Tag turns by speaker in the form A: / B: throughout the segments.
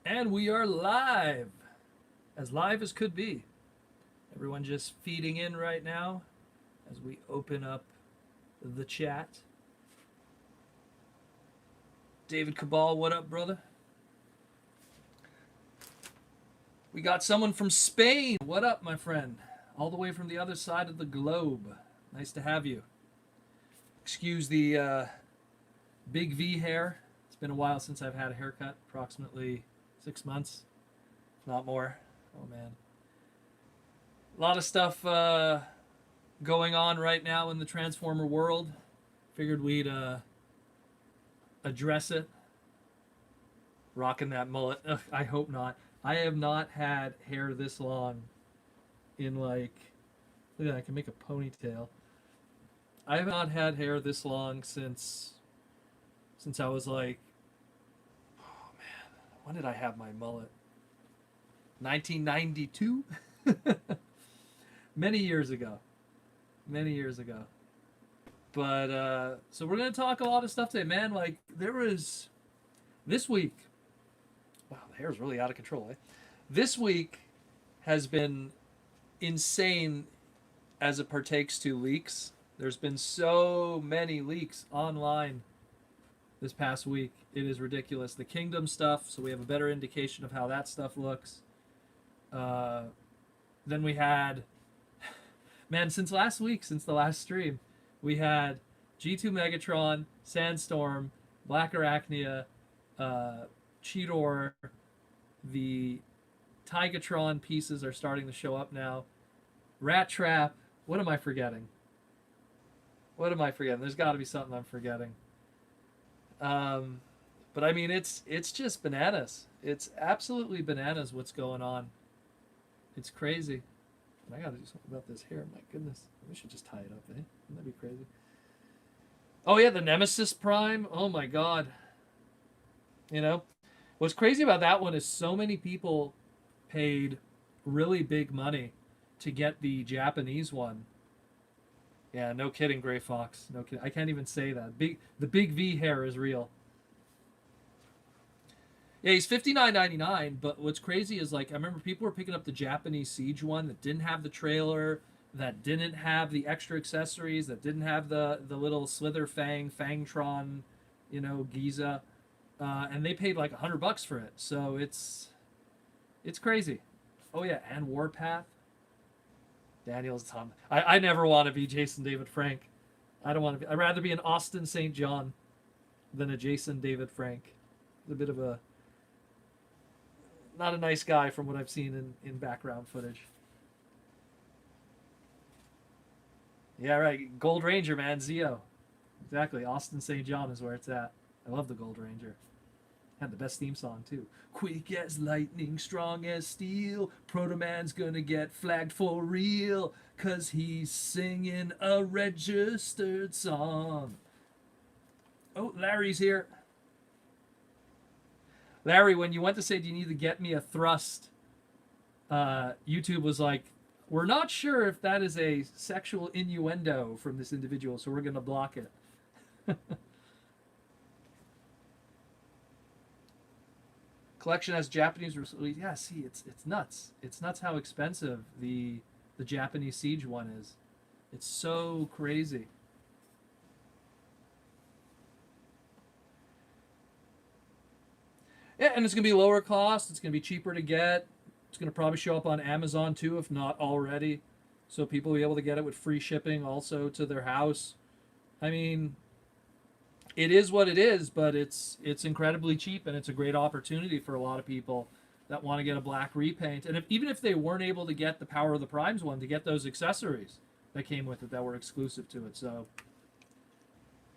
A: And we are live as could be. Everyone just feeding in right now as we open up the chat. David Cabal, what up, brother? We got someone from Spain. What up, my friend? All the way from the other side of the globe. Nice to have you. Excuse the big V hair. It's been a while since I've had a haircut, approximately 6 months, if not more. Oh, man. A lot of stuff going on right now in the Transformer world. Figured we'd address it. Rocking that mullet. Ugh, I hope not. I have not had hair this long in like... Look at that, I can make a ponytail. I have not had hair this long since I was like... Oh, man. When did I have my mullet? 1992? Many years ago. But so we're gonna talk a lot of stuff today, man. Like there was this week. Wow, the hair's really out of control. Eh? This week has been insane as it partakes to leaks. There's been so many leaks online this past week. It is ridiculous. The Kingdom stuff, so we have a better indication of how that stuff looks. Then we had, man, since last week, since the last stream, we had G2 Megatron, Sandstorm, Black Arachnia, Cheetor, the Tigatron pieces are starting to show up now. Rat Trap, what am I forgetting? There's got to be something I'm forgetting. But I mean, it's just bananas. It's absolutely bananas what's going on. It's crazy. And I got to do something about this hair. My goodness. We should just tie it up, eh? Wouldn't that be crazy? Oh, yeah, the Nemesis Prime. Oh, my God. You know? What's crazy about that one is so many people paid really big money to get the Japanese one. Yeah, no kidding, Gray Fox. No kidding. I can't even say that. The big V hair is real. Yeah, he's $59.99, but what's crazy is, like, I remember people were picking up the Japanese Siege one that didn't have the trailer, that didn't have the extra accessories, that didn't have the little Slither Fangtron, you know, Giza, and they paid like $100 for it. So it's crazy. Oh yeah, and Warpath. Daniel's Tom. I never want to be Jason David Frank. I don't want to be. I'd rather be an Austin St. John than a Jason David Frank. He's a bit of a not a nice guy from what I've seen in background footage. Yeah, right. Gold Ranger, man. Zeo. Exactly. Austin St. John is where it's at. I love the Gold Ranger. Had the best theme song, too. Quick as lightning, strong as steel. Protoman's gonna get flagged for real, 'cause he's singing a registered song. Oh, Larry's here. Larry, when you went to say, do you need to get me a thrust, YouTube was like, we're not sure if that is a sexual innuendo from this individual, so we're going to block it. Collection has Japanese release. Yeah, see, it's nuts. It's nuts how expensive the Japanese Siege one is. It's so crazy. Yeah, and it's going to be lower cost. It's going to be cheaper to get. It's going to probably show up on Amazon too, if not already. So people will be able to get it with free shipping also to their house. I mean, it is what it is, but it's incredibly cheap, and it's a great opportunity for a lot of people that want to get a black repaint. And even if they weren't able to get the Power of the Primes one, to get those accessories that came with it that were exclusive to it. So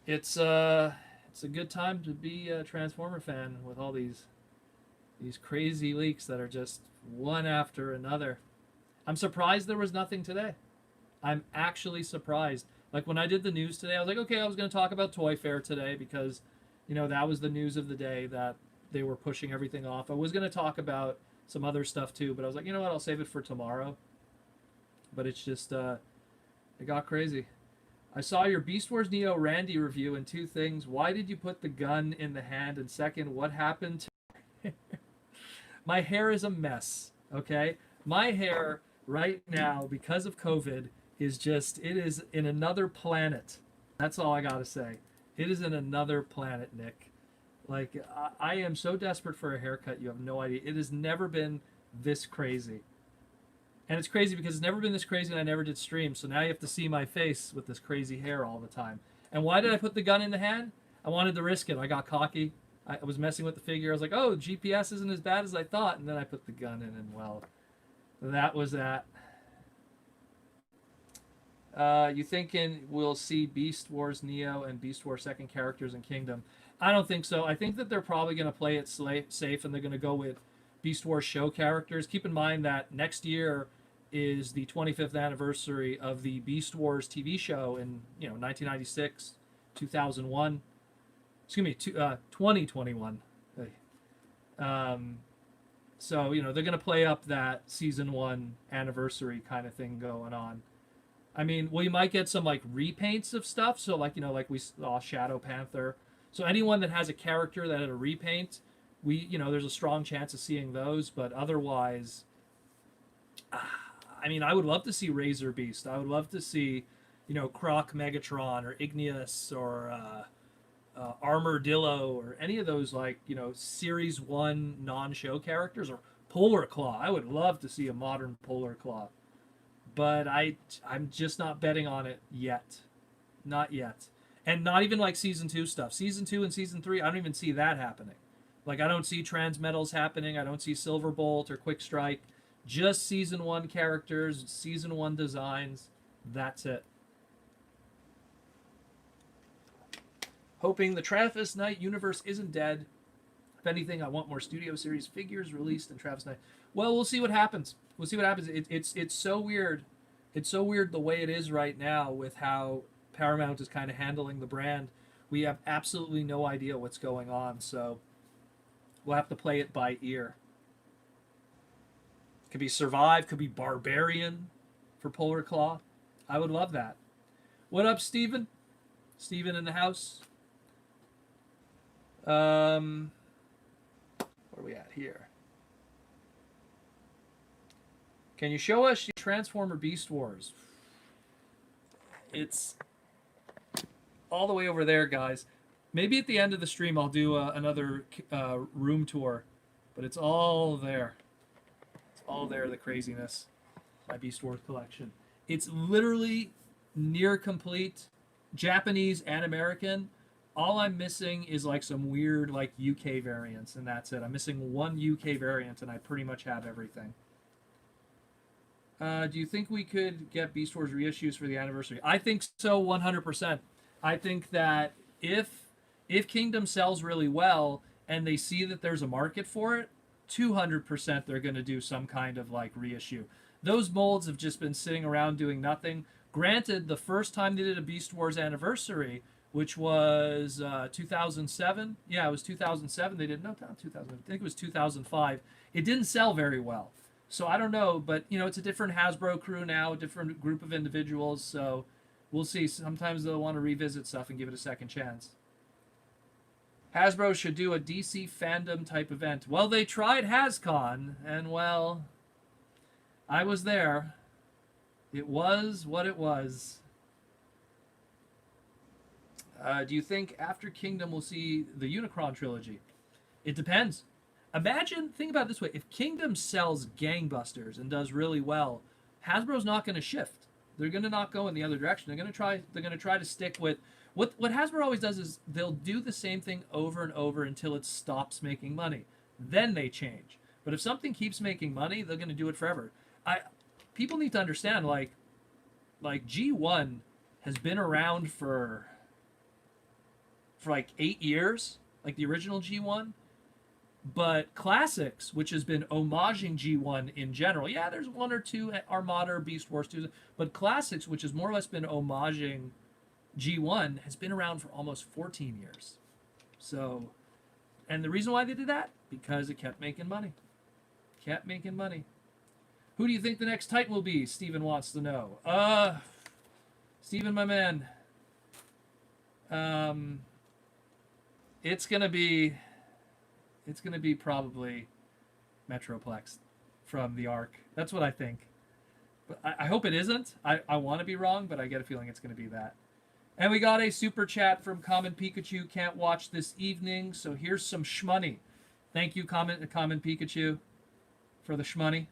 A: it's a good time to be a Transformer fan with all these crazy leaks that are just one after another. I'm surprised there was nothing today. I'm actually surprised. Like when I did the news today, I was like, okay, I was going to talk about Toy Fair today because, you know, that was the news of the day that they were pushing everything off. I was going to talk about some other stuff too, but I was like, you know what, I'll save it for tomorrow. But it's just, it got crazy. I saw your Beast Wars Neo Randy review, and two things. Why did you put the gun in the hand? And second, what happened to My hair is a mess. Okay, my hair right now because of COVID is just it is in another planet. That's all I gotta say. It is in another planet, Nick. Like I am so desperate for a haircut. You have no idea. It has never been this crazy. And it's crazy because it's never been this crazy and I never did stream. So now you have to see my face with this crazy hair all the time. And why did I put the gun in the hand? I wanted to risk it. I got cocky. I was messing with the figure. I was like, oh, GPS isn't as bad as I thought. And then I put the gun in and, well, that was that. You thinking we'll see Beast Wars Neo and Beast Wars second characters in Kingdom? I don't think so. I think that they're probably going to play it safe and they're going to go with Beast Wars show characters. Keep in mind that next year is the 25th anniversary of the Beast Wars TV show in 1996, 2001. Excuse me, 2021. So they're gonna play up that season 1 anniversary kind of thing going on. I mean, we might get some like repaints of stuff. So like like we saw Shadow Panther. So anyone that has a character that had a repaint, there's a strong chance of seeing those. But otherwise, I mean, I would love to see Razor Beast. I would love to see, Croc Megatron or Igneous or Armadillo or any of those Series 1 non-show characters or Polar Claw. I would love to see a modern Polar Claw. But I'm just not betting on it yet. Not yet. And not even like Season 2 stuff. Season 2 and Season 3, I don't even see that happening. Like, I don't see Transmetals happening. I don't see Silverbolt or Quick Strike. Just Season 1 characters, Season 1 designs. That's it. Hoping the Travis Knight universe isn't dead. If anything, I want more Studio Series figures released in Travis Knight. Well, we'll see what happens. We'll see what happens. It's so weird. It's so weird the way it is right now with how Paramount is kind of handling the brand. We have absolutely no idea what's going on, so we'll have to play it by ear. Could be Survive, could be Barbarian for Polar Claw. I would love that. What up, Steven? Steven in the house. Where are we at here? Can you show us Transformer Beast Wars? It's all the way over there, guys. Maybe at the end of the stream I'll do another room tour, but it's all there. All there, the craziness. My Beast Wars collection. It's literally near complete, Japanese and American. All I'm missing is like some weird like UK variants, and that's it. I'm missing one UK variant, and I pretty much have everything. Do you think we could get Beast Wars reissues for the anniversary? I think so, 100%. I think that if Kingdom sells really well and they see that there's a market for it, 200% they're going to do some kind of like reissue. Those molds have just been sitting around doing nothing. Granted, the first time they did a Beast Wars anniversary, which was 2007. Yeah, it was 2007. They did, no, not 2000. I think it was 2005. It didn't sell very well. So I don't know, but it's a different Hasbro crew now, a different group of individuals. So we'll see. Sometimes they'll want to revisit stuff and give it a second chance. Hasbro should do a DC fandom type event. Well, they tried HasCon, and well, I was there. It was what it was. Do you think after Kingdom we'll see the Unicron trilogy? It depends. Think about it this way. If Kingdom sells gangbusters and does really well, Hasbro's not going to shift. They're going to not go in the other direction. They're going to try to stick with what Hasbro always does is they'll do the same thing over and over until it stops making money. Then they change. But if something keeps making money, they're going to do it forever. People need to understand like G1 has been around for like 8 years, like the original G1. But Classics, which has been homaging G1 in general, yeah, there's one or two Armada or Beast Wars 2, but Classics, which has more or less been homaging G1, has been around for almost 14 years. So, and the reason why they did that? Because it kept making money. Kept making money. Who do you think the next Titan will be? Steven wants to know. Steven, my man. It's gonna be probably Metroplex from the Arc. That's what I think. But I hope it isn't. I want to be wrong, but I get a feeling it's going to be that. And we got a super chat from Common Pikachu. Can't watch this evening, so here's some shmoney. Thank you, Common Pikachu, for the shmoney.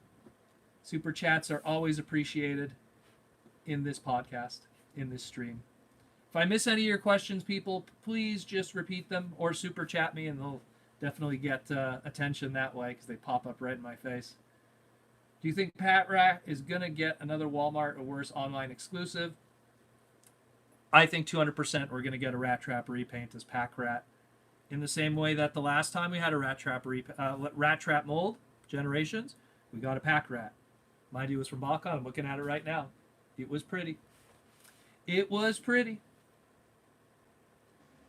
A: Super chats are always appreciated in this podcast, in this stream. If I miss any of your questions, people, please just repeat them or super chat me, and they'll definitely get attention that way because they pop up right in my face. Do you think Pat Rat is going to get another Walmart or worse online exclusive? I think 200% we're going to get a Rat Trap repaint as Pack Rat. In the same way that the last time we had a Rat Trap mold, Generations, we got a Pack Rat. Mind you, it was from Bacon. I'm looking at it right now. It was pretty. It was pretty.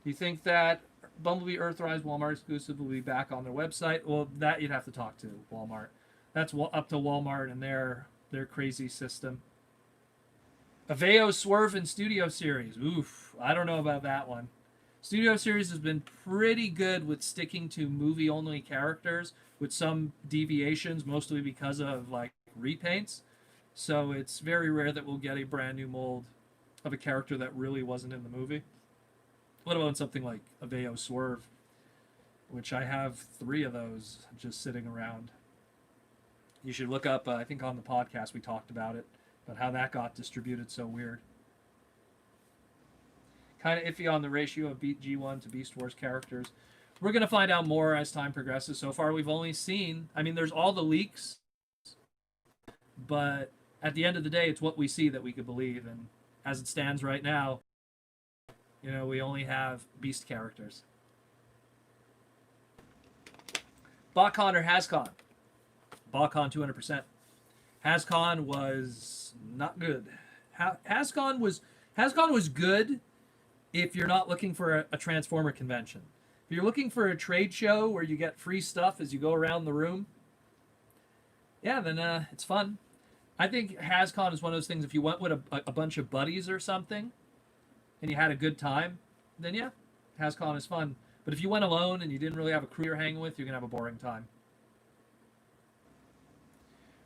A: Do you think that Bumblebee Earthrise Walmart exclusive will be back on their website? Well, that you'd have to talk to Walmart. That's up to Walmart and their crazy system. Aveo Swerve and Studio Series. Oof, I don't know about that one. Studio Series has been pretty good with sticking to movie-only characters with some deviations, mostly because of like repaints. So it's very rare that we'll get a brand new mold of a character that really wasn't in the movie. What about something like Aveo Swerve, which I have 3 of those just sitting around. You should look up, I think on the podcast we talked about it, but how that got distributed so weird. Kind of iffy on the ratio of G1 to Beast Wars characters. We're going to find out more as time progresses. So far we've only seen, I mean, there's all the leaks, but at the end of the day, it's what we see that we could believe. And as it stands right now, you know, we only have Beast characters. BotCon or HasCon? BotCon 200%. HasCon was not good. HasCon was good if you're not looking for a Transformer convention. If you're looking for a trade show where you get free stuff as you go around the room, yeah, then it's fun. I think HasCon is one of those things, if you went with a bunch of buddies or something and you had a good time, then yeah, HasCon is fun. But if you went alone and you didn't really have a crew you're hanging with, you're going to have a boring time.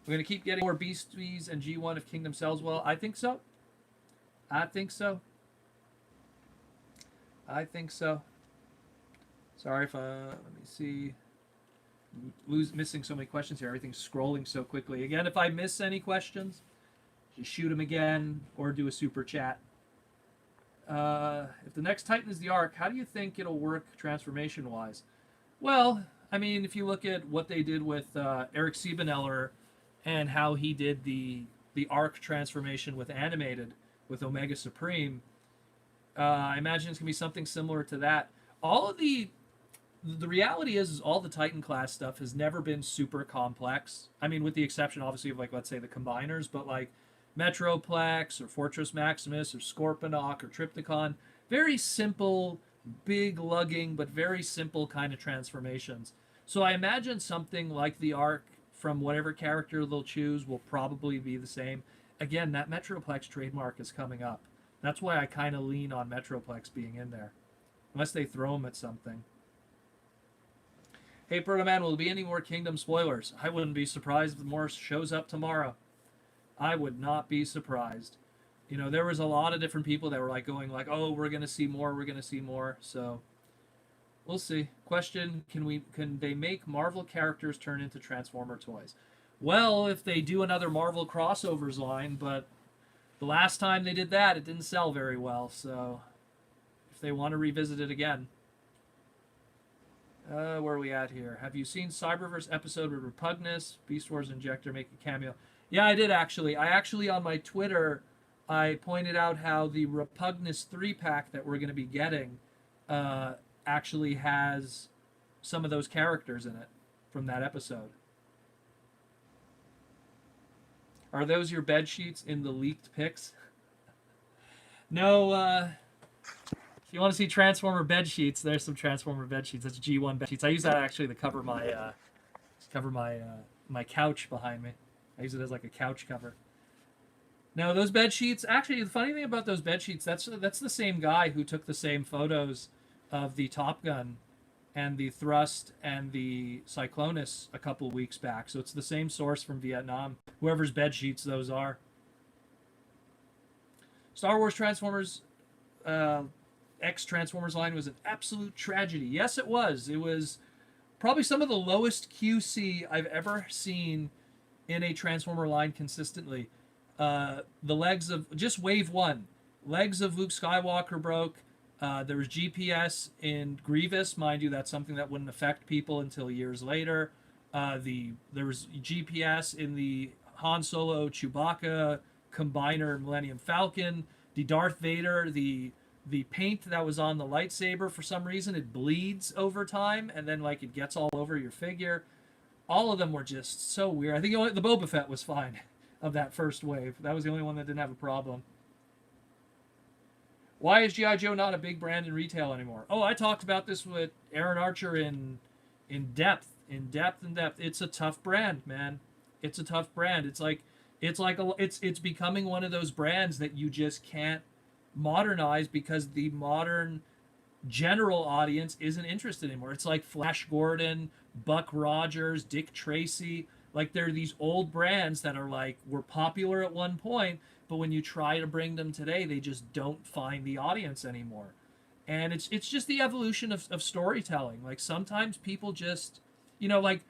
A: We're going to keep getting more Beasties and G1 if Kingdom sells well. I think so. I think so. I think so. Sorry if let me see. Missing so many questions here. Everything's scrolling so quickly. Again, if I miss any questions, just shoot them again or do a super chat. If the next Titan is the Arc, how do you think it'll work transformation-wise? Well, I mean, if you look at what they did with Eric Siebeneller and how he did the Arc transformation with Animated with Omega Supreme, I imagine it's going to be something similar to that. All of the reality is all the Titan class stuff has never been super complex. I mean, with the exception, obviously, of, like, let's say the Combiners, but, like, Metroplex or Fortress Maximus or Scorponok or Trypticon, very simple, big lugging, but very simple kind of transformations. So I imagine something like the Arc from whatever character they'll choose will probably be the same. Again, that Metroplex trademark is coming up. That's why I kind of lean on Metroplex being in there. Unless they throw them at something. Hey, Protoman, will there be any more Kingdom spoilers? I wouldn't be surprised if more shows up tomorrow. I would not be surprised. You know, there was a lot of different people that were like going like, oh, we're going to see more, we're going to see more. So, we'll see. Question, can they make Marvel characters turn into Transformer toys? Well, if they do another Marvel crossovers line, but the last time they did that, it didn't sell very well, so if they want to revisit it again. Where are we at here? Have you seen Cyberverse episode with Repugnus, Beast Wars Injector make a cameo? Yeah, I did actually. I actually, on my Twitter, I pointed out how the Repugnus 3-pack that we're going to be getting actually has some of those characters in it from that episode. Are those your bed sheets in the leaked pics? No, if you want to see Transformer bed sheets, there's some Transformer bed sheets. That's G1 bed sheets. I use that actually to cover my my couch behind me. I use it as like a couch cover. No, those bed sheets. Actually, the funny thing about those bed sheets, that's the same guy who took the same photos of the Top Gun and the Thrust and the Cyclonus a couple weeks back. So it's the same source from Vietnam, whoever's bed sheets those are. Star Wars Transformers, X Transformers line was an absolute tragedy. Yes, it was. It was probably some of the lowest QC I've ever seen in a Transformer line consistently. The legs of just Wave 1, legs of Luke Skywalker broke. There was GPS in Grievous, mind you, that's something that wouldn't affect people until years later. There was GPS in the Han Solo Chewbacca combiner Millennium Falcon. The Darth Vader, the paint that was on the lightsaber, for some reason it bleeds over time, and then like it gets all over your figure. All of them were just so weird. I think only the Boba Fett was fine of that first wave. That was the only one that didn't have a problem. Why is G.I. Joe not a big brand in retail anymore? Oh, I talked about this with Aaron Archer in depth. It's a tough brand, man. It's a tough brand. It's becoming one of those brands that you just can't modernize because the modern general audience isn't interested anymore. It's like Flash Gordon, Buck Rogers, Dick Tracy. Like they're these old brands that are like were popular at one point, but when you try to bring them today, they just don't find the audience anymore. And it's just the evolution of storytelling. Like sometimes people just, like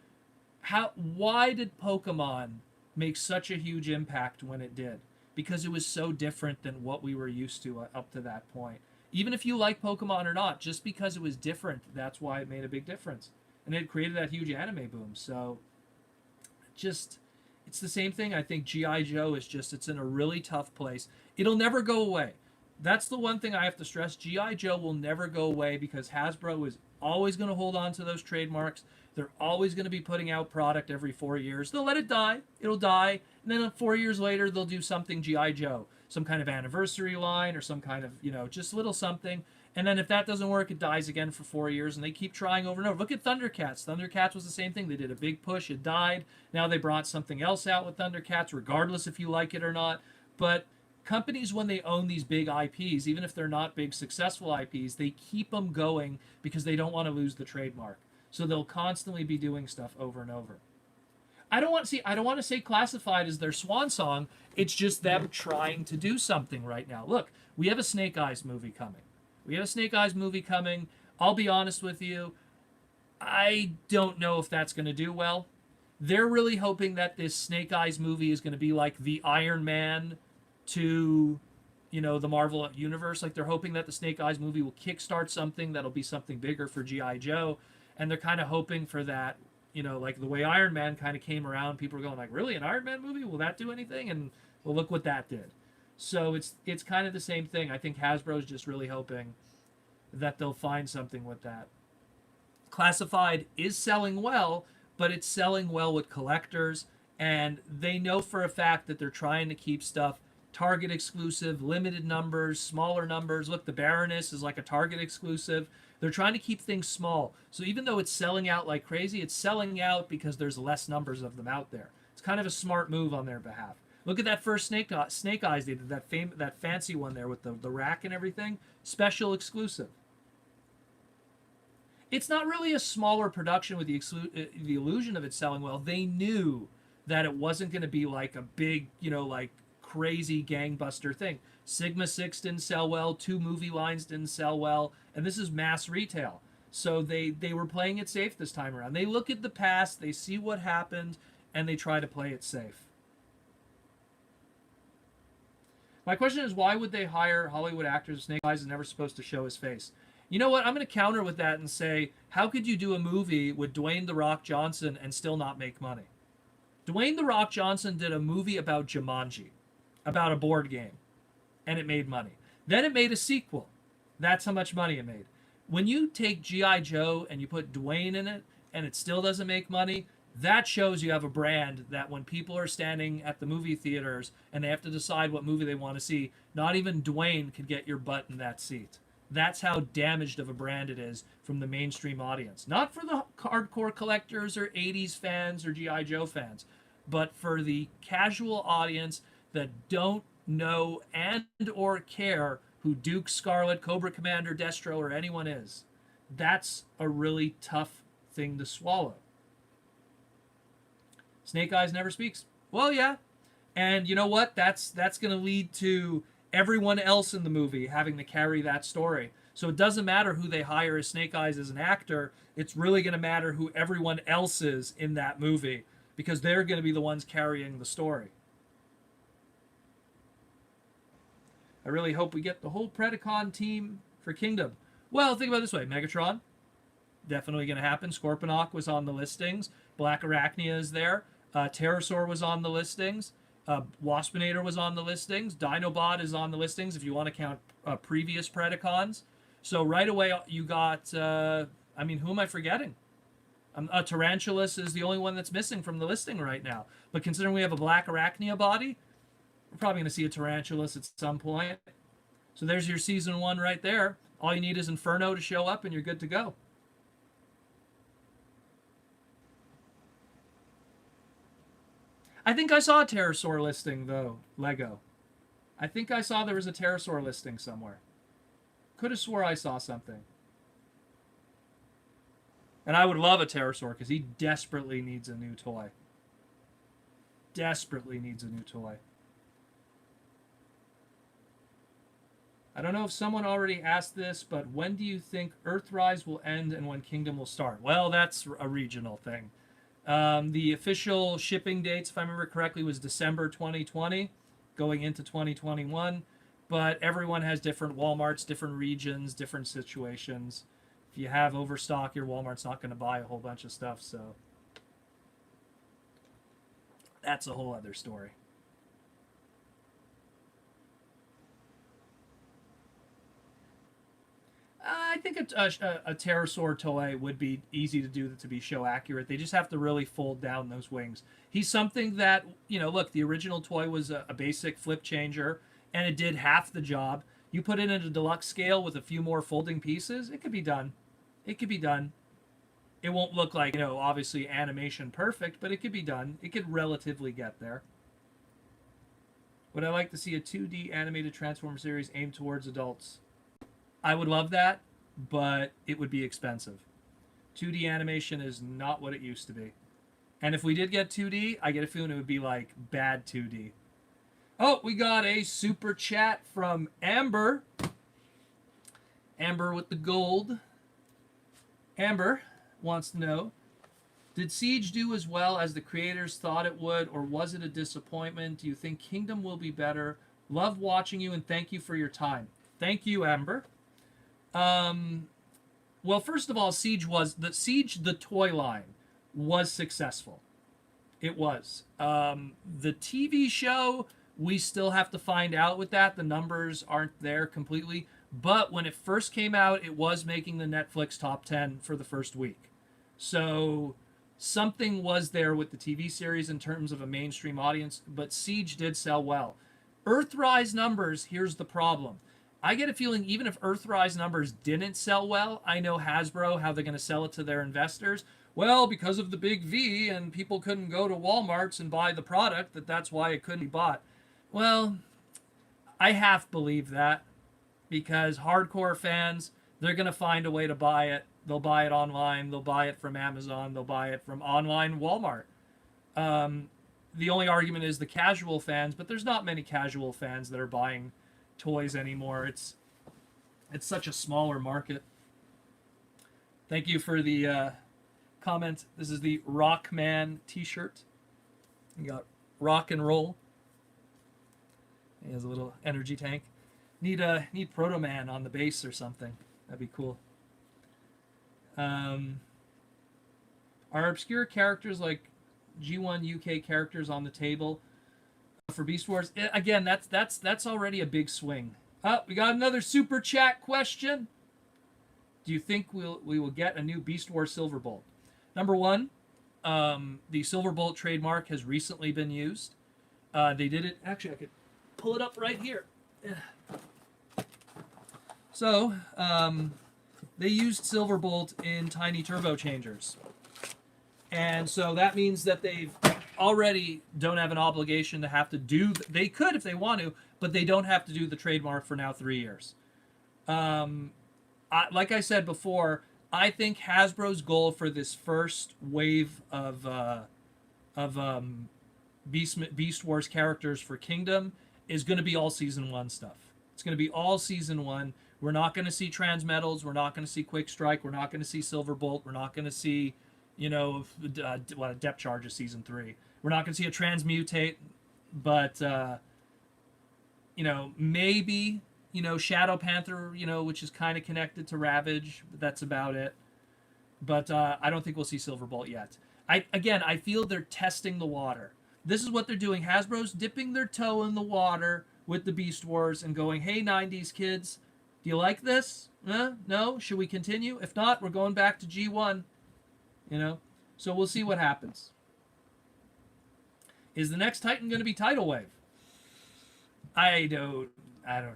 A: why did Pokemon make such a huge impact when it did? Because it was so different than what we were used to up to that point. Even if you like Pokemon or not, just because it was different, that's why it made a big difference. And it created that huge anime boom. So it's the same thing. I think G.I. Joe it's in a really tough place. It'll never go away. That's the one thing I have to stress. G.I. Joe will never go away because Hasbro is always going to hold on to those trademarks. They're always going to be putting out product every 4 years. They'll let it die. It'll die. And then 4 years later, they'll do something G.I. Joe. Some kind of anniversary line or some kind of, just little something. And then if that doesn't work, it dies again for 4 years. And they keep trying over and over. Look at Thundercats. Thundercats was the same thing. They did a big push. It died. Now they brought something else out with Thundercats, regardless if you like it or not. But companies, when they own these big IPs, even if they're not big successful IPs, they keep them going because they don't want to lose the trademark. So they'll constantly be doing stuff over and over. I don't want to say Classified is their swan song. It's just them trying to do something right now. Look, we have a Snake Eyes movie coming. I'll be honest with you. I don't know if that's going to do well. They're really hoping that this Snake Eyes movie is going to be like the Iron Man to, the Marvel Universe. Like they're hoping that the Snake Eyes movie will kickstart something that'll be something bigger for G.I. Joe. And they're kind of hoping for that, like the way Iron Man kind of came around. People are going like, really, an Iron Man movie? Will that do anything? And well, look what that did. So it's kind of the same thing. I think Hasbro's just really hoping that they'll find something with that. Classified is selling well, but it's selling well with collectors, and they know for a fact that they're trying to keep stuff Target exclusive, limited numbers, smaller numbers. Look, the Baroness is like a Target exclusive. They're trying to keep things small. So even though it's selling out like crazy, it's selling out because there's less numbers of them out there. It's kind of a smart move on their behalf. Look at that first Snake Eyes they did, that fancy one there with the rack and everything. Special exclusive. It's not really a smaller production with the illusion of it selling well. They knew that it wasn't going to be like a big, like crazy gangbuster thing. Sigma 6 didn't sell well. 2 movie lines didn't sell well. And this is mass retail. So they were playing it safe this time around. They look at the past, they see what happened, and they try to play it safe. My question is, why would they hire Hollywood actors? Snake Eyes is never supposed to show his face. You know what? I'm going to counter with that and say, how could you do a movie with Dwayne "The Rock" Johnson and still not make money? Dwayne "The Rock" Johnson did a movie about Jumanji, about a board game, and it made money. Then it made a sequel. That's how much money it made. When you take G.I. Joe and you put Dwayne in it and it still doesn't make money, that shows you have a brand that when people are standing at the movie theaters and they have to decide what movie they want to see, not even Dwayne could get your butt in that seat. That's how damaged of a brand it is from the mainstream audience. Not for the hardcore collectors or 80s fans or G.I. Joe fans, but for the casual audience that don't know and or care who Duke, Scarlet, Cobra Commander, Destro, or anyone is. That's a really tough thing to swallow. Snake Eyes never speaks. Well, yeah. And you know what? That's going to lead to everyone else in the movie having to carry that story. So it doesn't matter who they hire as Snake Eyes as an actor. It's really going to matter who everyone else is in that movie, because they're going to be the ones carrying the story. I really hope we get the whole Predacon team for Kingdom. Well, think about it this way. Megatron, definitely going to happen. Scorponok was on the listings. Black Arachnia is there. Pterosaur was on the listings. Waspinator was on the listings. Dinobot is on the listings if you want to count previous Predacons. So right away you got, who am I forgetting? Tarantulas is the only one that's missing from the listing right now. But considering we have a Black Arachnia body, we're probably going to see a Tarantulas at some point. So there's your season 1 right there. All you need is Inferno to show up and you're good to go. I think I saw a Pterosaur listing, though, Lego. I think I saw there was a Pterosaur listing somewhere. Could have swore I saw something. And I would love a Pterosaur, because he desperately needs a new toy. Desperately needs a new toy. I don't know if someone already asked this, but when do you think Earthrise will end and when Kingdom will start? Well, that's a regional thing. The official shipping dates, if I remember correctly, was December 2020, going into 2021. But everyone has different Walmarts, different regions, different situations. If you have overstock, your Walmart's not going to buy a whole bunch of stuff, so that's a whole other story. I think a Pterosaur toy would be easy to do to be show accurate. They just have to really fold down those wings. He's something that, look, the original toy was a basic flip changer, and it did half the job. You put it in a deluxe scale with a few more folding pieces, it could be done. It could be done. It won't look like, obviously animation perfect, but it could be done. It could relatively get there. Would I like to see a 2D animated Transformer series aimed towards adults? I would love that, but it would be expensive. 2D animation is not what it used to be. And if we did get 2D, I get a feeling it would be like bad 2D. Oh, we got a super chat from Amber. Amber with the gold. Amber wants to know, did Siege do as well as the creators thought it would, or was it a disappointment? Do you think Kingdom will be better? Love watching you, and thank you for your time. Thank you, Amber. Well, first of all, Siege, the toy line, was successful. It was. The TV show, we still have to find out with that. The numbers aren't there completely. But when it first came out, it was making the Netflix top 10 for the first week. So something was there with the TV series in terms of a mainstream audience, but Siege did sell well. Earthrise numbers, here's the problem. I get a feeling even if Earthrise numbers didn't sell well, I know Hasbro, how they're going to sell it to their investors. Well, because of the big V and people couldn't go to Walmarts and buy the product, that's why it couldn't be bought. Well, I half believe that, because hardcore fans, they're going to find a way to buy it. They'll buy it online. They'll buy it from Amazon. They'll buy it from online Walmart. The only argument is the casual fans, but there's not many casual fans that are buying toys anymore. It's such a smaller market. Thank you for the comment. This is the Rockman t-shirt. You got rock and roll. He has a little energy tank. Need Protoman on the base or something. That'd be cool. Are obscure characters like G1 UK characters on the table for Beast Wars? Again, that's already a big swing. We got another super chat question. Do you think we will get a new Beast Wars Silverbolt? Number one, the Silverbolt trademark has recently been used. They did it. Actually, I could pull it up right here. So, they used Silverbolt in Tiny Turbo Changers. And so that means that they've already don't have an obligation to have to do... They could if they want to, but they don't have to do the trademark for now 3 years. Like I said before, I think Hasbro's goal for this first wave of Beast Wars characters for Kingdom is going to be all season one stuff. It's going to be all season one. We're not going to see Transmetals. We're not going to see Quick Strike. We're not going to see Silverbolt. We're not going to see, Depth Charge is season 3. We're not going to see a Transmutate, but maybe Shadow Panther, which is kind of connected to Ravage. But that's about it. But I don't think we'll see Silverbolt yet. I feel they're testing the water. This is what they're doing. Hasbro's dipping their toe in the water with the Beast Wars and going, hey, 90s kids, do you like this? No? Should we continue? If not, we're going back to G1. So we'll see what happens. Is the next Titan going to be Tidal Wave? I don't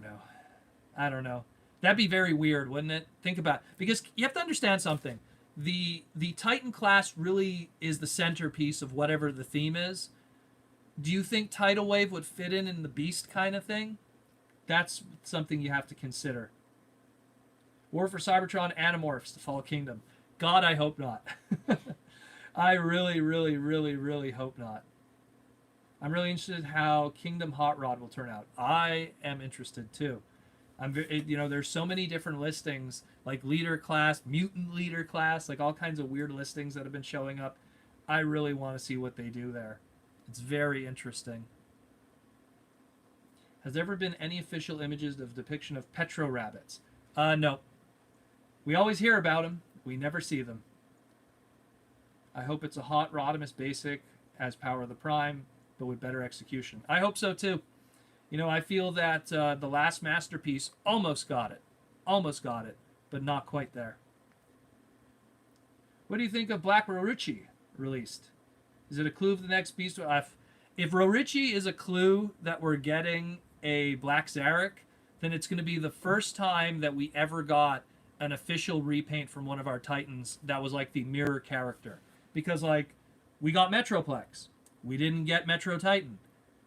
A: know. That'd be very weird, wouldn't it? Think about it. Because you have to understand something. The Titan class really is the centerpiece of whatever the theme is. Do you think Tidal Wave would fit in the Beast kind of thing? That's something you have to consider. War for Cybertron Animorphs to Fall Kingdom. God, I hope not. I really, really, really, really hope not. I'm really interested in how Kingdom Hot Rod will turn out. I am interested too. There's so many different listings, like leader class, mutant leader class, like all kinds of weird listings that have been showing up. I really want to see what they do there. It's very interesting. Has there ever been any official images of depiction of Petro Rabbits? No. We always hear about them. We never see them. I hope it's a hot Rodimus basic as Power of the Prime, but with better execution. I hope so too. I feel that the last Masterpiece almost got it. But not quite there. What do you think of Black Roruchi released? Is it a clue of the next Beast? If Roruchi is a clue that we're getting a Black Zarek, then it's going to be the first time that we ever got an official repaint from one of our Titans that was like the mirror character. Because, we got Metroplex. We didn't get Metro Titan.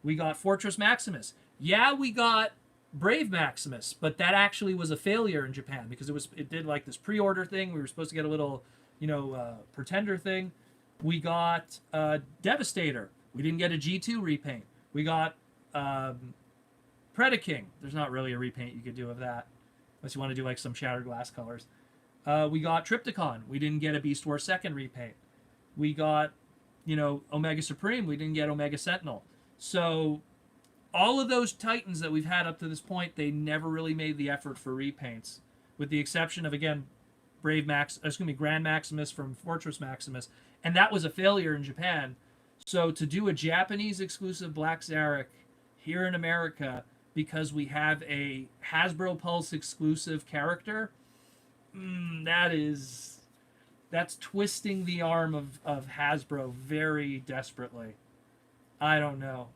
A: We got Fortress Maximus. Yeah, we got Brave Maximus, but that actually was a failure in Japan because it did this pre-order thing. We were supposed to get a little, Pretender thing. We got Devastator. We didn't get a G2 repaint. We got Predaking. There's not really a repaint you could do of that, unless you want to do some Shattered Glass colors. We got Trypticon. We didn't get a Beast Wars 2nd repaint. We got, Omega Supreme. We didn't get Omega Sentinel. So all of those Titans that we've had up to this point, they never really made the effort for repaints, with the exception of, again, Grand Maximus from Fortress Maximus, and that was a failure in Japan. So to do a Japanese exclusive Black Zarek here in America because we have a Hasbro Pulse exclusive character, that's twisting the arm of Hasbro very desperately. I don't know.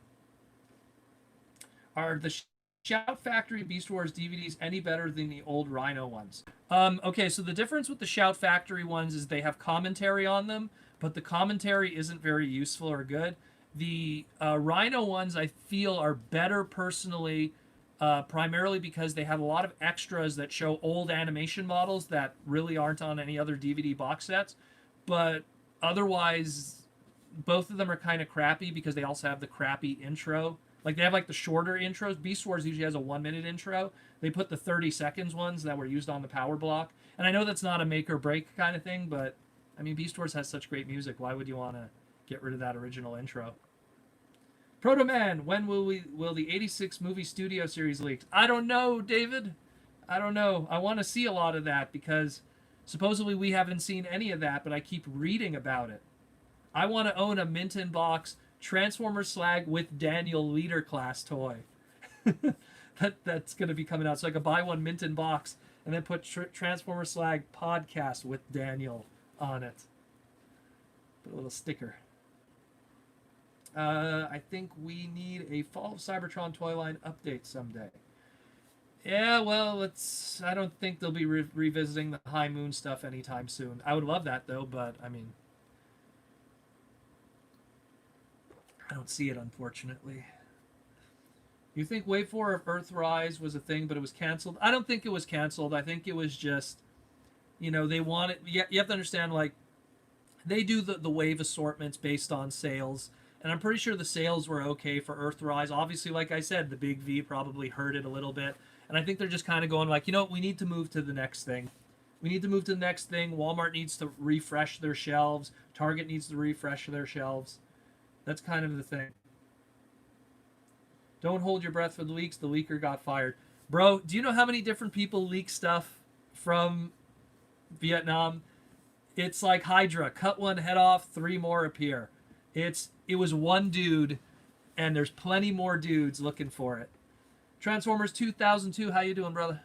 A: Are the Shout Factory Beast Wars DVDs any better than the old Rhino ones? Okay, so the difference with the Shout Factory ones is they have commentary on them, but the commentary isn't very useful or good. The Rhino ones I feel are better personally, primarily because they have a lot of extras that show old animation models that really aren't on any other DVD box sets. But otherwise, both of them are kind of crappy because they also have the crappy intro. They have the shorter intros. Beast Wars usually has a 1-minute intro. They put the 30 seconds ones that were used on the power block. And I know that's not a make or break kind of thing, but Beast Wars has such great music. Why would you want to get rid of that original intro? Protoman, when will the 86 movie studio series leak? I don't know, David. I don't know. I want to see a lot of that because supposedly we haven't seen any of that, but I keep reading about it. I want to own a mint in box Transformers Slag with Daniel leader class toy. That's going to be coming out. So I could buy one mint in box and then put Transformers Slag podcast with Daniel on it. Put a little sticker. I think we need a Fall of Cybertron toy line update someday. Yeah, well, I don't think they'll be revisiting the High Moon stuff anytime soon. I would love that, though, but, I don't see it, unfortunately. You think Wave 4 of Earthrise was a thing, but it was canceled? I don't think it was canceled. I think it was just You know, they want it. You have to understand, like, they do the wave assortments based on sales. And I'm pretty sure the sales were okay for Earthrise. Obviously, like I said, the big V probably hurt it a little bit. And I think they're just kind of going like, you know what, we need to move to the next thing. We need to move to the next thing. Walmart needs to refresh their shelves. Target needs to refresh their shelves. That's kind of the thing. Don't hold your breath for the leaks. The leaker got fired. Bro, do you know how many different people leak stuff from Vietnam? It's like Hydra. Cut one head off, 3 more appear. It was one dude, and there's plenty more dudes looking for it. Transformers 2002, how you doing, brother?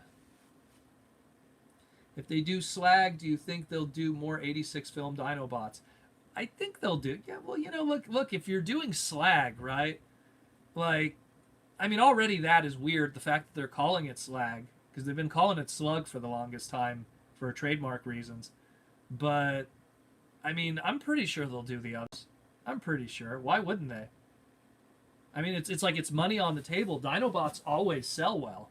A: If they do Slag, do you think they'll do more 86 film Dinobots? I think they'll do. Yeah, well, you know, look, if you're doing Slag, right? Like, I mean, already that is weird, the fact that they're calling it Slag, because they've been calling it Slug for the longest time for trademark reasons. But, I mean, I'm pretty sure they'll do the others. I'm pretty sure. Why wouldn't they? I mean, it's like it's money on the table. Dinobots always sell well.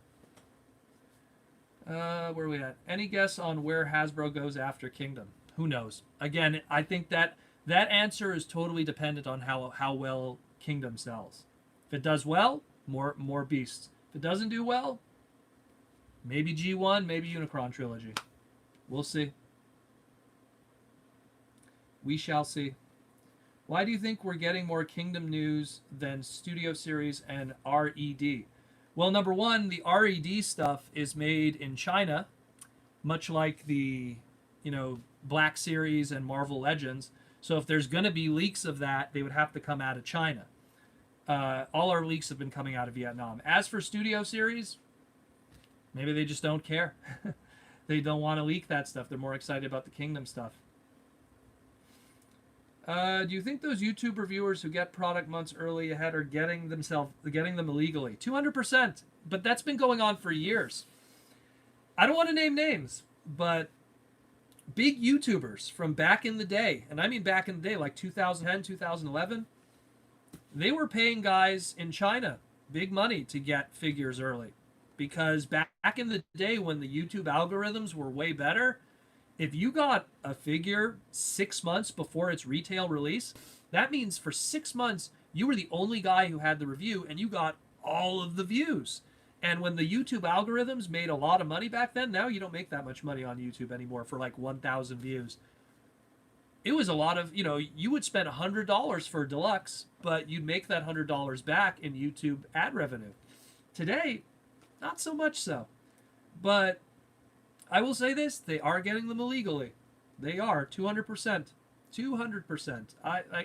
A: Where are we at? Any guess on where Hasbro goes after Kingdom? Who knows? Again, I think that answer is totally dependent on how well Kingdom sells. If it does well, more Beasts. If it doesn't do well, maybe G1, maybe Unicron Trilogy. We'll see. We shall see. Why do you think we're getting more Kingdom news than Studio Series and RED? Well, number one, the RED stuff is made in China, much like the, Black Series and Marvel Legends. So if there's going to be leaks of that, they would have to come out of China. All our leaks have been coming out of Vietnam. As for Studio Series, maybe they just don't care. They don't want to leak that stuff. They're more excited about the Kingdom stuff. Do you think those YouTube reviewers who get product months early ahead are getting them illegally? 200%. But that's been going on for years. I don't want to name names, but big YouTubers from back in the day, and I mean back in the day, like 2010, 2011, they were paying guys in China big money to get figures early. Because back in the day when the YouTube algorithms were way better, if you got a figure 6 months before its retail release, that means for 6 months, you were the only guy who had the review and you got all of the views. And when the YouTube algorithms made a lot of money back then, now you don't make that much money on YouTube anymore for like 1,000 views. It was a lot of, you would spend $100 for deluxe, but you'd make that $100 back in YouTube ad revenue. Today, not so much so. But I will say this, they are getting them illegally. They are, 200%. 200%.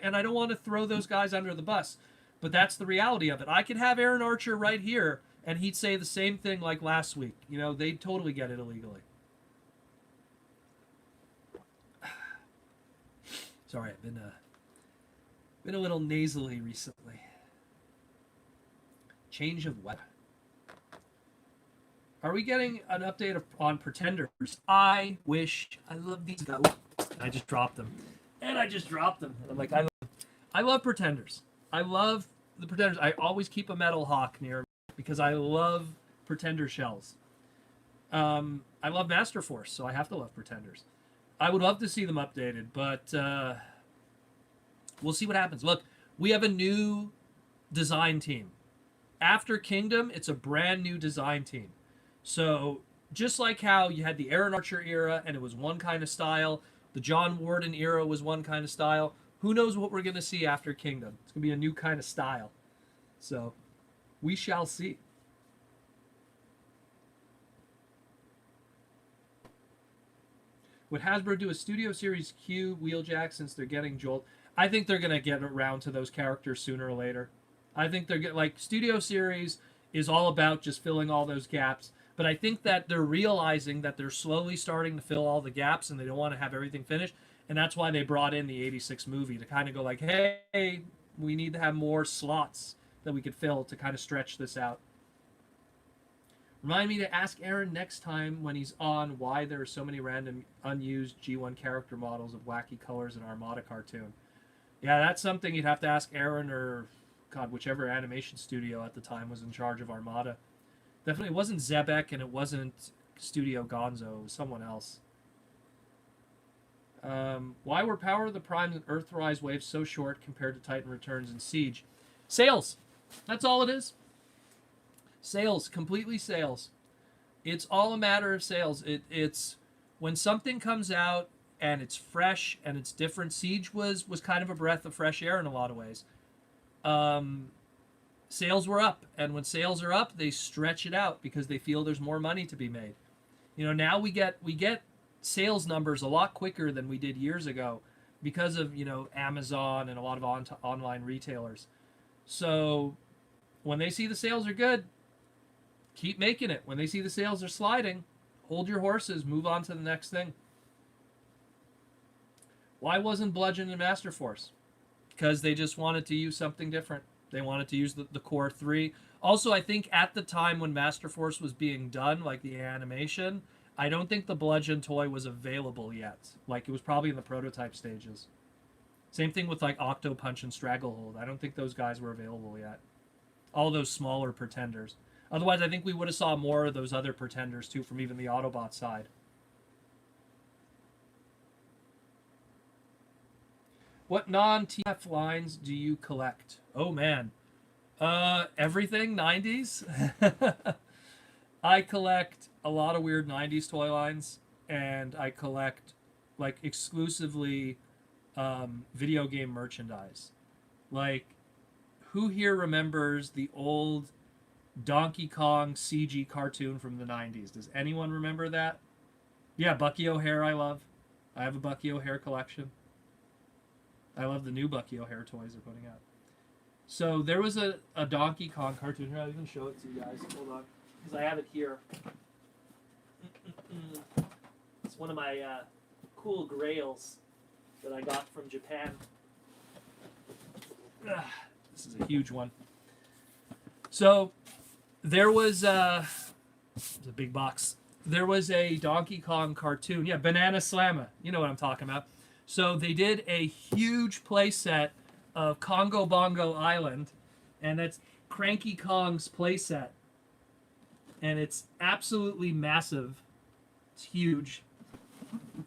A: And I don't want to throw those guys under the bus, but that's the reality of it. I could have Aaron Archer right here, and he'd say the same thing like last week. They'd totally get it illegally. Sorry, I've been a little nasally recently. Change of weather. Are we getting an update on Pretenders? I wish. I love these guys. I just dropped them. And I'm like, I love Pretenders. I love the Pretenders. I always keep a Metal Hawk near me because I love Pretender shells. I love Master Force, so I have to love Pretenders. I would love to see them updated, but we'll see what happens. Look, we have a new design team. After Kingdom, it's a brand new design team. So just like how you had the Aaron Archer era and it was one kind of style, the John Warden era was one kind of style, who knows what we're going to see after Kingdom. It's going to be a new kind of style. So we shall see. Would Hasbro do a Studio Series Q Wheeljack since they're getting Jolt? I think they're going to get around to those characters sooner or later. I think they're like Studio Series is all about just filling all those gaps. But I think that they're realizing that they're slowly starting to fill all the gaps and they don't want to have everything finished. And that's why they brought in the 86 movie to kind of go like, hey, we need to have more slots that we could fill to kind of stretch this out. Remind me to ask Aaron next time when he's on why there are so many random unused G1 character models of wacky colors in Armada cartoon. Yeah, that's something you'd have to ask Aaron or, God, whichever animation studio at the time was in charge of Armada. Definitely, it wasn't Zebek and it wasn't Studio Gonzo. It was someone else. Why were Power of the Primes and Earthrise waves so short compared to Titan Returns and Siege? Sales. That's all it is. Sales. Completely sales. It's all a matter of sales. It's when something comes out and it's fresh and it's different. Siege was kind of a breath of fresh air in a lot of ways. Sales were up, and when sales are up, they stretch it out because they feel there's more money to be made. You know, now we get sales numbers a lot quicker than we did years ago because of, you know, Amazon and a lot of online retailers. So when they see the sales are good, keep making it. When they see the sales are sliding, hold your horses, move on to the next thing. Why wasn't Bludgeon and Master Force? Because they just wanted to use something different. They wanted to use the core 3. Also, I think at the time when Master Force was being done, like the animation, I don't think the Bludgeon toy was available yet. Like, it was probably in the prototype stages. Same thing with, like, Octopunch and Stragglehold. I don't think those guys were available yet. All those smaller pretenders. Otherwise, I think we would have saw more of those other pretenders, too, from even the Autobot side. What non-TF lines do you collect? Oh, man. Everything 90s. I collect a lot of weird 90s toy lines, and I collect, like, exclusively video game merchandise. Like, who here remembers the old Donkey Kong CG cartoon from the 90s? Does anyone remember that? Yeah, Bucky O'Hare I love. I have a Bucky O'Hare collection. I love the new Bucky O'Hare toys they're putting out. So there was a Donkey Kong cartoon. Here, I'll even show it to you guys. Hold on. Because I have it here. It's one of my cool grails that I got from Japan. This is a huge one. So there was it's a big box. There was a Donkey Kong cartoon. Yeah, Banana Slammer. You know what I'm talking about. So they did a huge play set of Congo Bongo Island, and that's Cranky Kong's play set. And it's absolutely massive. It's huge.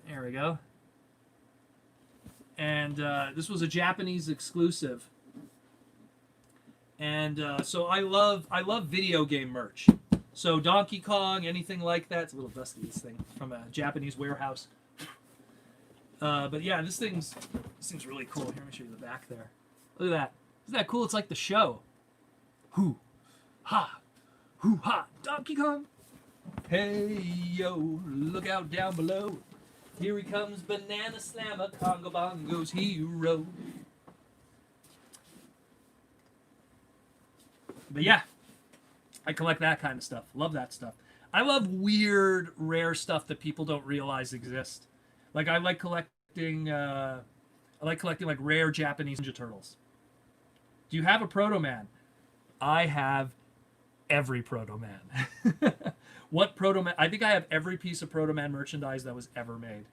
A: There we go. And this was a Japanese exclusive. And so I love video game merch. So Donkey Kong, anything like that. It's a little dusty, this thing, from a Japanese warehouse. But yeah, this thing's really cool. Here, let me show you the back there. Look at that. Isn't that cool? It's like the show. Hoo, ha, Donkey Kong. Hey, yo, look out down below. Here he comes, Banana Slammer, Congo Bongo's hero. But yeah, I collect that kind of stuff. Love that stuff. I love weird, rare stuff that people don't realize exist. Like I like collecting like rare Japanese Ninja Turtles. Do you have a Protoman? I have every Protoman. What Protoman? I think I have every piece of Protoman merchandise that was ever made.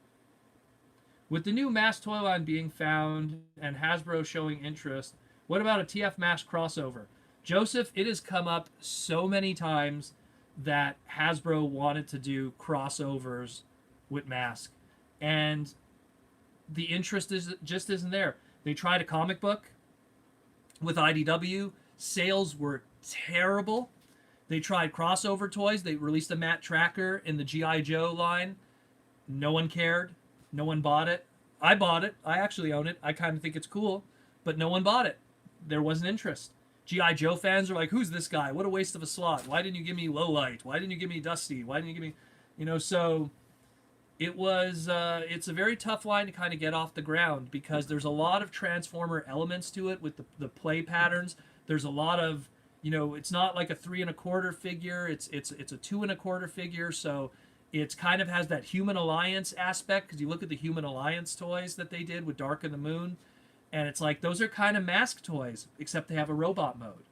A: With the new mass toy line being found and Hasbro showing interest, what about a TF Mask crossover? Joseph, it has come up so many times that Hasbro wanted to do crossovers with Mask, and the interest just isn't there. They tried a comic book with IDW. Sales were terrible. They tried crossover toys. They released a Matt Tracker in the G.I. Joe line. No one cared. No one bought it. I bought it. I actually own it. I kind of think it's cool, but no one bought it. There wasn't interest. G.I. Joe fans are like, who's this guy? What a waste of a slot. Why didn't you give me Lowlight? Why didn't you give me Dusty? Why didn't you give me... You know, so it was... it's a very tough line to kind of get off the ground because there's a lot of Transformer elements to it with the play patterns. There's a lot of... You know, it's not like a 3 1/4 figure. It's a 2 1/4 figure. So it kind of has that Human Alliance aspect because you look at the Human Alliance toys that they did with Dark of the Moon, and it's like those are kind of Mask toys, except they have a robot mode.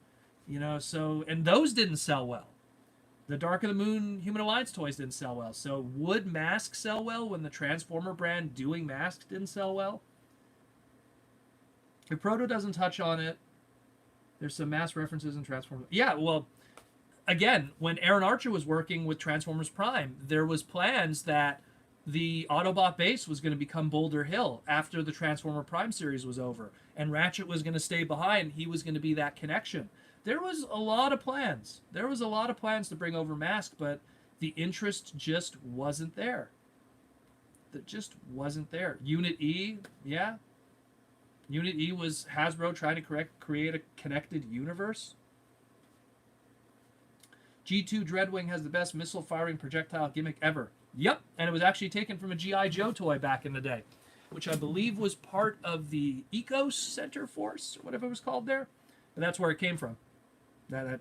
A: You know, so and those didn't sell well. The Dark of the Moon Human Alliance toys didn't sell well. So would Mask sell well when the Transformer brand doing Mask didn't sell well? If Proto doesn't touch on it, there's some Mask references in Transformers. Yeah, well, again, when Aaron Archer was working with Transformers Prime, there was plans that the Autobot base was going to become Boulder Hill after the Transformer Prime series was over, and Ratchet was going to stay behind. He was going to be that connection. There was a lot of plans. There was a lot of plans to bring over Mask, but the interest just wasn't there. That just wasn't there. Unit E, yeah. Unit E was Hasbro trying to create a connected universe. G2 Dreadwing has the best missile firing projectile gimmick ever. Yep, and it was actually taken from a G.I. Joe toy back in the day, which I believe was part of the Eco Center Force, or whatever it was called there. But that's where it came from. That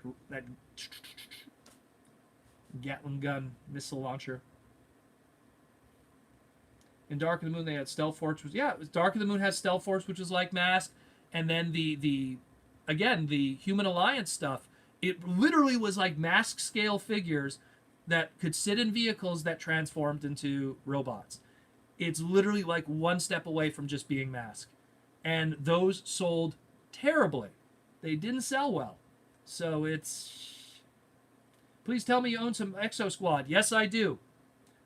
A: Gatling gun missile launcher. In Dark of the Moon, they had Stealth Force. Yeah, it was Dark of the Moon has Stealth Force, which was like Mask, and then the Human Alliance stuff. It literally was like Mask scale figures that could sit in vehicles that transformed into robots. It's literally like one step away from just being Mask, and those sold terribly. They didn't sell well, so it's. Please tell me you own some Exo Squad. Yes, I do.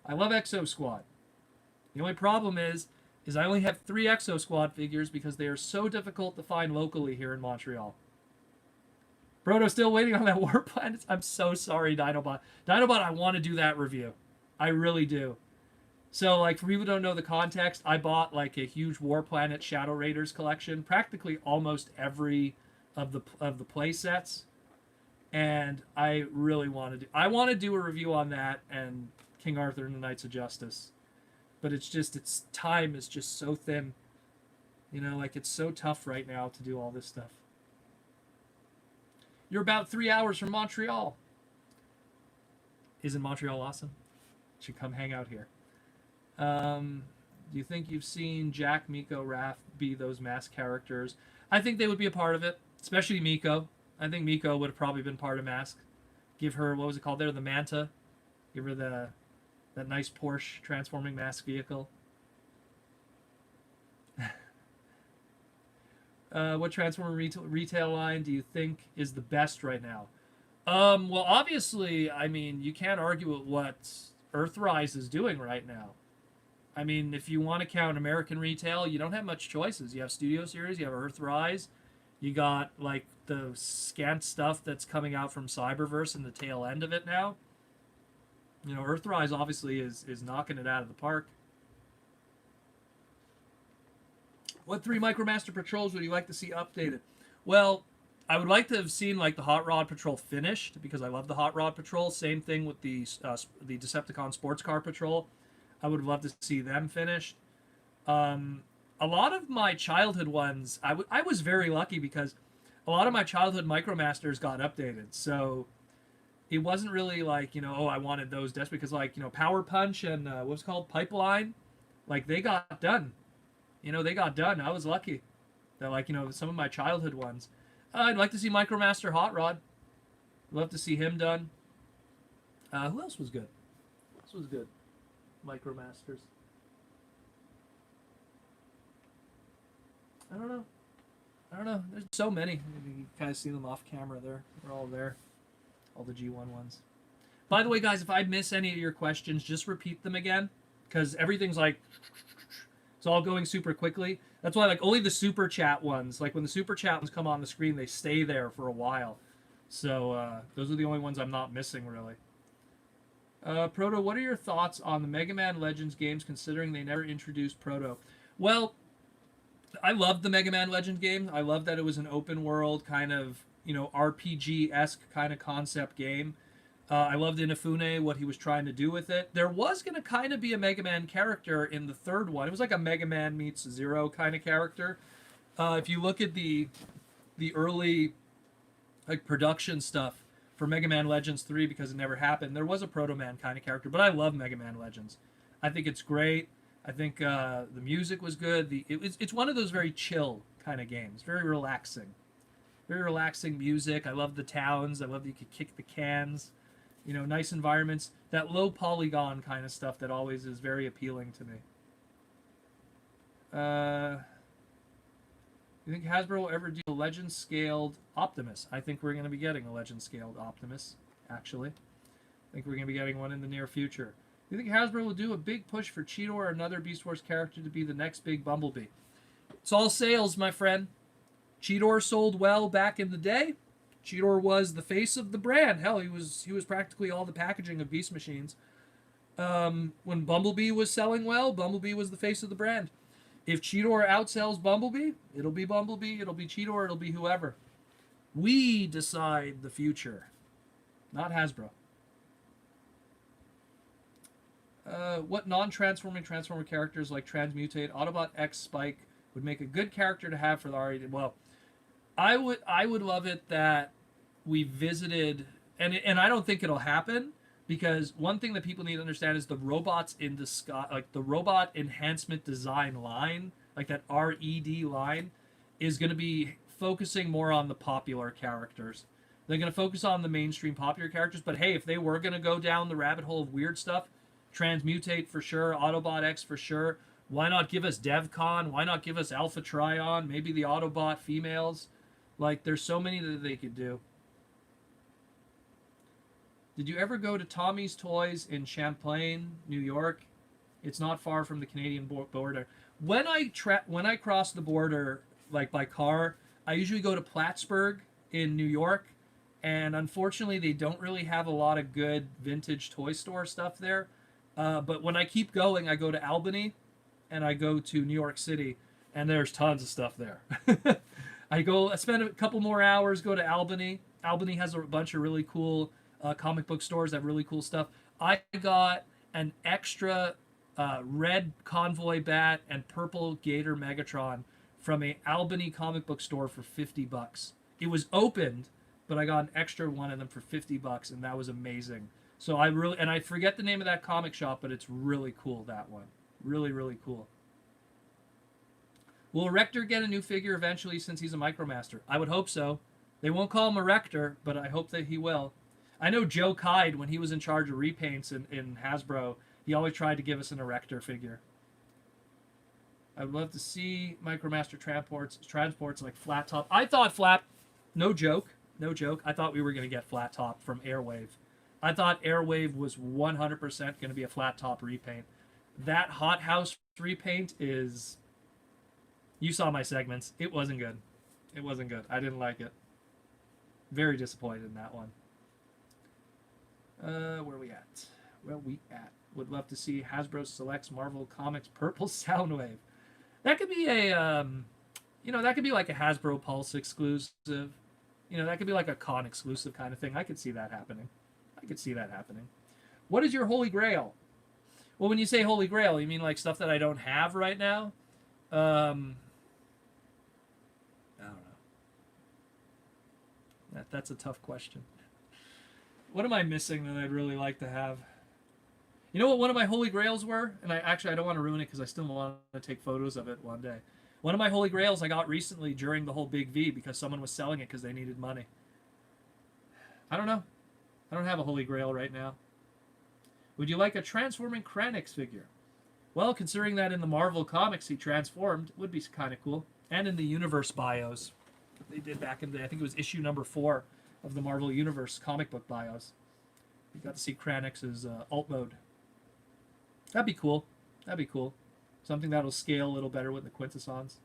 A: I love Exo Squad. The only problem is I only have 3 Exo Squad figures because they are so difficult to find locally here in Montreal. Brodo still waiting on that War Planet. I'm so sorry, Dinobot. Dinobot, I want to do that review. I really do. So, like, for people who don't know the context, I bought, like, a huge War Planet Shadow Raiders collection. Practically almost every of the play sets. And I really want to do... I want to do a review on that and King Arthur and the Knights of Justice. But it's just, its time is just so thin. You know, like, it's so tough right now to do all this stuff. You're about 3 hours from Montreal. Isn't Montreal awesome? Should come hang out here. Do you think you've seen Jack, Miko, Raph be those Mask characters? I think they would be a part of it, especially Miko. I think Miko would have probably been part of Mask. Give her, what was it called there? The Manta. Give her that nice Porsche transforming Mask vehicle. What Transformer retail line do you think is the best right now? Well, obviously, I mean, you can't argue with what Earthrise is doing right now. I mean, if you want to count American retail, you don't have much choices. You have Studio Series, you have Earthrise, you got, like, the scant stuff that's coming out from Cyberverse and the tail end of it now. You know, Earthrise obviously is knocking it out of the park. What 3 Micromaster Patrols would you like to see updated? Well, I would like to have seen, like, the Hot Rod Patrol finished, because I love the Hot Rod Patrol. Same thing with the Decepticon Sports Car Patrol. I would love to see them finished. A lot of my childhood ones, I was very lucky because a lot of my childhood Micromasters got updated. So it wasn't really like, you know, oh, I wanted those desperately, because, like, you know, Power Punch and what was it called? Pipeline, like, they got done. You know, they got done. I was lucky that, like, you know, some of my childhood ones. I'd like to see Micromaster Hot Rod. Love to see him done. Who else was good? Who else was good? Micromasters. I don't know. There's so many. You kind of see them off camera there. They're all there. All the G1 ones. By the way, guys, if I miss any of your questions, just repeat them again. Because everything's like... It's all going super quickly. That's why, like, only the super chat ones, like when the super chat ones come on the screen, they stay there for a while. So those are the only ones I'm not missing, really. Proto, what are your thoughts on the Mega Man Legends games, considering they never introduced Proto? Well, I loved the Mega Man Legends game. I loved that it was an open world kind of, you know, RPG-esque kind of concept game. I loved Inafune, what he was trying to do with it. There was going to kind of be a Mega Man character in the third one. It was like a Mega Man meets Zero kind of character. If you look at the early, like, production stuff for Mega Man Legends 3, because it never happened, there was a Protoman kind of character. But I love Mega Man Legends. I think it's great. I think the music was good. It's one of those very chill kind of games. Very relaxing. Very relaxing music. I love the towns. I love that you could kick the cans. You know, nice environments. That low polygon kind of stuff that always is very appealing to me. You think Hasbro will ever do a Legend-scaled Optimus? I think we're going to be getting a Legend-scaled Optimus, actually. I think we're going to be getting one in the near future. You think Hasbro will do a big push for Cheetor or another Beast Wars character to be the next big Bumblebee? It's all sales, my friend. Cheetor sold well back in the day. Cheetor was the face of the brand. Hell, he was practically all the packaging of Beast Machines. When Bumblebee was selling well, Bumblebee was the face of the brand. If Cheetor outsells Bumblebee, it'll be Bumblebee, it'll be Cheetor, it'll be whoever. We decide the future, not Hasbro. What non-transforming Transformer characters like Transmutate, Autobot X, Spike would make a good character to have for the R-rated? Well, I would love it that we visited, and I don't think it'll happen, because one thing that people need to understand is the robots in the sky, like the robot enhancement design line, like that RED line, is going to be focusing more on the popular characters. They're going to focus on the mainstream popular characters, but hey, if they were going to go down the rabbit hole of weird stuff, Transmutate for sure, Autobot X for sure. Why not give us DevCon? Why not give us Alpha Trion? Maybe the Autobot females. Like, there's so many that they could do. Did you ever go to Tommy's Toys in Champlain, New York? It's not far from the Canadian border. When I cross the border, like by car, I usually go to Plattsburgh in New York, and unfortunately, they don't really have a lot of good vintage toy store stuff there. But when I keep going, I go to Albany, and I go to New York City, and there's tons of stuff there. I spend a couple more hours, go to Albany. Albany has a bunch of really cool comic book stores that have really cool stuff. I got an extra red Convoy Bat and purple Gator Megatron from a Albany comic book store for $50. It was opened, but I got an extra one of them for $50, and that was amazing. So I forget the name of that comic shop, but it's really cool, that one. Really, really cool. Will Rector get a new figure eventually since he's a Micromaster? I would hope so. They won't call him a Rector, but I hope that he will. I know Joe Kide, when he was in charge of repaints in Hasbro, he always tried to give us an Erector figure. I would love to see Micromaster transports like Flat Top. I thought no joke, I thought we were going to get Flat Top from Airwave. I thought Airwave was 100% going to be a Flat Top repaint. That Hot House repaint is... You saw my segments. It wasn't good. It wasn't good. I didn't like it. Very disappointed in that one. Where are we at? Would love to see Hasbro selects Marvel Comics Purple Soundwave. That could be a, that could be like a Hasbro Pulse exclusive. That could be like a con exclusive kind of thing. I could see that happening. What is your Holy Grail? Well, when you say Holy Grail, you mean like stuff that I don't have right now? I don't know. That's a tough question. What am I missing that I'd really like to have? You know what one of my Holy Grails were? And I don't want to ruin it because I still want to take photos of it one day. One of my Holy Grails I got recently during the whole Big V because someone was selling it because they needed money. I don't know. I don't have a Holy Grail right now. Would you like a transforming Kranix figure? Well, considering that in the Marvel comics he transformed, it would be kind of cool. And in the Universe bios. They did back in the, I think it was issue number 4 of the Marvel Universe comic book bios. You got to see Kranix's alt mode. That'd be cool. Something that'll scale a little better with the Quintessons.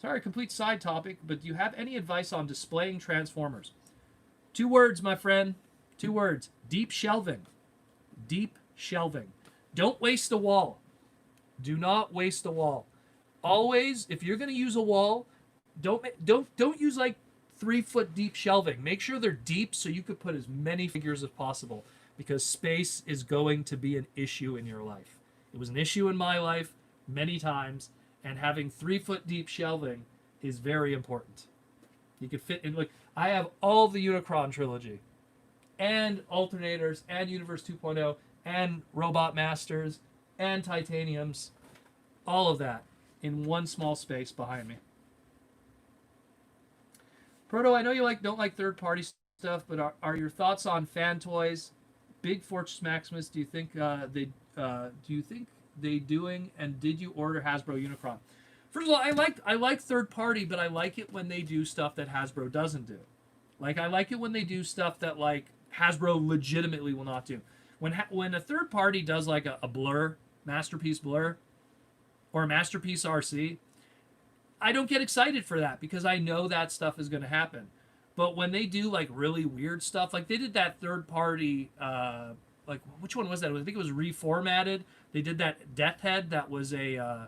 A: Sorry, complete side topic, but do you have any advice on displaying Transformers? 2 words, my friend. 2 words. Deep shelving. Deep shelving. Don't waste a wall. Do not waste a wall. Always, if you're going to use a wall, don't use like 3-foot deep shelving. Make sure they're deep so you could put as many figures as possible, because space is going to be an issue in your life. It was an issue in my life many times, and having 3-foot deep shelving is very important. You could fit in, like, I have all the Unicron trilogy, and alternators, and Universe 2.0, and Robot Masters, and Titaniums, all of that in one small space behind me. Proto, I know you don't like third-party stuff, but are your thoughts on fan toys? Big Fortress Maximus, do you think they doing, and did you order Hasbro Unicron? First of all, I like third-party, but I like it when they do stuff that Hasbro doesn't do. Like, I like it when they do stuff that, like, Hasbro legitimately will not do. when a third party does like a blur, masterpiece blur, or a masterpiece RC, I don't get excited for that because I know that stuff is going to happen. But when they do like really weird stuff, like they did that third party, like which one was that? I think it was reformatted. They did that Death Head that was a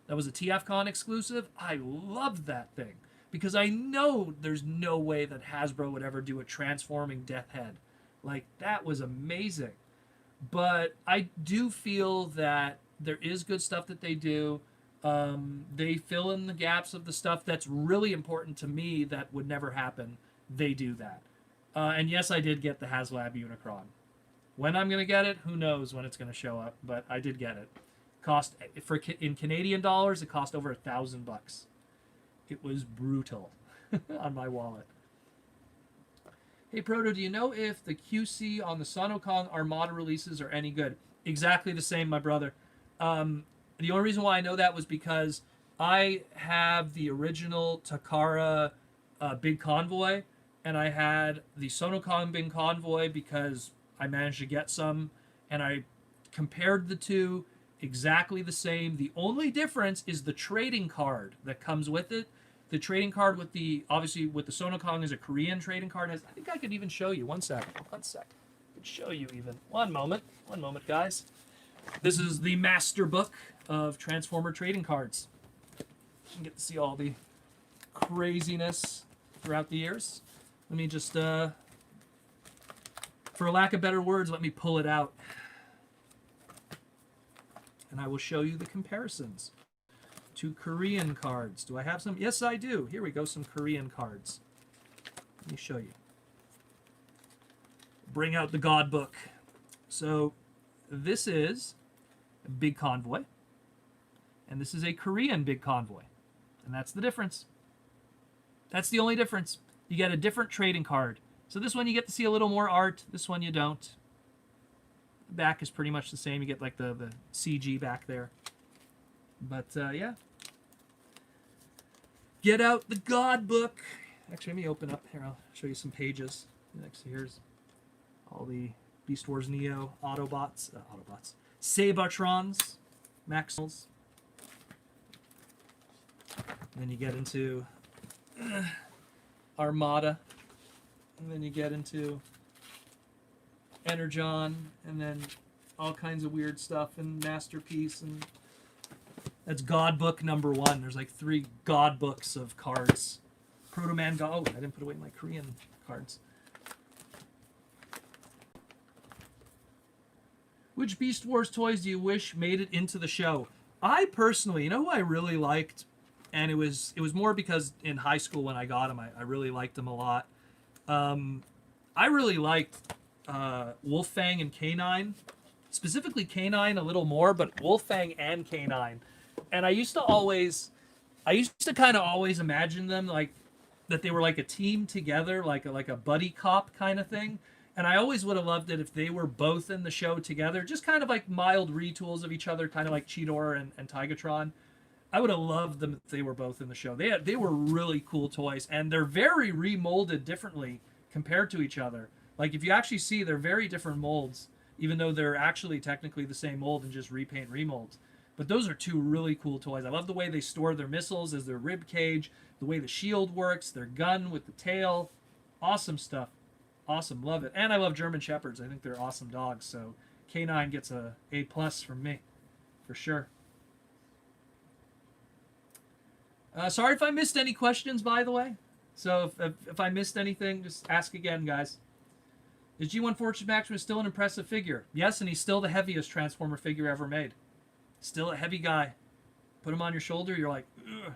A: TFCon exclusive. I loved that thing because I know there's no way that Hasbro would ever do a transforming Death Head. Like that was amazing. But I do feel that there is good stuff that they do. They fill in the gaps of the stuff that's really important to me that would never happen. They do that. And yes, I did get the HasLab Unicron. When I'm going to get it, who knows when it's going to show up, but I did get it. Cost in Canadian dollars, it cost over $1,000. It was brutal on my wallet. Hey Proto, do you know if the QC on the Sonokong Armada releases are any good? Exactly the same, my brother. The only reason why I know that was because I have the original Takara Big Convoy, and I had the Sonokong Big Convoy because I managed to get some, and I compared the two, exactly the same. The only difference is the trading card that comes with it. The trading card with the, obviously with the Sonokong is a Korean trading card. I think I could even show you. One sec. I could show you even. One moment, guys. This is the master book of Transformer trading cards. You can get to see all the craziness throughout the years. Let me just, for lack of better words, let me pull it out. And I will show you the comparisons to Korean cards. Do I have some? Yes, I do. Here we go, some Korean cards. Let me show you. Bring out the God book. So this is a Big Convoy, and this is a Korean Big Convoy, and that's the difference. That's the only difference. You get a different trading card. So this one you get to see a little more art. This one you don't. The back is pretty much the same. You get like the CG back there. But yeah. Get out the God book. Actually, let me open up here. I'll show you some pages. Next, here's all the Beast Wars Neo Autobots, Cybertrons, Maximals. Then you get into Armada, and then you get into Energon, and then all kinds of weird stuff, and Masterpiece, and that's God Book number 1. There's like 3 God Books of cards. Protoman God. Oh, I didn't put away my Korean cards. Which Beast Wars toys do you wish made it into the show? I personally, you know who I really liked? And it was more because in high school when I got them, I really liked them a lot. I really liked Wolffang and K9. Specifically K9 a little more, but Wolffang and K9. And I used to kind of always imagine them like that they were like a team together, like a buddy cop kind of thing. And I always would have loved it if they were both in the show together, just kind of like mild retools of each other, kind of like Cheetor and Tigatron. I would have loved them if they were both in the show. They were really cool toys, and they're very remolded differently compared to each other. Like if you actually see, they're very different molds, even though they're actually technically the same mold and just repaint remolds. But those are 2 really cool toys. I love the way they store their missiles as their rib cage, the way the shield works, their gun with the tail. Awesome stuff. Awesome, love it. And I love German Shepherds. I think they're awesome dogs. So K9 gets a A+ from me, for sure. Sorry if I missed any questions, by the way. So if I missed anything, just ask again, guys. Is G1 Fortune Maximus still an impressive figure? Yes, and he's still the heaviest Transformer figure ever made. Still a heavy guy. Put him on your shoulder, you're like, ugh.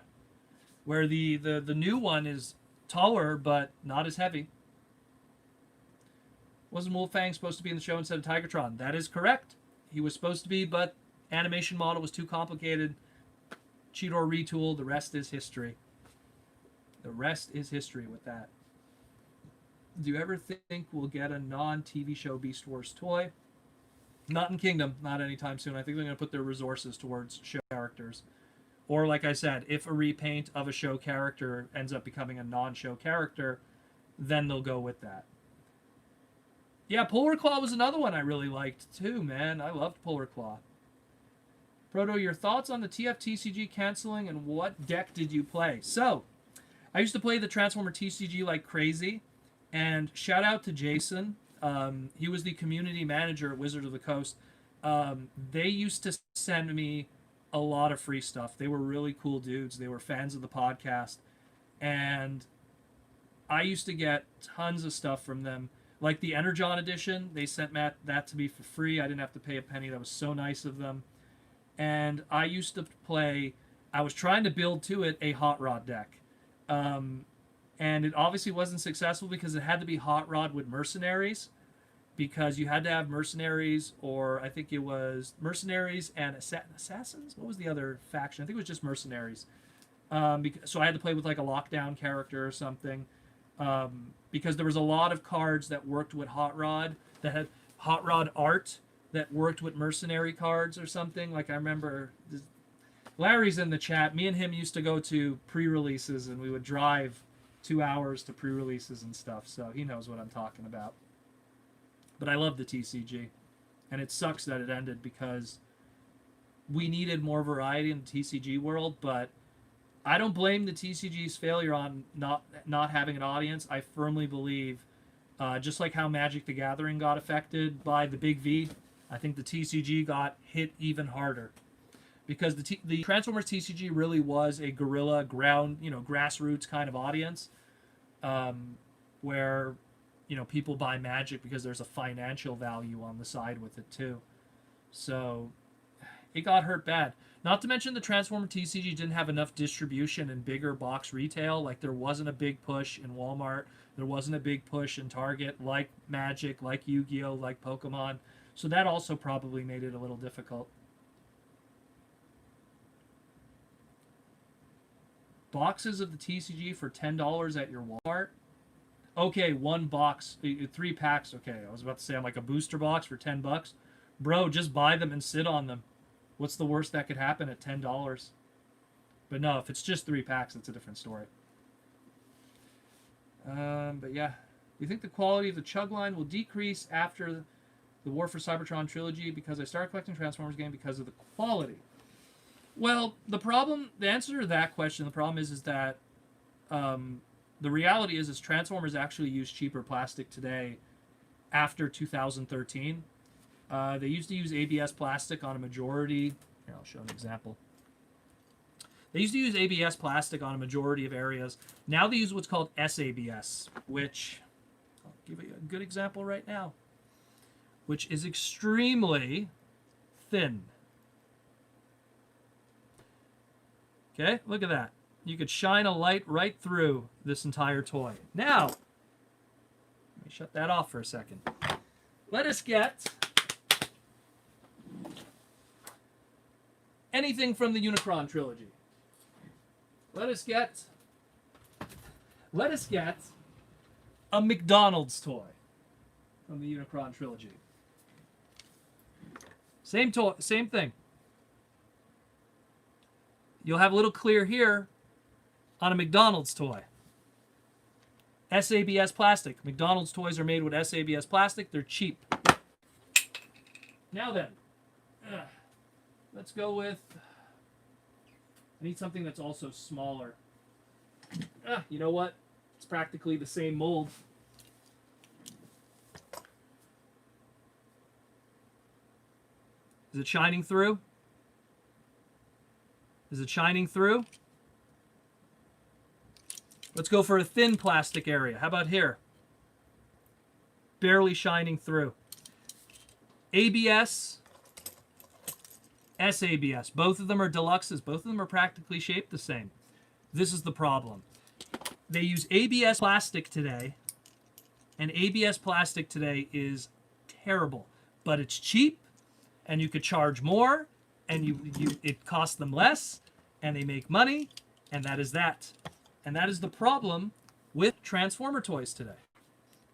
A: Where the new one is taller, but not as heavy. Wasn't Wolffang supposed to be in the show instead of Tigatron? That is correct. He was supposed to be, but animation model was too complicated. Cheetor retool, the rest is history. The rest is history with that. Do you ever think we'll get a non-TV show Beast Wars toy? Not in Kingdom, not anytime soon. I think they're going to put their resources towards show characters. Or like I said, if a repaint of a show character ends up becoming a non-show character, then they'll go with that. Yeah, Polar Claw was another one I really liked too, man. I loved Polar Claw. Proto, your thoughts on the TFTCG canceling and what deck did you play? So, I used to play the Transformer TCG like crazy, and shout out to Jason. He was the community manager at Wizard of the Coast. They used to send me a lot of free stuff. They were really cool dudes. They were fans of the podcast, and I used to get tons of stuff from them. Like the Energon edition, they sent that to me for free. I didn't have to pay a penny. That was so nice of them. And I used to play, I was trying to build to it a Hot Rod deck. And it obviously wasn't successful because it had to be Hot Rod with Mercenaries. Because you had to have Mercenaries, or I think it was Mercenaries and Assassins? What was the other faction? I think it was just Mercenaries. So I had to play with like a lockdown character or something. Because there was a lot of cards that worked with Hot Rod, that had Hot Rod art that worked with mercenary cards or something. Like I remember, Larry's in the chat. Me and him used to go to pre-releases, and we would drive 2 hours to pre-releases and stuff. So he knows what I'm talking about. But I love the TCG, and it sucks that it ended because we needed more variety in the TCG world. But I don't blame the TCG's failure on not having an audience. I firmly believe, just like how Magic the Gathering got affected by the Big V, I think the TCG got hit even harder. Because the Transformers TCG really was a guerrilla, grassroots kind of audience, where, people buy Magic because there's a financial value on the side with it too. So it got hurt bad. Not to mention the Transformer TCG didn't have enough distribution in bigger box retail. Like there wasn't a big push in Walmart. There wasn't a big push in Target like Magic, like Yu-Gi-Oh, like Pokemon. So that also probably made it a little difficult. Boxes of the TCG for $10 at your Walmart? Okay, one box, 3 packs. Okay, I was about to say I'm like a booster box for $10. Bro, just buy them and sit on them. What's the worst that could happen at $10? But no, if it's just 3 packs, it's a different story. But yeah, you think the quality of the chug line will decrease after the War for Cybertron trilogy because I started collecting Transformers game because of the quality? Well, the answer to that question, the problem is that the reality is Transformers actually use cheaper plastic today after 2013. They used to use ABS plastic on a majority. Here, I'll show an example. They used to use ABS plastic on a majority of areas. Now they use what's called SABS, which I'll give you a good example right now, which is extremely thin. Okay, look at that. You could shine a light right through this entire toy. Now, let me shut that off for a second. Let us get anything from the Unicron trilogy. Let us get a McDonald's toy from the Unicron trilogy. Same toy, same thing. You'll have a little clear here on a McDonald's toy. SABS plastic. McDonald's toys are made with SABS plastic. They're cheap. Now then, let's go with, I need something that's also smaller. You know what? It's practically the same mold. Is it shining through? Is it shining through? Let's go for a thin plastic area. How about here? Barely shining through. ABS, SABS. Both of them are deluxes. Both of them are practically shaped the same. This is the problem. They use ABS plastic today, and ABS plastic today is terrible. But it's cheap, and you could charge more, and it costs them less, and they make money, and that is that. And that is the problem with Transformer toys today,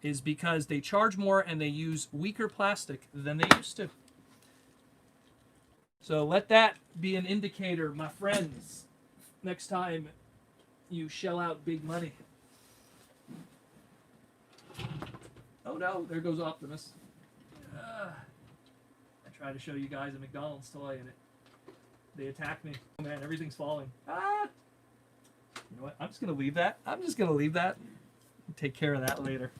A: is because they charge more and they use weaker plastic than they used to. So let that be an indicator, my friends, next time you shell out big money. Oh no, there goes Optimus. I tried to show you guys a McDonald's toy and they attacked me. Oh man, everything's falling. Ah! You know what? I'm just gonna leave that. I'm just gonna leave that. Take care of that later.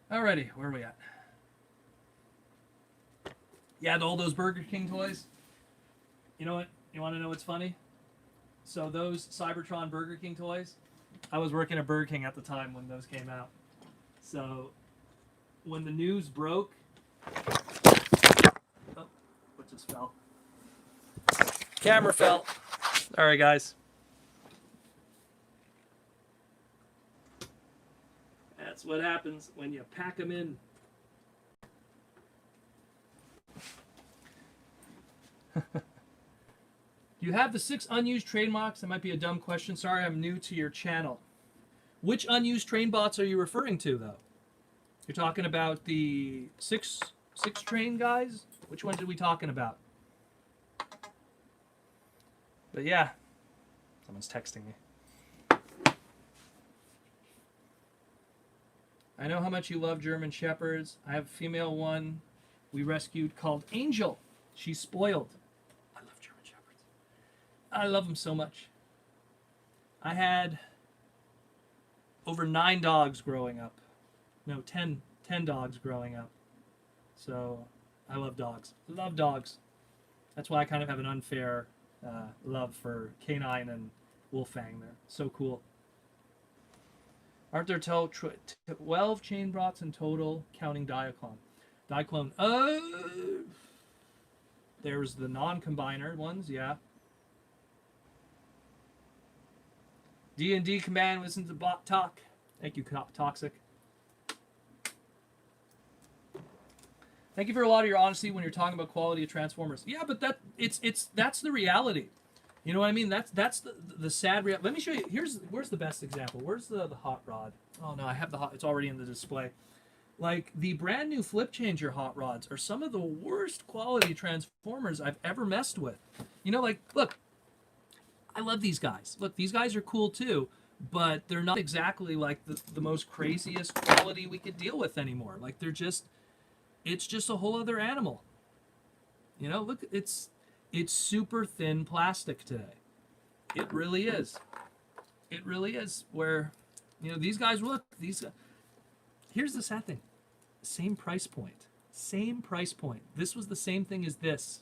A: Alrighty, where are we at? Yeah, all those Burger King toys. You know what? You want to know what's funny? So those Cybertron Burger King toys, I was working at Burger King at the time when those came out. So when the news broke, oh, what just fell? Camera fell. All right, guys. That's what happens when you pack them in. You have the 6 unused trademarks. That might be a dumb question. Sorry, I'm new to your channel. Which unused train bots are you referring to, though? You're talking about the six train guys? Which ones are we talking about? But yeah, someone's texting me. I know how much you love German Shepherds. I have a female one we rescued called Angel. She's spoiled. I love German Shepherds. I love them so much. I had over 9 dogs growing up. No, 10 dogs growing up. So I love dogs. Love dogs. That's why I kind of have an unfair love for Canine and Wolfang there. So cool. Aren't there 12 chain bots in total, counting Diaclone? Diaclone, there's the non-combiner ones, yeah. D&D command, listen to bot talk. Thank you, Toxic. Thank you for a lot of your honesty when you're talking about quality of Transformers. Yeah, but that's the reality. You know what I mean? That's the sad reality. Let me show you. Where's the best example? Where's the hot rod? Oh no, I have the hot. It's already in the display. Like the brand new Flip Changer hot rods are some of the worst quality Transformers I've ever messed with. You know, like look, I love these guys. Look, these guys are cool too, but they're not exactly like the most craziest quality we could deal with anymore. Like it's just a whole other animal. You know, look, it's super thin plastic today. It really is. It really is. Where, you know, these guys, look, here's the sad thing. Same price point. Same price point. This was the same thing as this.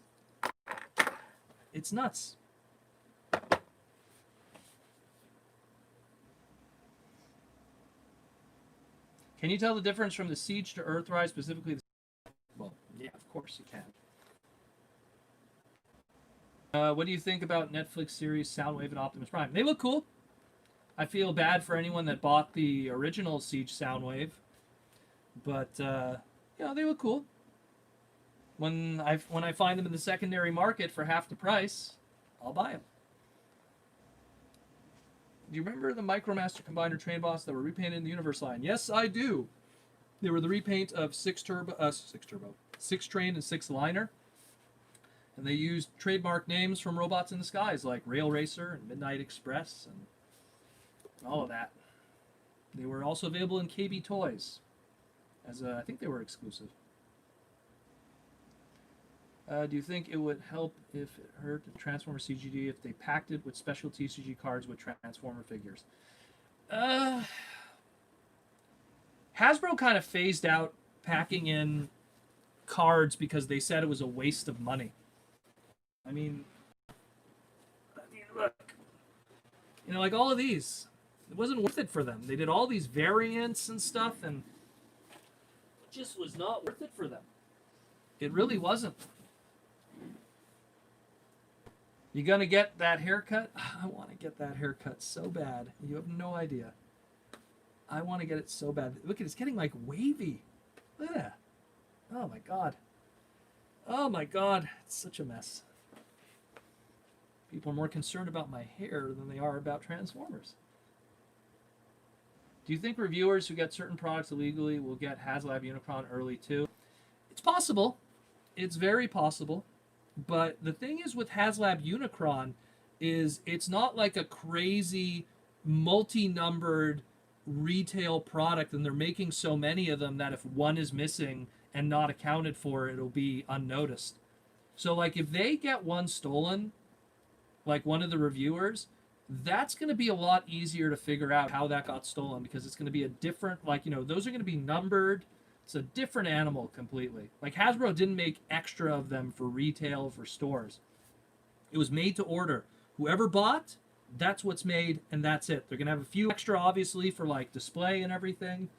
A: It's nuts. Can you tell the difference from the Siege to Earthrise, specifically? Well, yeah, of course you can. What do you think about Netflix series Soundwave and Optimus Prime? They look cool. I feel bad for anyone that bought the original Siege Soundwave, but you know, they look cool. When I find them in the secondary market for half the price, I'll buy them. Do you remember the Micromaster Combiner train boss that were repainted in the Universe line? Yes, I do. They were the repaint of 6 train and 6 liner. And they used trademark names from Robots in the Skies like Rail Racer and Midnight Express and all of that. They were also available in KB Toys. I think they were exclusive. Do you think it would help if it hurt the Transformer CGD if they packed it with special TCG cards with Transformer figures? Hasbro kind of phased out packing in cards because they said it was a waste of money. I mean, look, you know, like all of these, it wasn't worth it for them. They did all these variants and stuff, and it just was not worth it for them. It really wasn't. You gonna get that haircut? I want to get that haircut so bad. You have no idea. I want to get it so bad. Look at it, it's getting like wavy. Look at that. Oh my god. Oh my god. It's such a mess. People are more concerned about my hair than they are about Transformers. Do you think reviewers who get certain products illegally will get HasLab Unicron early too? It's possible. It's very possible. But the thing is with HasLab Unicron, is it's not like a crazy multi-numbered retail product, and they're making so many of them that if one is missing and not accounted for, it'll be unnoticed. So like if they get one stolen, like one of the reviewers, that's going to be a lot easier to figure out how that got stolen, because it's going to be a different, like, you know, those are going to be numbered. It's a different animal completely. Like Hasbro didn't make extra of them for retail, for stores. It was made to order. Whoever bought, that's what's made, and that's it. They're going to have a few extra, obviously, for like display and everything.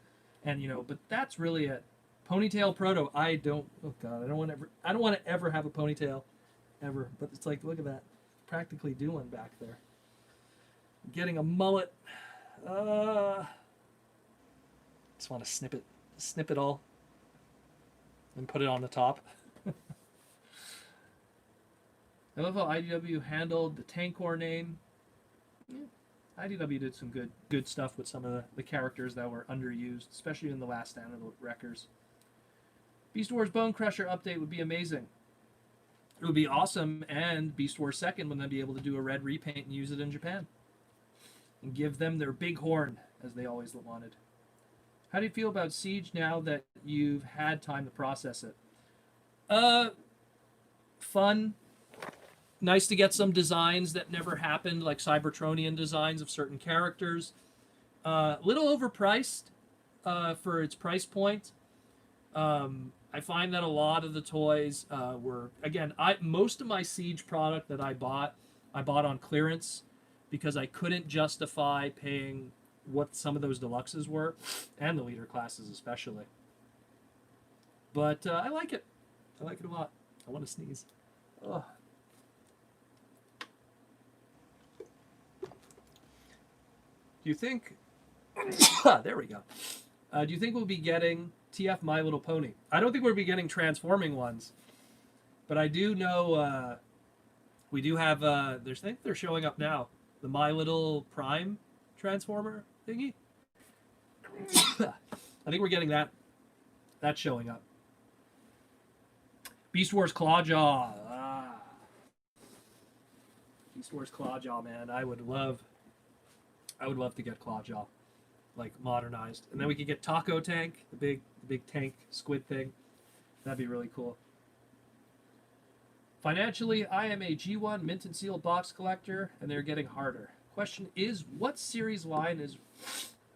A: And, you know, but that's really it. Ponytail Proto, I don't, oh God, I don't want to ever have a ponytail, ever. But it's like, look at that. Practically do one back there. Getting a mullet. Just want to snip it all, and put it on the top. I love how IDW handled the Tankor name. Yeah, IDW did some good stuff with some of the characters that were underused, especially in the last Animal Wreckers. Beast Wars Bone Crusher update would be amazing. It would be awesome, and Beast Wars 2nd would then be able to do a red repaint and use it in Japan. And give them their big horn, as they always wanted. How do you feel about Siege now that you've had time to process it? Fun. Nice to get some designs that never happened, like Cybertronian designs of certain characters. Little overpriced for its price point. I find that a lot of the toys were, again, most of my Siege product that I bought on clearance, because I couldn't justify paying what some of those deluxes were, and the leader classes especially. But I like it. I like it a lot. I want to sneeze. Ugh. Do you think... there we go. Do you think we'll be getting TF My Little Pony? I don't think we'll be getting transforming ones. But I do know... we do have... I think they're showing up now. The My Little Prime Transformer thingy. I think we're getting that. That's showing up. Beast Wars Clawjaw. Beast Wars Clawjaw, man. I would love to get Clawjaw, like modernized, and then we could get Taco Tank, the big tank squid thing. That'd be really cool. Financially, I am a G1 mint and sealed box collector, and they're getting harder. Question is, what series line is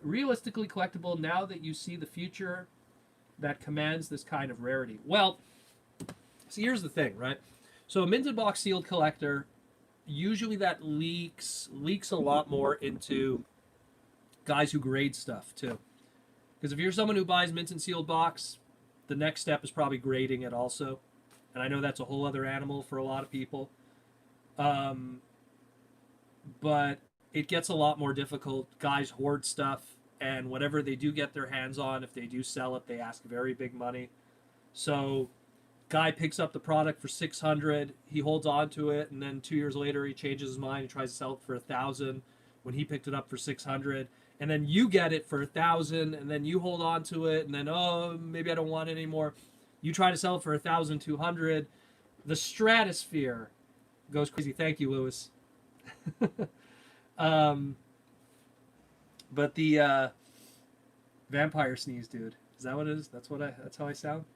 A: realistically collectible now that you see the future that commands this kind of rarity? Well, see, here's the thing, right? So a minted box sealed collector, usually that leaks a lot more into guys who grade stuff too. Because if you're someone who buys mint and sealed box, the next step is probably grading it also. And I know that's a whole other animal for a lot of people. But it gets a lot more difficult. Guys hoard stuff, and whatever they do get their hands on, if they do sell it, they ask very big money. So guy picks up the product for $600, he holds on to it, and then 2 years later he changes his mind and tries to sell it for $1,000 when he picked it up for $600. And then you get it for $1,000, and then you hold on to it, and then, oh, maybe I don't want it anymore. You try to sell it for $1,200. The stratosphere goes crazy. Thank you, Lewis. But the vampire sneeze, dude. Is that what it is? That's how I sound?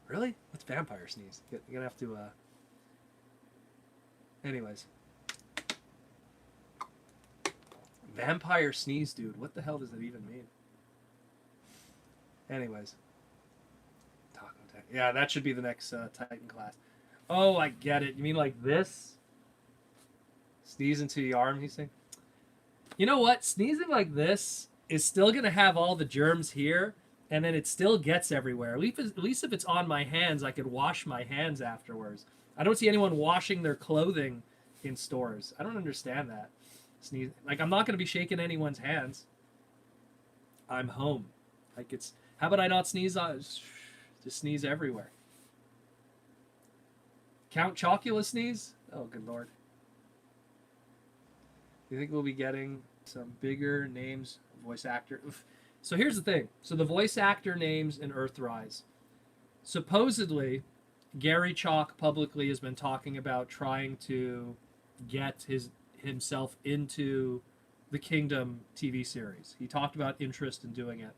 A: Really? What's vampire sneeze? You're gonna have to anyways. Vampire sneeze, dude. What the hell does that even mean? Anyways. Yeah, that should be the next Titan class. Oh, I get it. You mean like this? Sneeze into your arm, he's saying? You know what? Sneezing like this is still going to have all the germs here, and then it still gets everywhere. At least if it's on my hands, I could wash my hands afterwards. I don't see anyone washing their clothing in stores. I don't understand that. Sneeze. Like, I'm not going to be shaking anyone's hands. I'm home. Like, it's... How about I not sneeze on... Just sneeze everywhere. Count Chocula sneeze? Oh, good lord. Do you think we'll be getting some bigger names, voice actor? Oof. So here's the thing. So the voice actor names in Earthrise. Supposedly, Gary Chalk publicly has been talking about trying to get himself into the Kingdom TV series. He talked about interest in doing it.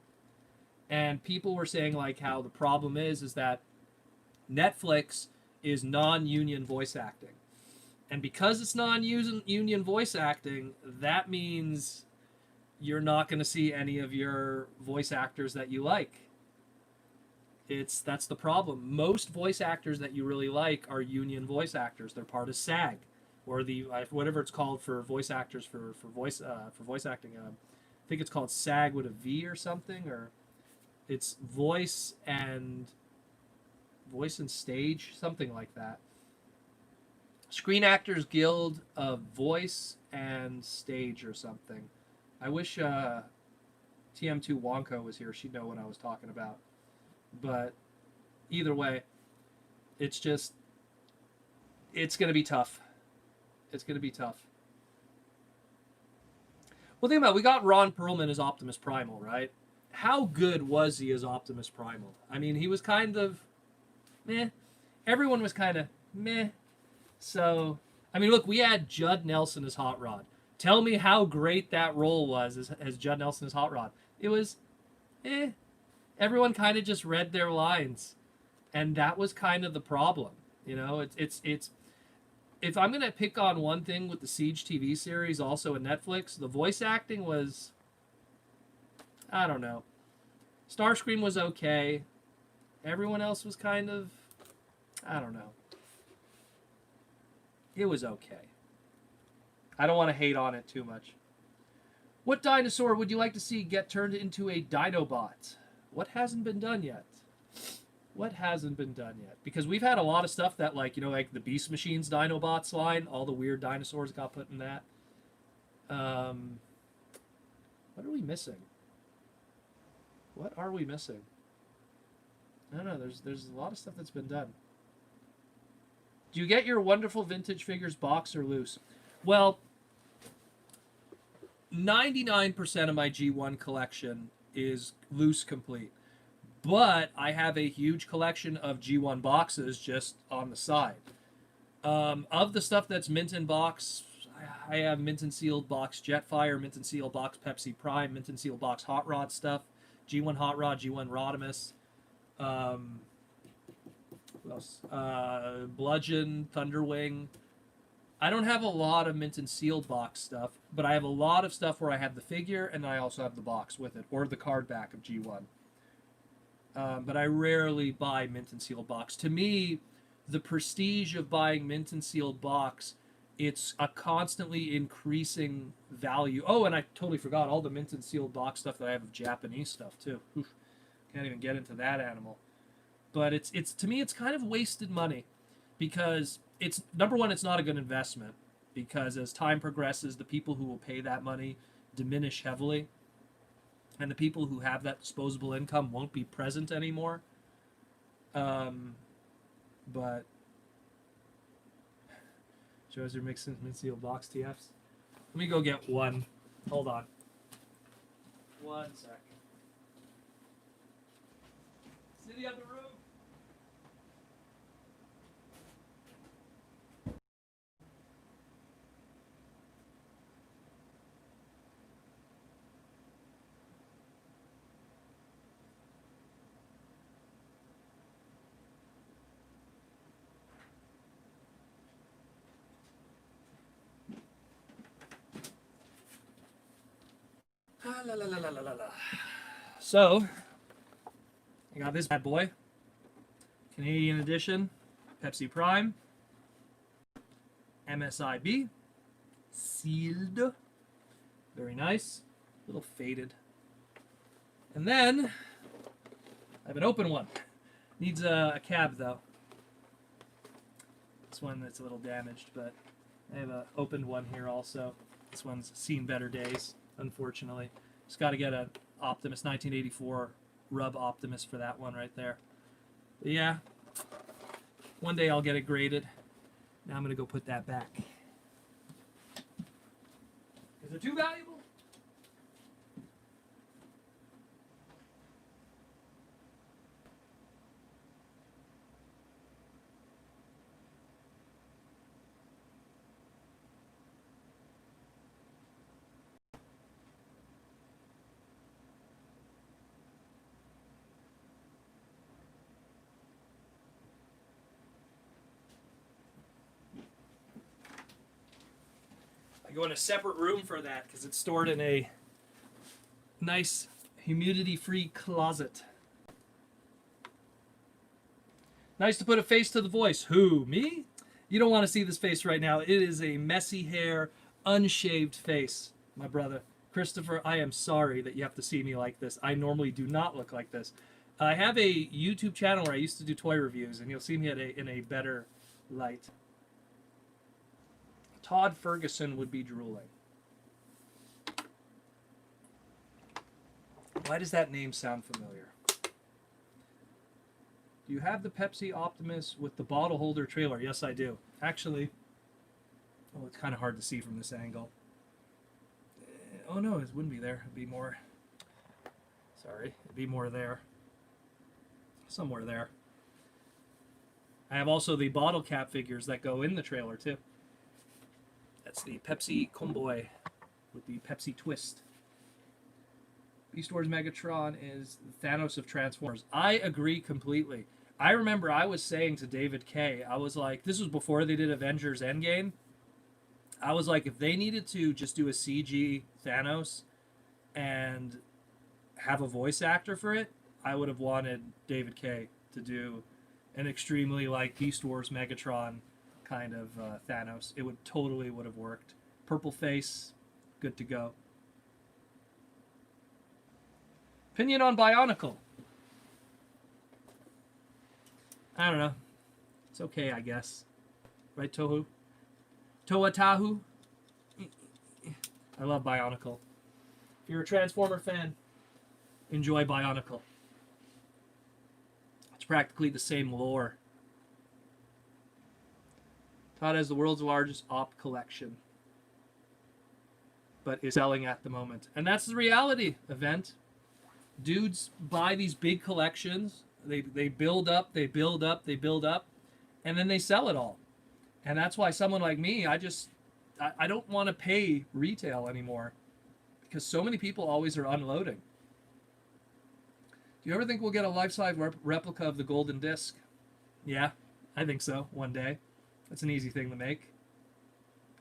A: And people were saying like how the problem is that Netflix is non-union voice acting. And because it's non-union voice acting, that means you're not going to see any of your voice actors that you like. That's the problem. Most voice actors that you really like are union voice actors. They're part of SAG, or the whatever it's called for voice actors for voice acting. I think it's called SAG with a V or something, or it's voice and stage, something like that. Screen Actors Guild of Voice and Stage or something. I wish TM2 Wonko was here. She'd know what I was talking about. But either way, it's going to be tough. It's going to be tough. Well, think about it. We got Ron Perlman as Optimus Primal, right? How good was he as Optimus Primal? I mean, he was kind of meh. Everyone was kind of meh. So, I mean, look, we had Judd Nelson as Hot Rod. Tell me how great that role was as Judd Nelson as Hot Rod. It was eh. Everyone kind of just read their lines, and that was kind of the problem. You know, it's if I'm gonna pick on one thing with the Siege TV series, also in Netflix, the voice acting was, I don't know. Starscream was okay. Everyone else was kind of, I don't know. It was okay. I don't want to hate on it too much. What dinosaur would you like to see get turned into a Dinobot? What hasn't been done yet? What hasn't been done yet? Because we've had a lot of stuff that, like, you know, like the Beast Machines Dinobots line, all the weird dinosaurs got put in that. What are we missing? What are we missing? I don't know. There's a lot of stuff that's been done. Do you get your wonderful vintage figures box or loose? Well, 99% of my G1 collection is loose complete. But I have a huge collection of G1 boxes just on the side. Of the stuff that's mint in box, I have mint and sealed box Jetfire, mint and sealed box Pepsi Prime, mint and sealed box Hot Rod stuff, G1 Hot Rod, G1 Rodimus. What else? Bludgeon, Thunderwing. I don't have a lot of mint and sealed box stuff, but I have a lot of stuff where I have the figure and I also have the box with it, or the card back of G1. But I rarely buy mint and sealed box. To me, the prestige of buying mint and sealed box, it's a constantly increasing value. Oh, and I totally forgot all the mint and sealed box stuff that I have of Japanese stuff too. Oof, can't even get into that animal. But it's to me, it's kind of wasted money, because it's, number one, it's not a good investment, because as time progresses, the people who will pay that money diminish heavily, and the people who have that disposable income won't be present anymore. But Joyce are mixing mint sealed box TFs. Let me go get one. Hold on. 1 sec. See the other room? So, I got this bad boy. Canadian edition. Pepsi Prime. MSIB. Sealed. Very nice. A little faded. And then, I have an open one. Needs a cab, though. This one that's a little damaged, but I have an opened one here also. This one's seen better days, unfortunately. Just got to get an Optimus 1984 Rub Optimus for that one right there. But yeah, one day I'll get it graded. Now I'm going to go put that back. Is it too valuable? go in a separate room for that because it's stored in a nice humidity-free closet. Nice to put a face to the voice. Who, me? You don't want to see this face right now. It is a messy hair, unshaved face, my brother. Christopher, I am sorry that you have to see me like this. I normally do not look like this. I have a YouTube channel where I used to do toy reviews, and you'll see me in a better light. Todd Ferguson would be drooling. Why does that name sound familiar? Do you have the Pepsi Optimus with the bottle holder trailer? Yes, I do. Actually, oh, it's kind of hard to see from this angle. Oh no, it wouldn't be there. It'd be more... Sorry, it'd be more there. Somewhere there. I have also the bottle cap figures that go in the trailer too. That's the Pepsi Comboy with the Pepsi twist. Beast Wars Megatron is the Thanos of Transformers. I agree completely. I remember I was saying to David K, I was like, this was before they did Avengers Endgame. I was like, if they needed to just do a CG Thanos and have a voice actor for it, I would have wanted David K to do an extremely like Beast Wars Megatron kind of Thanos. It would totally would have worked. Purple face, good to go. Opinion on Bionicle. I don't know. It's okay, I guess. Right, Tohu? Toa-Tahu? I love Bionicle. If you're a Transformer fan, enjoy Bionicle. It's practically the same lore. Todd has the world's largest op collection, but is selling at the moment. And that's the reality, Event. Dudes buy these big collections. They build up, they build up, they build up, and then they sell it all. And that's why someone like me, I don't want to pay retail anymore because so many people always are unloading. Do you ever think we'll get a life-size replica of the Golden Disc? Yeah, I think so, one day. That's an easy thing to make.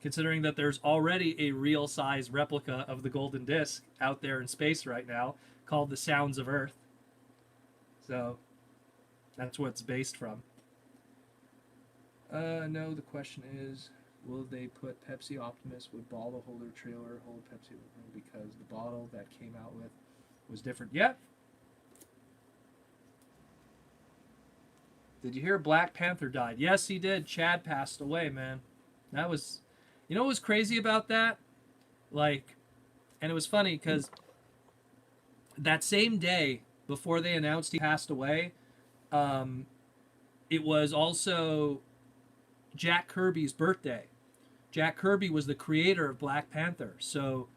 A: Considering that there's already a real-size replica of the Golden Disc out there in space right now called the Sounds of Earth. So, that's what it's based from. No, the question is, will they put Pepsi Optimus with bottle holder trailer hold Pepsi because the bottle that came out with was different? Yeah. Did you hear Black Panther died? Yes, he did. Chad passed away, man. That was... You know what was crazy about that? Like, and it was funny because that same day before they announced he passed away, it was also Jack Kirby's birthday. Jack Kirby was the creator of Black Panther. So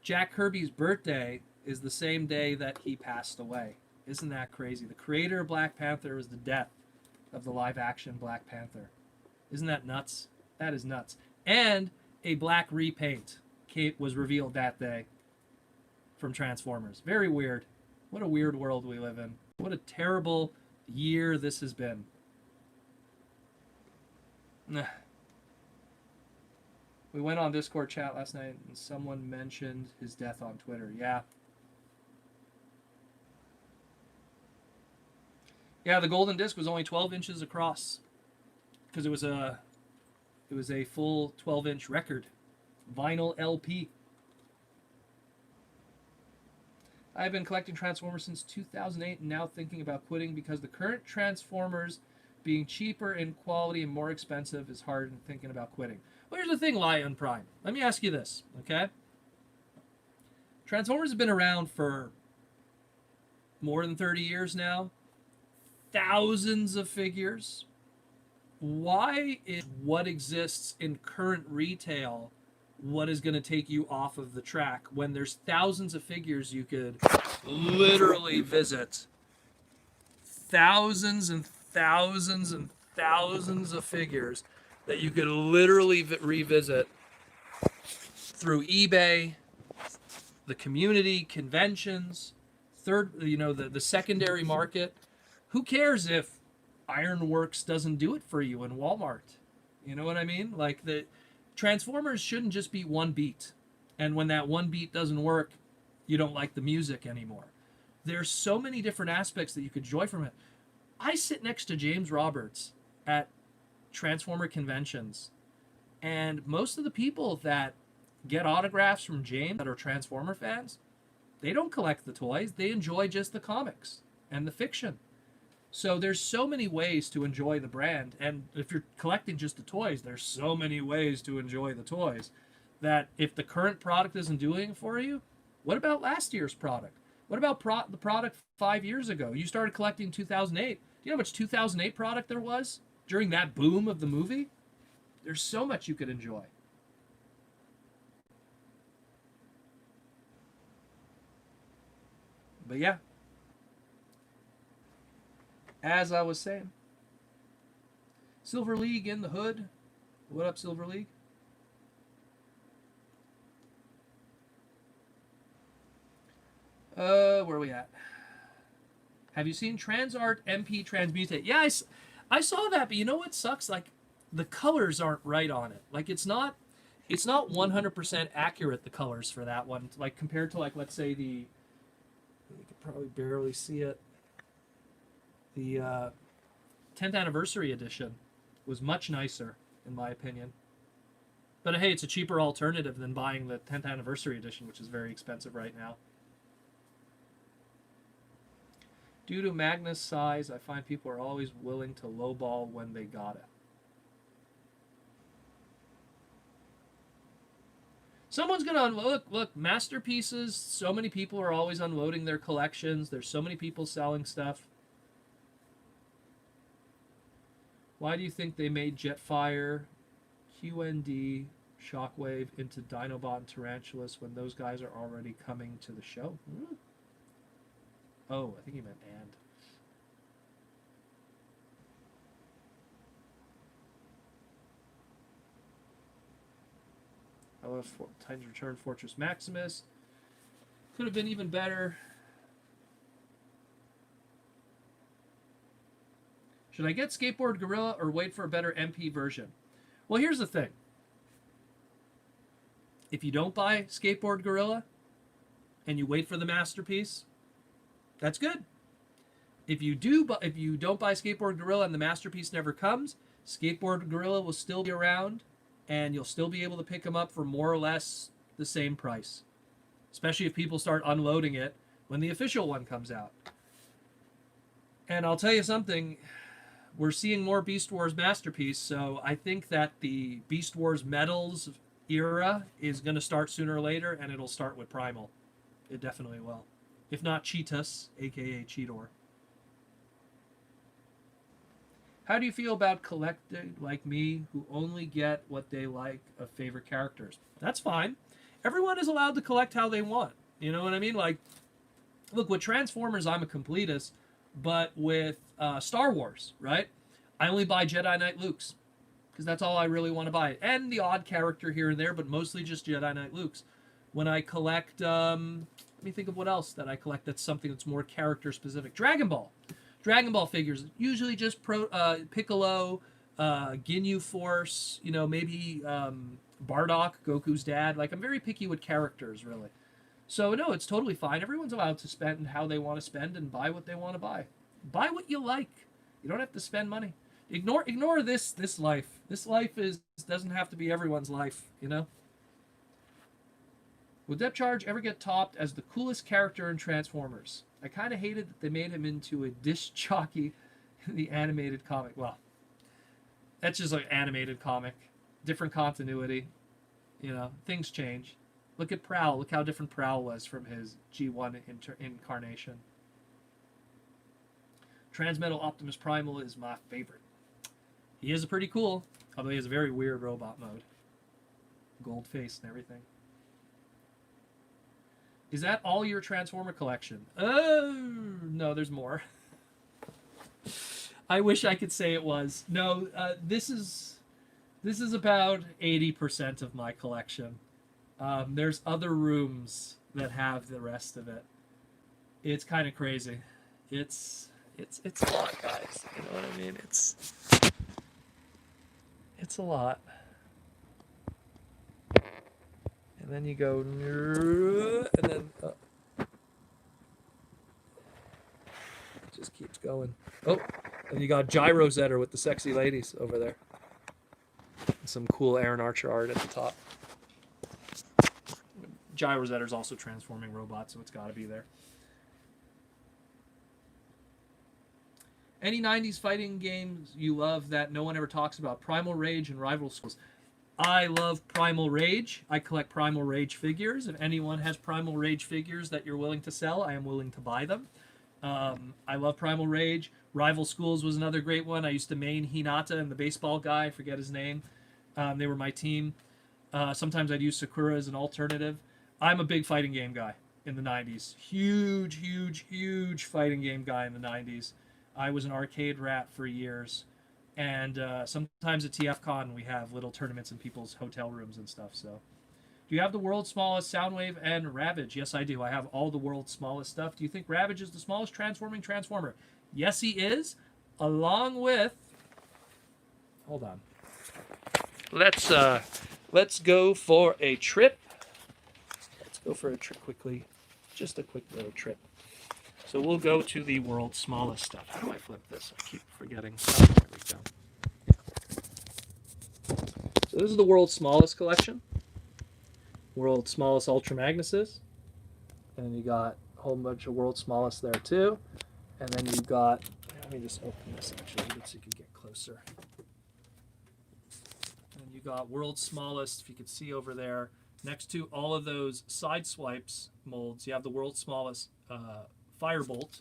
A: Jack Kirby's birthday is the same day that he passed away. Isn't that crazy? The creator of Black Panther is the death of the live-action Black Panther. Isn't that nuts? That is nuts. And a black repaint was revealed that day from Transformers. Very weird. What a weird world we live in. What a terrible year this has been. We went on Discord chat last night and someone mentioned his death on Twitter. Yeah. Yeah, the Golden Disc was only 12 inches across because it was a full 12-inch record. Vinyl LP. I've been collecting Transformers since 2008 and now thinking about quitting because the current Transformers being cheaper in quality and more expensive is hard and thinking about quitting. Well, here's the thing, Lion Prime. Let me ask you this, okay? Transformers have been around for more than 30 years now. Thousands of figures. Why is what exists in current retail what is going to take you off of the track when there's thousands of figures you could literally visit? Thousands and thousands and thousands of figures that you could literally revisit through eBay, the community, conventions, the secondary market. Who cares if Ironworks doesn't do it for you in Walmart? You know what I mean? Like Transformers shouldn't just be one beat. And when that one beat doesn't work, you don't like the music anymore. There's so many different aspects that you could enjoy from it. I sit next to James Roberts at Transformer conventions, and most of the people that get autographs from James that are Transformer fans, they don't collect the toys. They enjoy just the comics and the fiction. So there's so many ways to enjoy the brand. And if you're collecting just the toys, there's so many ways to enjoy the toys that if the current product isn't doing it for you, what about last year's product? What about the product 5 years ago? You started collecting 2008. Do you know how much 2008 product there was during that boom of the movie? There's so much you could enjoy. But yeah, as I was saying, Silver League in the hood. What up, Silver League? Where are we at? Have you seen Transart MP Transmutate? Yeah, I saw that, but you know what sucks? Like, the colors aren't right on it. Like, it's not 100% accurate, the colors for that one. Like, compared to, like, let's say you could probably barely see it. The 10th Anniversary Edition was much nicer, in my opinion. But hey, it's a cheaper alternative than buying the 10th Anniversary Edition, which is very expensive right now. Due to Magnus' size, I find people are always willing to lowball when they got it. Someone's going to unload. Look, masterpieces, so many people are always unloading their collections. There's so many people selling stuff. Why do you think they made Jetfire, QND, Shockwave into Dinobot and Tarantulas when those guys are already coming to the show? Oh, I think he meant and. I love Titans Return Fortress Maximus. Could have been even better. Should I get Skateboard Gorilla or wait for a better MP version? Well, here's the thing. If you don't buy Skateboard Gorilla and you wait for the masterpiece, that's good. If you don't buy Skateboard Gorilla and the masterpiece never comes, Skateboard Gorilla will still be around and you'll still be able to pick them up for more or less the same price. Especially if people start unloading it when the official one comes out. And I'll tell you something, we're seeing more Beast Wars Masterpiece, so I think that the Beast Wars Metals era is going to start sooner or later, and it'll start with Primal. It definitely will. If not Cheetahs, aka Cheetor. How do you feel about collecting like me who only get what they like of favorite characters? That's fine. Everyone is allowed to collect how they want. You know what I mean? Like, look, with Transformers, I'm a completist, but with Star Wars, right? I only buy Jedi Knight Lukes because that's all I really want to buy. And the odd character here and there, but mostly just Jedi Knight Lukes. When I collect, let me think of what else that I collect that's something that's more character specific. Dragon Ball. Dragon Ball figures, usually just Piccolo, Ginyu Force, you know, maybe Bardock, Goku's dad. Like, I'm very picky with characters, really. So, no, it's totally fine. Everyone's allowed to spend how they want to spend and buy what they want to buy. Buy what you like. You don't have to spend money. Ignore this life. This life doesn't have to be everyone's life, you know? Will Depth Charge ever get topped as the coolest character in Transformers? I kind of hated that they made him into a disc jockey in the animated comic. Well, that's just like animated comic. Different continuity. You know, things change. Look at Prowl. Look how different Prowl was from his G1 incarnation. Transmetal Optimus Primal is my favorite. He is pretty cool, although he has a very weird robot mode. Gold face and everything. Is that all your Transformer collection? Oh, no, there's more. I wish I could say it was. No, this is about 80% of my collection. There's other rooms that have the rest of it. It's kind of crazy. It's a lot, guys. You know what I mean? It's a lot. And then you go, and then it just keeps going. Oh, and you got Gyro Zetter with the sexy ladies over there. Some cool Aaron Archer art at the top. Gyro Zetter's also transforming robots, so it's got to be there. Any 90s fighting games you love that no one ever talks about? Primal Rage and Rival Schools. I love Primal Rage. I collect Primal Rage figures. If anyone has Primal Rage figures that you're willing to sell, I am willing to buy them. I love Primal Rage. Rival Schools was another great one. I used to main Hinata and the baseball guy. I forget his name. They were my team. Sometimes I'd use Sakura as an alternative. I'm a big fighting game guy in the 90s. Huge, huge, huge fighting game guy in the 90s. I was an arcade rat for years. And sometimes at TFCon we have little tournaments in people's hotel rooms and stuff. So, do you have the world's smallest Soundwave and Ravage? Yes, I do. I have all the world's smallest stuff. Do you think Ravage is the smallest transforming Transformer? Yes, he is. Along with, hold on. Let's go for a trip. Let's go for a trip quickly. Just a quick little trip. So we'll go to the world's smallest stuff. How do I flip this? I keep forgetting. Oh, there we go. So this is the world's smallest collection. World's smallest Ultra Magnuses. And you got a whole bunch of world's smallest there too. And then you got, let me just open this actually so you can get closer. And you got world's smallest, if you could see over there, next to all of those side swipes molds, you have the world's smallest Firebolt,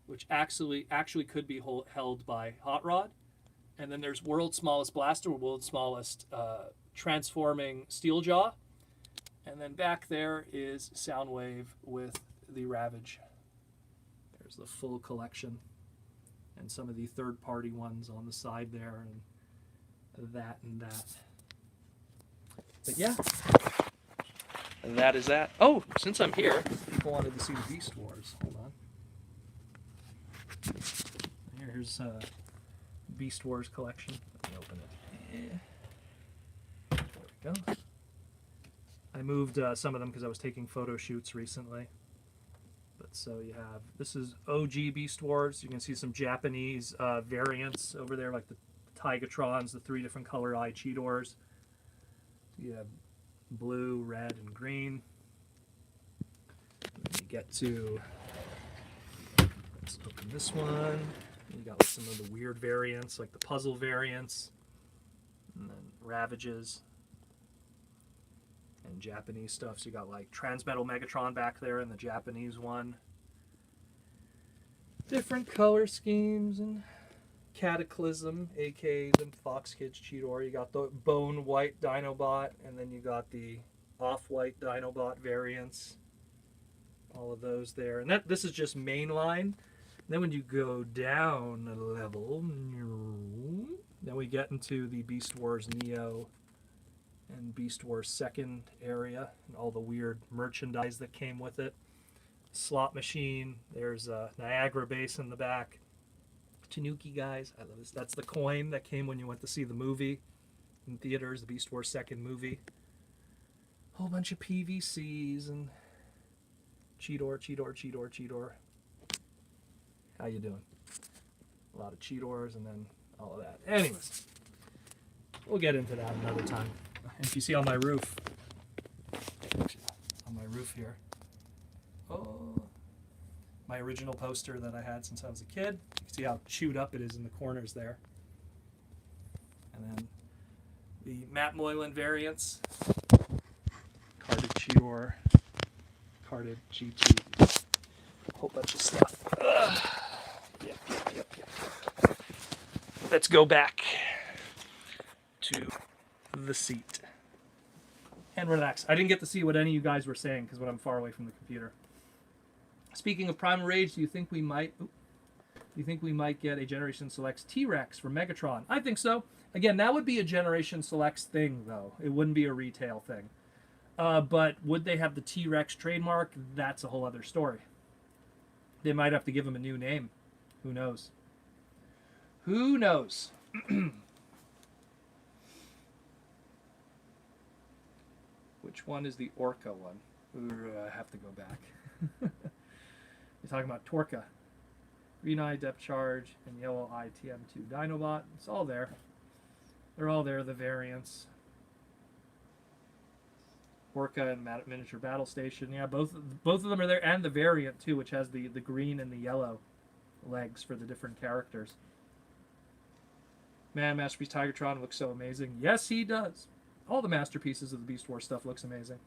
A: which actually could be held by Hot Rod. And then there's world's smallest Blaster, world's smallest transforming Steeljaw. And then back there is Soundwave with the Ravage. There's the full collection. And some of the third-party ones on the side there, and that and that. But yeah. And that is that. Oh, since I'm here, people wanted to see the Beast Wars. Hold on. Here's Beast Wars collection. Let me open it. There we go. I moved some of them because I was taking photo shoots recently. But so you have, this is OG Beast Wars. You can see some Japanese variants over there, like the Tigatrons, the 3 different color eye Cheetors. You have blue, red, and green. And then you get to, let's open this one. You got like some of the weird variants, like the puzzle variants, and then Ravages, and Japanese stuff. So you got like Transmetal Megatron back there and the Japanese one. Different color schemes and Cataclysm, AKs, and Fox Kids Cheetor. You got the Bone White Dinobot, and then you got the Off-White Dinobot variants. All of those there. And this is just mainline. Then when you go down a level, then we get into the Beast Wars Neo and Beast Wars Second area, and all the weird merchandise that came with it. Slot machine. There's a Niagara base in the back. Tanuki guys, I love this. That's the coin that came when you went to see the movie in theaters, the Beast Wars Second movie. Whole bunch of PVCs and Cheetor. How you doing? A lot of Cheetors and then all of that. Anyways, we'll get into that another time. And if you see on my roof here, my original poster that I had since I was a kid. You can see how chewed up it is in the corners there. And then the Matt Moylan variants. Carded Cheetor, carded GT, a whole bunch of stuff. Yep. Let's go back to the seat and relax. I didn't get to see what any of you guys were saying because I'm far away from the computer. Speaking of Primal Rage, do you think we might get a Generation Selects T-Rex for Megatron? I think so. Again, that would be a Generation Selects thing, though. It wouldn't be a retail thing. But would they have the T-Rex trademark? That's a whole other story. They might have to give him a new name. Who knows? Who knows? Which Which one is the Orca one? I have to go back. You're talking about Torca. Green Eye Depth Charge and Yellow Eye TM2 Dinobot. It's all there. They're all there, the variants. Orca and Miniature Battle Station. Yeah, both of them are there, and the variant too, which has the green and the yellow legs for the different characters. Man, Masterpiece Tigertron looks so amazing. Yes, he does. All the masterpieces of the Beast Wars stuff looks amazing.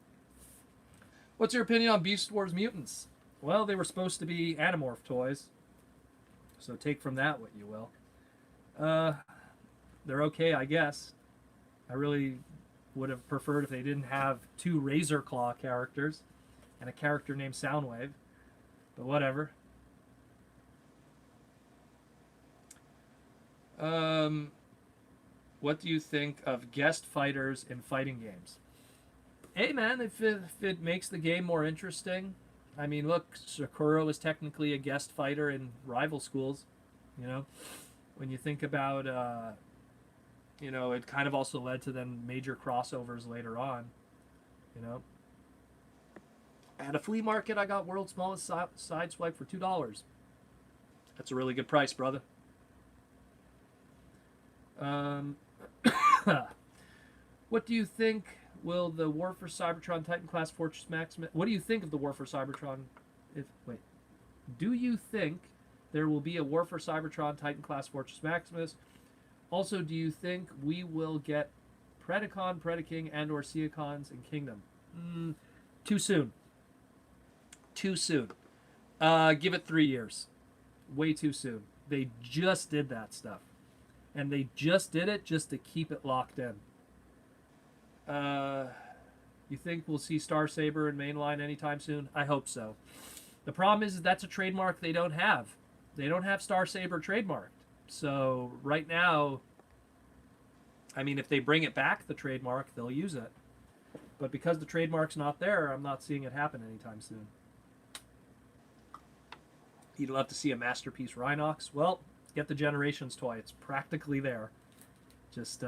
A: What's your opinion on Beast Wars Mutants? Well, they were supposed to be Animorph toys, so take from that what you will. They're okay, I guess. I really would have preferred if they didn't have 2 Razor Claw characters and a character named Soundwave, but whatever. What do you think of guest fighters in fighting games? Hey man, if it makes the game more interesting. I mean, look, Sakura was technically a guest fighter in rival schools. You know, when you think about, you know, it kind of also led to then major crossovers later on. You know, at a flea market, I got World's Smallest Sideswipe for $2. That's a really good price, brother. What do you think? Will the War for Cybertron Titan Class Fortress Maximus... What do you think of the War for Cybertron... Wait. Do you think there will be a War for Cybertron Titan Class Fortress Maximus? Also, do you think we will get Predacon, Predaking, and or Seacons in Kingdom? Too soon. Too soon. Give it 3 years. Way too soon. They just did that stuff. And they just did it just to keep it locked in. You think we'll see Star Saber in mainline anytime soon? I hope so. The problem is that's a trademark they don't have. They don't have Star Saber trademarked. So right now, I mean, if they bring it back, the trademark, they'll use it. But because the trademark's not there, I'm not seeing it happen anytime soon. You'd love to see a Masterpiece Rhinox. Well, get the Generations toy. It's practically there. Just,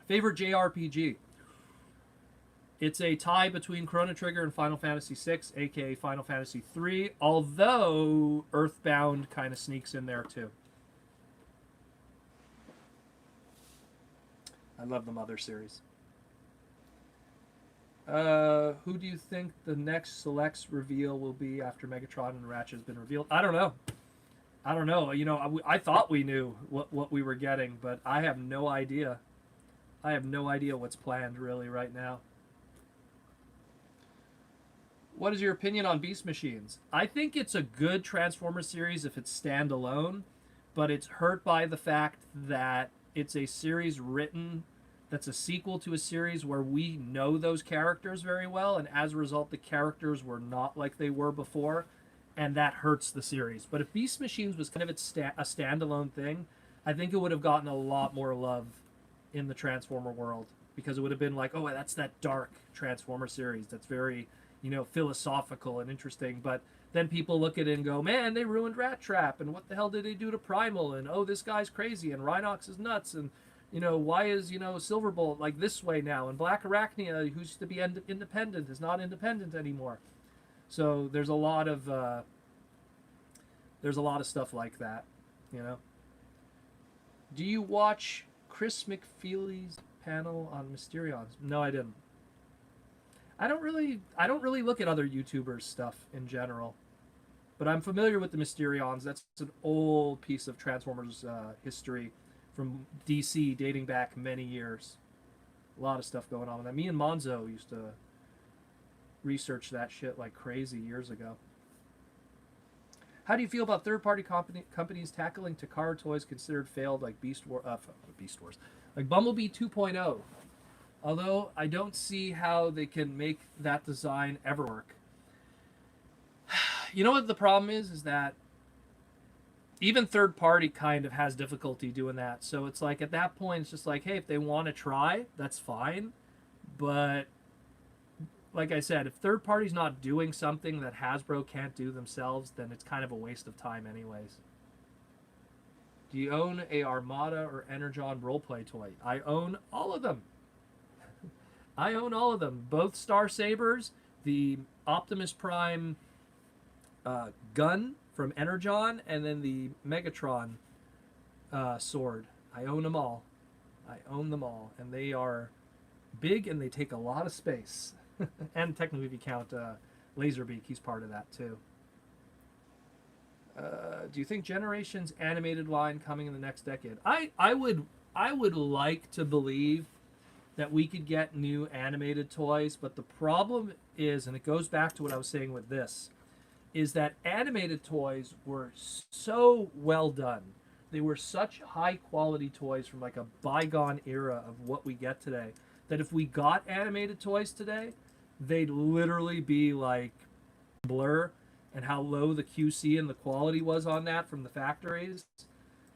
A: favorite JRPG. It's a tie between Chrono Trigger and Final Fantasy VI, aka Final Fantasy III, although Earthbound kind of sneaks in there too. I love the Mother series. Who do you think the next Selects reveal will be after Megatron and Ratchet has been revealed? I don't know. I don't know. You know, I thought we knew what we were getting, but I have no idea. I have no idea what's planned really right now. What is your opinion on Beast Machines? I think it's a good Transformer series if it's standalone, but it's hurt by the fact that it's a series written that's a sequel to a series where we know those characters very well, and as a result, the characters were not like they were before, and that hurts the series. But if Beast Machines was kind of a standalone thing, I think it would have gotten a lot more love in the Transformer world, because it would have been like, oh, that's that dark Transformer series that's very, you know, philosophical and interesting. But then people look at it and go, man, they ruined Rat Trap, and what the hell did they do to Primal, and oh, this guy's crazy, and Rhinox is nuts, and you know, why is, you know, Silverbolt like this way now, and Black Arachnia, who used to be independent, is not independent anymore. So there's a lot of stuff like that, you know. Do you watch Chris McFeely's panel on Mysterions? No, I didn't. I don't really look at other YouTubers' stuff in general, but I'm familiar with the Mysterions. That's an old piece of Transformers history from DC dating back many years. A lot of stuff going on with that. Me and Monzo used to research that shit like crazy years ago. How do you feel about third-party companies tackling Takara toys considered failed, like Beast Wars, like Bumblebee 2.0? Although I don't see how they can make that design ever work. You know what the problem is that even third-party kind of has difficulty doing that. So it's like at that point, it's just like, hey, if they want to try, that's fine. But like I said, if third party's not doing something that Hasbro can't do themselves, then it's kind of a waste of time anyways. Do you own a Armada or Energon roleplay toy? I own all of them. I own all of them. Both Star Sabers, the Optimus Prime gun from Energon, and then the Megatron sword. I own them all. I own them all. And they are big and they take a lot of space. And technically if you count Laserbeak, he's part of that too. Do you think Generations animated line coming in the next decade? I would like to believe that we could get new animated toys, but the problem is, and it goes back to what I was saying with this, is that animated toys were so well done. They were such high quality toys from like a bygone era of what we get today, that if we got animated toys today, they'd literally be like Blur, and how low the QC and the quality was on that from the factories,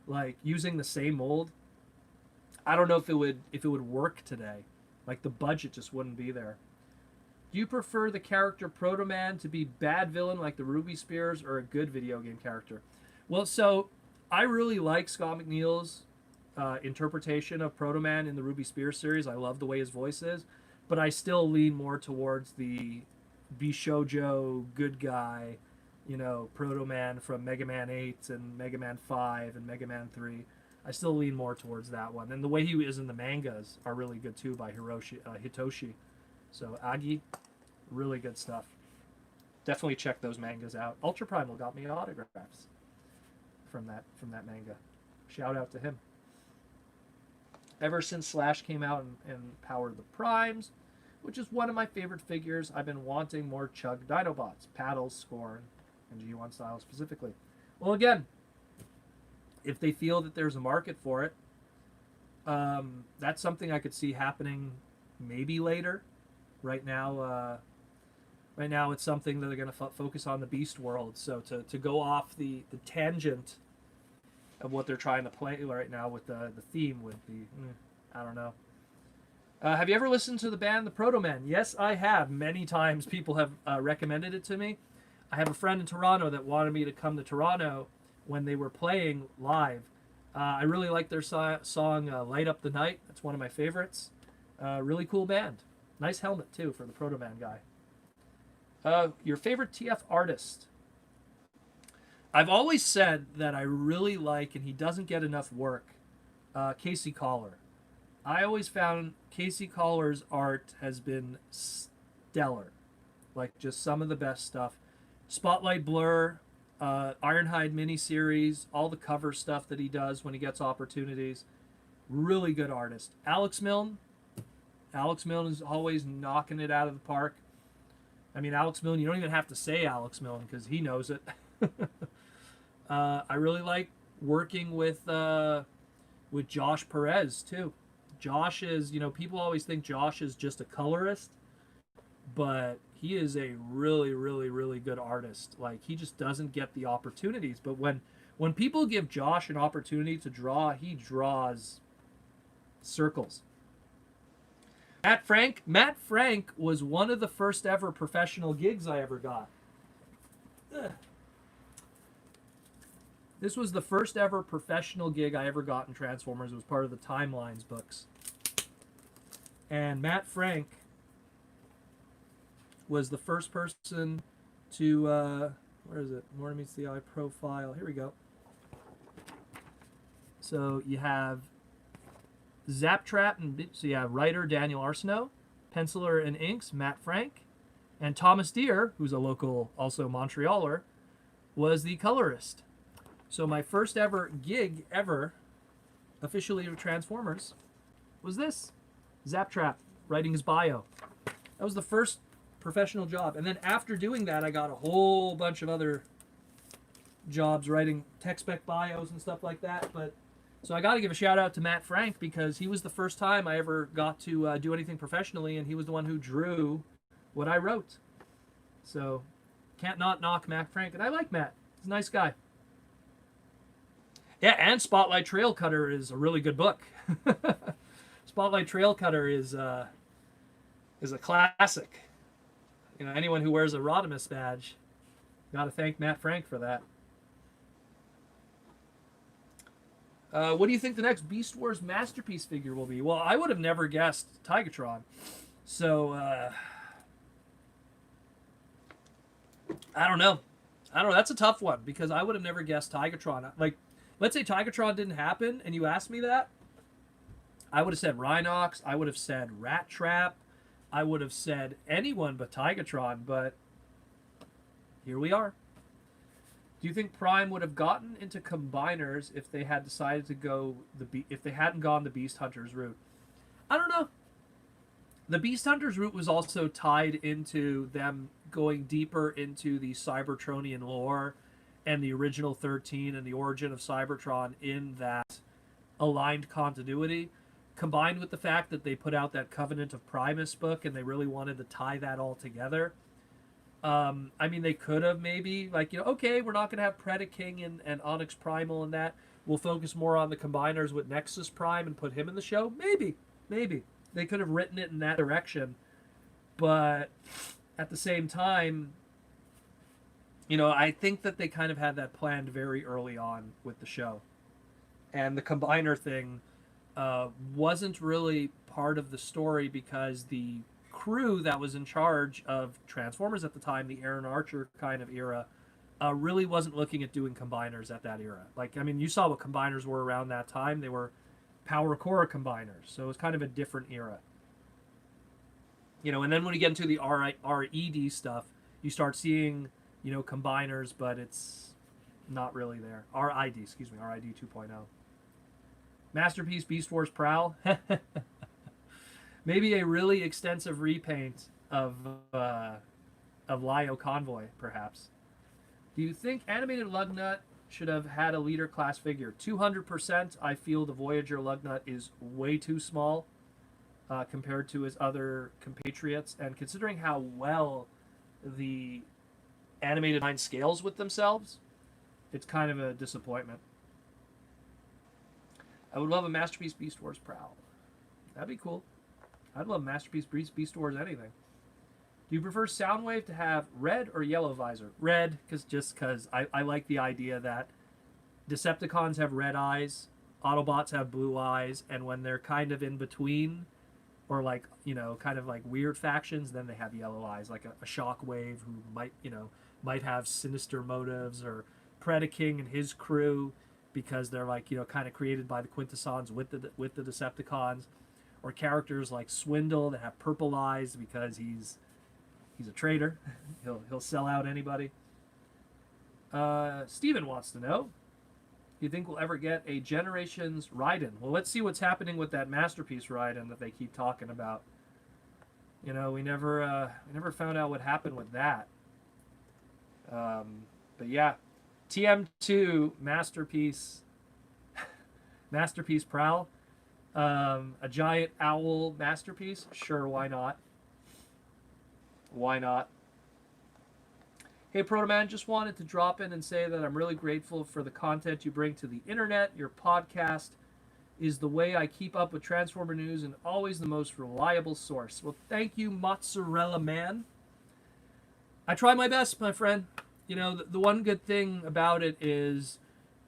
A: like using the same mold. I don't know if it would work today. Like the budget just wouldn't be there. Do you prefer the character Protoman to be bad villain like the Ruby Spears, or a good video game character? Well, so I really like Scott McNeil's interpretation of Protoman in the Ruby Spears series. I love the way his voice is, but I still lean more towards the Bishojo good guy, you know, Protoman from Mega Man 8 and Mega Man 5 and Mega Man 3. I still lean more towards that one. And the way he is in the mangas are really good too, by Hitoshi. So Agi, really good stuff. Definitely check those mangas out. Ultra Primal got me autographs from that manga. Shout out to him. Ever since Slash came out and powered the Primes, which is one of my favorite figures, I've been wanting more Chug Dinobots, Paddles, Scorn, and G1 style specifically. Well, again, if they feel that there's a market for it, that's something I could see happening maybe later. Right now it's something that they're going to focus on the Beast World. So to go off the tangent of what they're trying to play right now with the theme would be, I don't know. Have you ever listened to the band The Protoman? Yes, I have. Many times people have recommended it to me. I have a friend in Toronto that wanted me to come to Toronto when they were playing live. I really like their song Light Up the Night. That's one of my favorites. Really cool band. Nice helmet, too, for the Protoman guy. Your favorite TF artist? I've always said that I really like, and he doesn't get enough work, Casey Collar. I always found Casey Collar's art has been stellar. Like, just some of the best stuff. Spotlight Blur, Ironhide miniseries, all the cover stuff that he does when he gets opportunities. Really good artist. Alex Milne is always knocking it out of the park. I mean, Alex Milne, you don't even have to say Alex Milne because he knows it. I really like working with Josh Perez too. Josh is, people always think Josh is just a colorist, but he is a really, really, really good artist. Like, he just doesn't get the opportunities. But when people give Josh an opportunity to draw, he draws circles. Matt Frank was one of the first ever professional gigs I ever got. Ugh. This was the first ever professional gig I ever got in Transformers. It was part of the Timelines books. And Matt Frank was the first person to, where is it? More Meets the Eye profile. Here we go. So you have Zaptrap, so you have writer Daniel Arsenault, penciler and inks Matt Frank, and Thomas Deere, who's a local, also Montrealer, was the colorist. So my first ever gig ever, officially with Transformers, was this. Zaptrap, writing his bio. That was the first professional job. And then after doing that, I got a whole bunch of other jobs, writing tech spec bios and stuff like that. But so I got to give a shout out to Matt Frank, because he was the first time I ever got to do anything professionally, and he was the one who drew what I wrote. So can't not knock Matt Frank. And I like Matt. He's a nice guy. Yeah, and Spotlight Trail Cutter is a really good book. Spotlight Trail Cutter is a classic. Anyone who wears a Rodimus badge, got to thank Matt Frank for that. What do you think the next Beast Wars Masterpiece figure will be? Well, I would have never guessed Tigatron. So I don't know. That's a tough one because I would have never guessed Tigatron. Like, let's say Tigatron didn't happen, and you asked me that, I would have said Rhinox. I would have said Rat Trap. I would have said anyone but Tigatron. But here we are. Do you think Prime would have gotten into combiners if they had decided to go if they hadn't gone the Beast Hunters route? I don't know. The Beast Hunters route was also tied into them going deeper into the Cybertronian lore and the original 13 and the origin of Cybertron in that aligned continuity, combined with the fact that they put out that Covenant of Primus book and they really wanted to tie that all together. I mean, they could have maybe, like, okay, we're not going to have Predaking and Onyx Primal and that. We'll focus more on the combiners with Nexus Prime and put him in the show. Maybe. They could have written it in that direction. But at the same time, I think that they kind of had that planned very early on with the show. And the combiner thing wasn't really part of the story because the crew that was in charge of Transformers at the time, the Aaron Archer kind of era, really wasn't looking at doing combiners at that era. Like, I mean, you saw what combiners were around that time. They were Power Core combiners, so it was kind of a different era. And then when you get into the RED stuff, you start seeing, combiners, but it's not really there. RID 2.0. Masterpiece Beast Wars Prowl. Maybe a really extensive repaint of Lio Convoy, perhaps. Do you think Animated Lugnut should have had a leader class figure? 200%. I feel the Voyager Lugnut is way too small compared to his other compatriots, and considering how well the animated line scales with themselves, it's kind of a disappointment. I would love a Masterpiece Beast Wars Prowl. That'd be cool. I'd love Masterpiece Beast Wars anything. Do you prefer Soundwave to have red or yellow visor? Red, because I like the idea that Decepticons have red eyes, Autobots have blue eyes, and when they're kind of in between, or like, kind of like weird factions, then they have yellow eyes, like a Shockwave who might have sinister motives, or Predaking and his crew, because they're like, kind of created by the Quintessons with the Decepticons, or characters like Swindle that have purple eyes because he's a traitor. He'll sell out anybody. Steven wants to know, do you think we'll ever get a Generations Raiden? Well, let's see what's happening with that Masterpiece Raiden that they keep talking about. We never found out what happened with that. But yeah, TM2 Masterpiece Prowl. A giant owl Masterpiece? Sure, why not? Why not? Hey, Protoman, just wanted to drop in and say that I'm really grateful for the content you bring to the internet. Your podcast is the way I keep up with Transformer news and always the most reliable source. Well, thank you, Mozzarella Man. I try my best, my friend. The one good thing about it is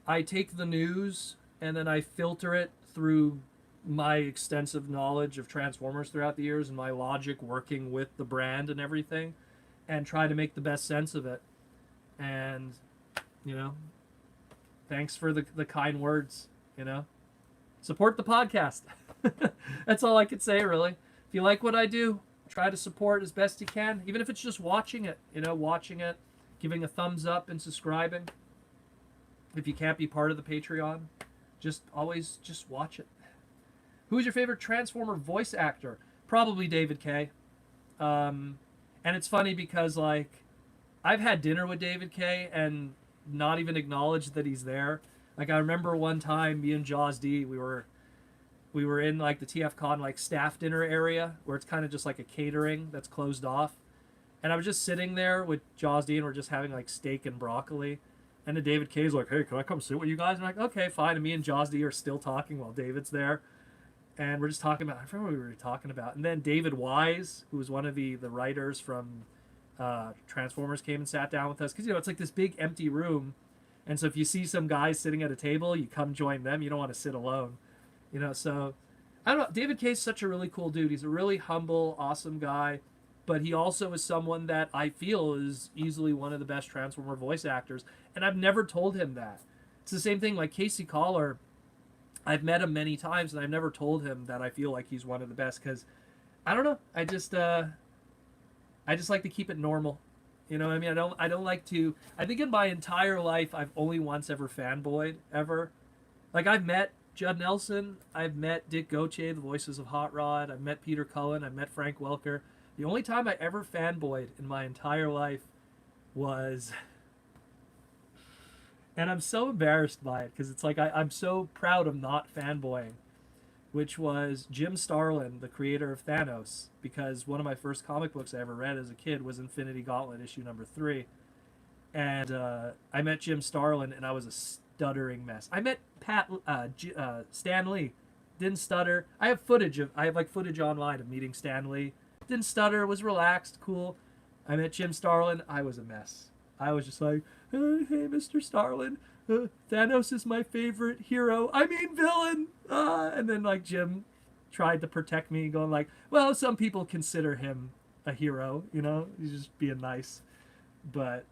A: I take the news and then I filter it through my extensive knowledge of Transformers throughout the years and my logic working with the brand and everything, and try to make the best sense of it. And, thanks for the kind words, Support the podcast. That's all I could say, really. If you like what I do, try to support as best you can, even if it's just watching it, giving a thumbs up and subscribing. If you can't be part of the Patreon, always watch it. Who's your favorite Transformer voice actor? Probably David Kaye. And it's funny because, like, I've had dinner with David Kaye and not even acknowledged that he's there. Like, I remember one time, me and Jaws D, we were in, like, the TFCon, like, staff dinner area, where it's kind of just like a catering that's closed off. And I was just sitting there with Jaws D, and we're just having, like, steak and broccoli. And then David Kaye's like, hey, can I come sit with you guys? And I'm like, okay, fine. And me and Jaws D are still talking while David's there. And we're just talking about, I forget what we were talking about. And then David Wise, who was one of the writers from Transformers, came and sat down with us. Because, it's like this big empty room. And so if you see some guys sitting at a table, you come join them. You don't want to sit alone. So I don't know. David Kaye's such a really cool dude. He's a really humble, awesome guy, but he also is someone that I feel is easily one of the best Transformer voice actors. And I've never told him that. It's the same thing like Casey Collar. I've met him many times, and I've never told him that I feel like he's one of the best because I don't know. I just like to keep it normal. You know what I mean? I don't like to. I think in my entire life, I've only once ever fanboyed ever. Like I've met Judd Nelson, I've met Dick Gauthier, the voices of Hot Rod, I've met Peter Cullen, I've met Frank Welker. The only time I ever fanboyed in my entire life was, and I'm so embarrassed by it because it's like I'm so proud of not fanboying, which was Jim Starlin, the creator of Thanos, because one of my first comic books I ever read as a kid was Infinity Gauntlet issue number 3. And I met Jim Starlin, and I was a stuttering mess. I met Stan Lee, didn't stutter. I have footage online of meeting Stan Lee. Didn't stutter, was relaxed, cool. I met Jim Starlin, I was a mess. I was just like, hey, Mr. Starlin, Thanos is my favorite hero. I mean villain. And then like Jim tried to protect me, going like, well, some people consider him a hero, you know, he's just being nice. But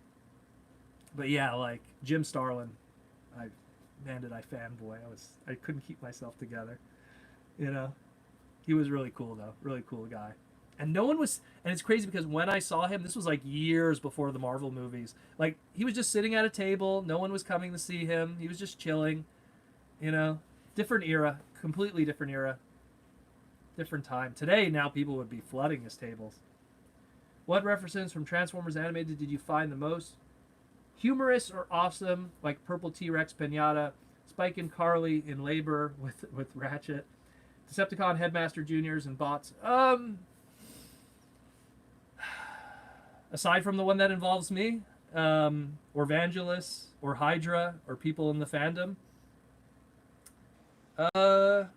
A: yeah, like Jim Starlin, did I fanboy. I couldn't keep myself together. You know? He was really cool though. Really cool guy. And no one was, and it's crazy because when I saw him, this was like years before the Marvel movies. Like he was just sitting at a table, no one was coming to see him. He was just chilling. You know? Different era, completely different era. Different time. Today now people would be flooding his tables. What references from Transformers Animated did you find the most humorous or awesome, like Purple T-Rex Pinata, Spike and Carly in labor with Ratchet, Decepticon Headmaster Juniors and bots? Aside from the one that involves me, or Vangelis, or Hydra, or people in the fandom, I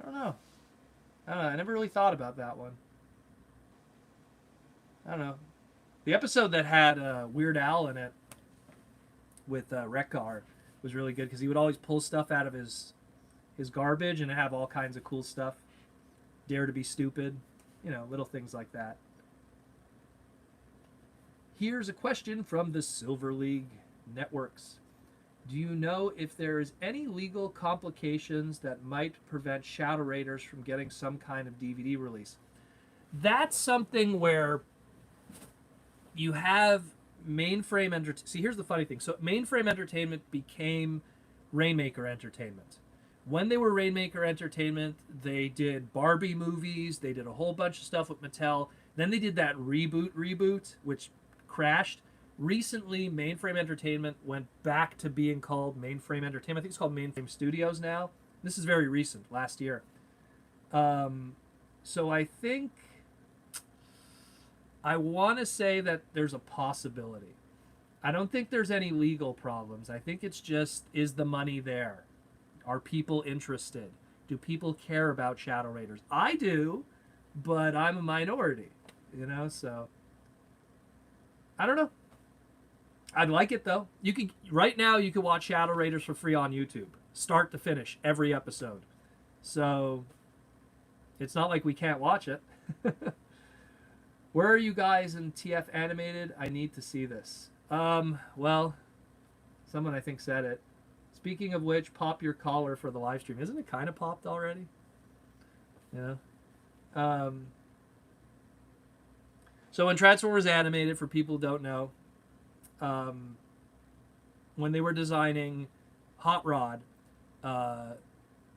A: don't know. I never really thought about that one. I don't know. The episode that had Weird Al in it with Rector was really good because he would always pull stuff out of his garbage and have all kinds of cool stuff. Dare to be stupid, you know, little things like that. Here's a question from the Silver League Networks. Do you know if there is any legal complications that might prevent Shadow Raiders from getting some kind of DVD release? That's something where you have Mainframe Entertainment. See, here's the funny thing. So Mainframe Entertainment became Rainmaker Entertainment. When they were Rainmaker Entertainment, they did Barbie movies. They did a whole bunch of stuff with Mattel. Then they did that reboot, which crashed. Recently, Mainframe Entertainment went back to being called Mainframe Entertainment. I think it's called Mainframe Studios now. This is very recent, last year. So I think I want to say that there's a possibility. I don't think there's any legal problems. I think it's just, is the money there? Are people interested? Do people care about Shadow Raiders? I do, but I'm a minority, you know, so I don't know. I'd like it though. You can right now you can watch Shadow Raiders for free on YouTube, start to finish, every episode. So it's not like we can't watch it. Where are you guys in TF Animated? I need to see this. Well, someone I think said it. Speaking of which, pop your collar for the live stream. Isn't it kind of popped already? Yeah. So in Transformers Animated, for people who don't know, when they were designing Hot Rod,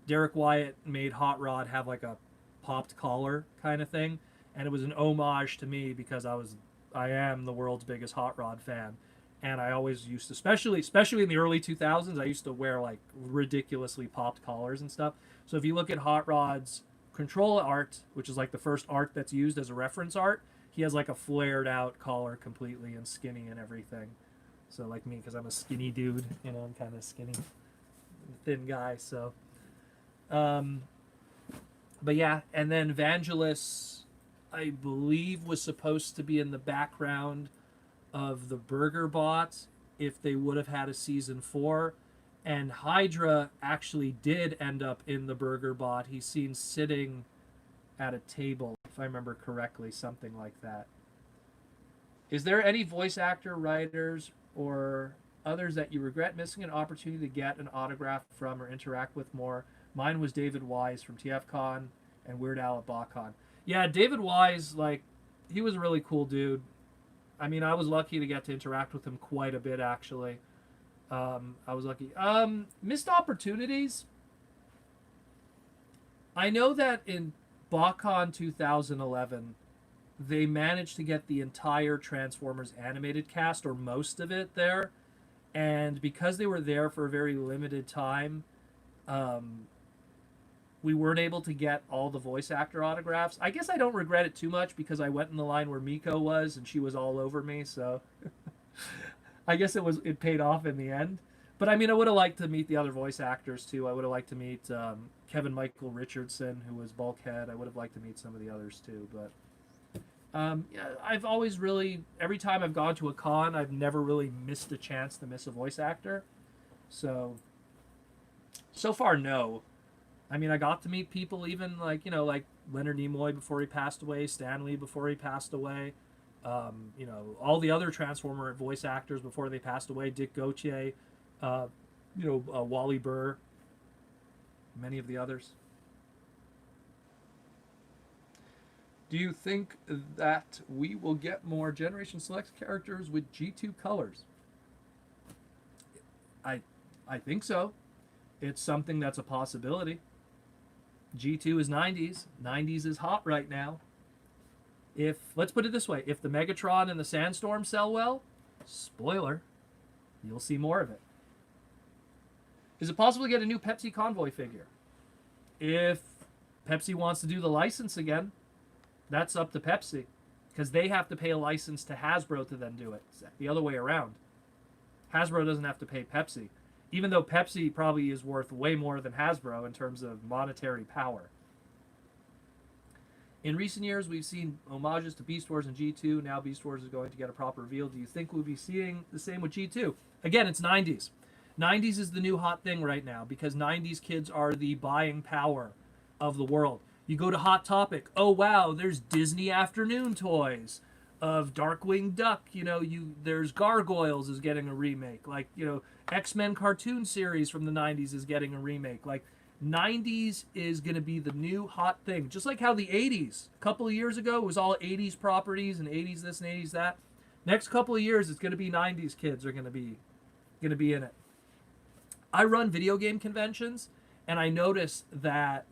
A: Derek Wyatt made Hot Rod have like a popped collar kind of thing, and it was an homage to me because I am the world's biggest Hot Rod fan, and I always used to, especially in the early 2000s, I used to wear like ridiculously popped collars and stuff. So if you look at Hot Rod's control art, which is like the first art that's used as a reference art, he has like a flared out collar completely and skinny and everything. So like me, because I'm a skinny dude, you know, I'm kind of skinny, thin guy. So, but yeah, and then Vangelis, I believe, was supposed to be in the background of the Burger Bot if they would have had a season 4, And Hydra actually did end up in the Burger Bot. He's seen sitting at a table, if I remember correctly, something like that. Is there any voice actor, writers, or others that you regret missing an opportunity to get an autograph from or interact with more? Mine was David Wise from TFCon and Weird Al at BotCon. Yeah, David Wise, like, he was a really cool dude. I mean, I was lucky to get to interact with him quite a bit, actually. I was lucky. Missed opportunities. I know that in BotCon 2011, they managed to get the entire Transformers animated cast, or most of it, there. And because they were there for a very limited time, we weren't able to get all the voice actor autographs. I guess I don't regret it too much because I went in the line where Miko was and she was all over me, so I guess it paid off in the end. But I mean, I would have liked to meet the other voice actors too. I would have liked to meet Kevin Michael Richardson, who was Bulkhead. I would have liked to meet some of the others too. But yeah, I've always really, every time I've gone to a con, I've never really missed a chance to miss a voice actor. So far, no. I mean, I got to meet people even like, you know, like Leonard Nimoy before he passed away, Stan Lee before he passed away. You know, all the other Transformer voice actors before they passed away, Dick Gautier, Wally Burr, many of the others. Do you think that we will get more Generation Select characters with G2 colors? I think so. It's something that's a possibility. G2 is 90s. 90s is hot right now. Let's put it this way, if the Megatron and the Sandstorm sell well, spoiler, you'll see more of it. Is it possible to get a new Pepsi Convoy figure? If Pepsi wants to do the license again, that's up to Pepsi, because they have to pay a license to Hasbro to then do it. It's the other way around. Hasbro doesn't have to pay Pepsi, even though Pepsi probably is worth way more than Hasbro in terms of monetary power. In recent years, we've seen homages to Beast Wars and G2. Now Beast Wars is going to get a proper reveal. Do you think we'll be seeing the same with G2? Again, it's 90s. 90s is the new hot thing right now because 90s kids are the buying power of the world. You go to Hot Topic. Oh, wow, there's Disney Afternoon toys of Darkwing Duck. You know, there's Gargoyles is getting a remake. Like, you know, X-Men cartoon series from the 90s is getting a remake. Like, 90s is going to be the new hot thing. Just like how the 80s, a couple of years ago, it was all 80s properties and 80s this and 80s that. Next couple of years, it's going to be 90s kids are going to be in it. I run video game conventions, and I notice that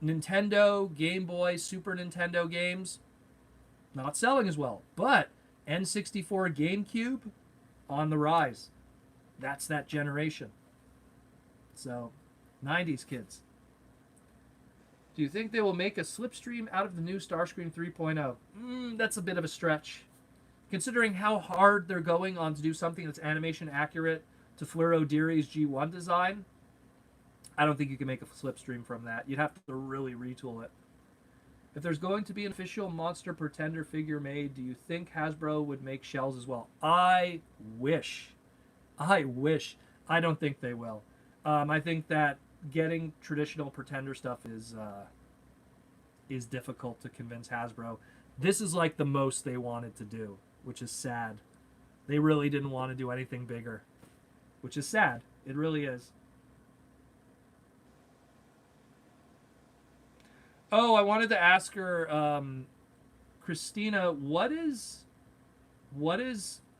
A: Nintendo, Game Boy, Super Nintendo games, not selling as well. But N64, GameCube, on the rise. That's that generation. So, 90s kids. Do you think they will make a slipstream out of the new Starscream 3.0? That's a bit of a stretch. Considering how hard they're going on to do something that's animation accurate to Fluoro Deary's G1 design, I don't think you can make a slipstream from that. You'd have to really retool it. If there's going to be an official Monster Pretender figure made, do you think Hasbro would make shells as well? I wish. I don't think they will. I think that getting traditional Pretender stuff is difficult to convince Hasbro. This is like the most they wanted to do, which is sad. They really didn't want to do anything bigger, which is sad. It really is. Oh, I wanted to ask her, Christina, what is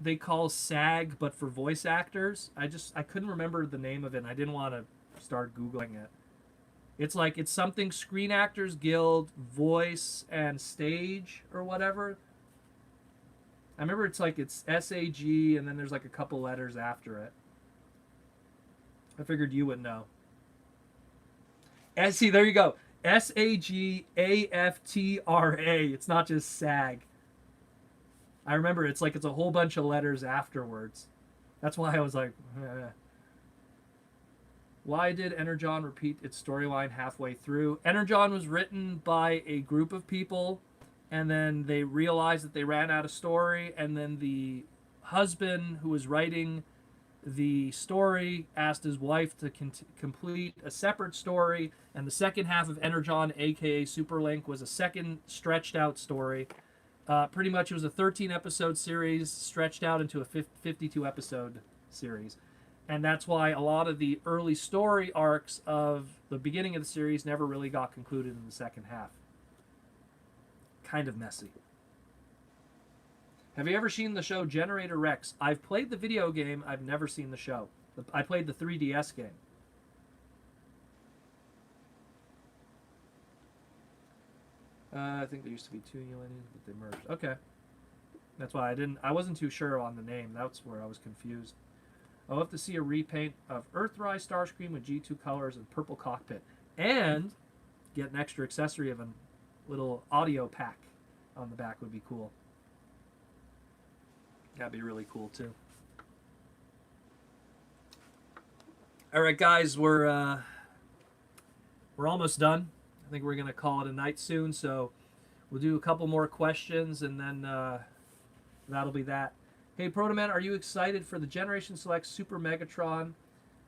A: they call SAG, but for voice actors? I couldn't remember the name of it, and I didn't want to start Googling it. It's something Screen Actors Guild, Voice, and Stage, or whatever. I remember it's SAG, and then there's like a couple letters after it. I figured you would know. See, there you go. SAGAFTRA. It's not just SAG. I remember it's a whole bunch of letters afterwards. That's why I was like, eh. Why did Energon repeat its storyline halfway through? Energon was written by a group of people, and then they realized that they ran out of story, and then the husband who was writing the story, asked his wife to complete a separate story, and the second half of Energon, aka Superlink, was a second stretched out story. Pretty much it was a 13 episode series stretched out into a 52 episode series. And that's why a lot of the early story arcs of the beginning of the series never really got concluded in the second half. Kind of messy. Have you ever seen the show Generator Rex? I've played the video game. I've never seen the show. I played the 3DS game. I think there used to be two Ulanians, but they merged. Okay. That's why I wasn't too sure on the name. That's where I was confused. I'll have to see a repaint of Earthrise Starscream with G2 colors and purple cockpit. And get an extra accessory of a little audio pack on the back would be cool. That'd be really cool too. All right, guys, we're almost done. I think we're gonna call it a night soon. So we'll do a couple more questions, and then that'll be that. Hey, Protoman, are you excited for the Generation Select Super Megatron?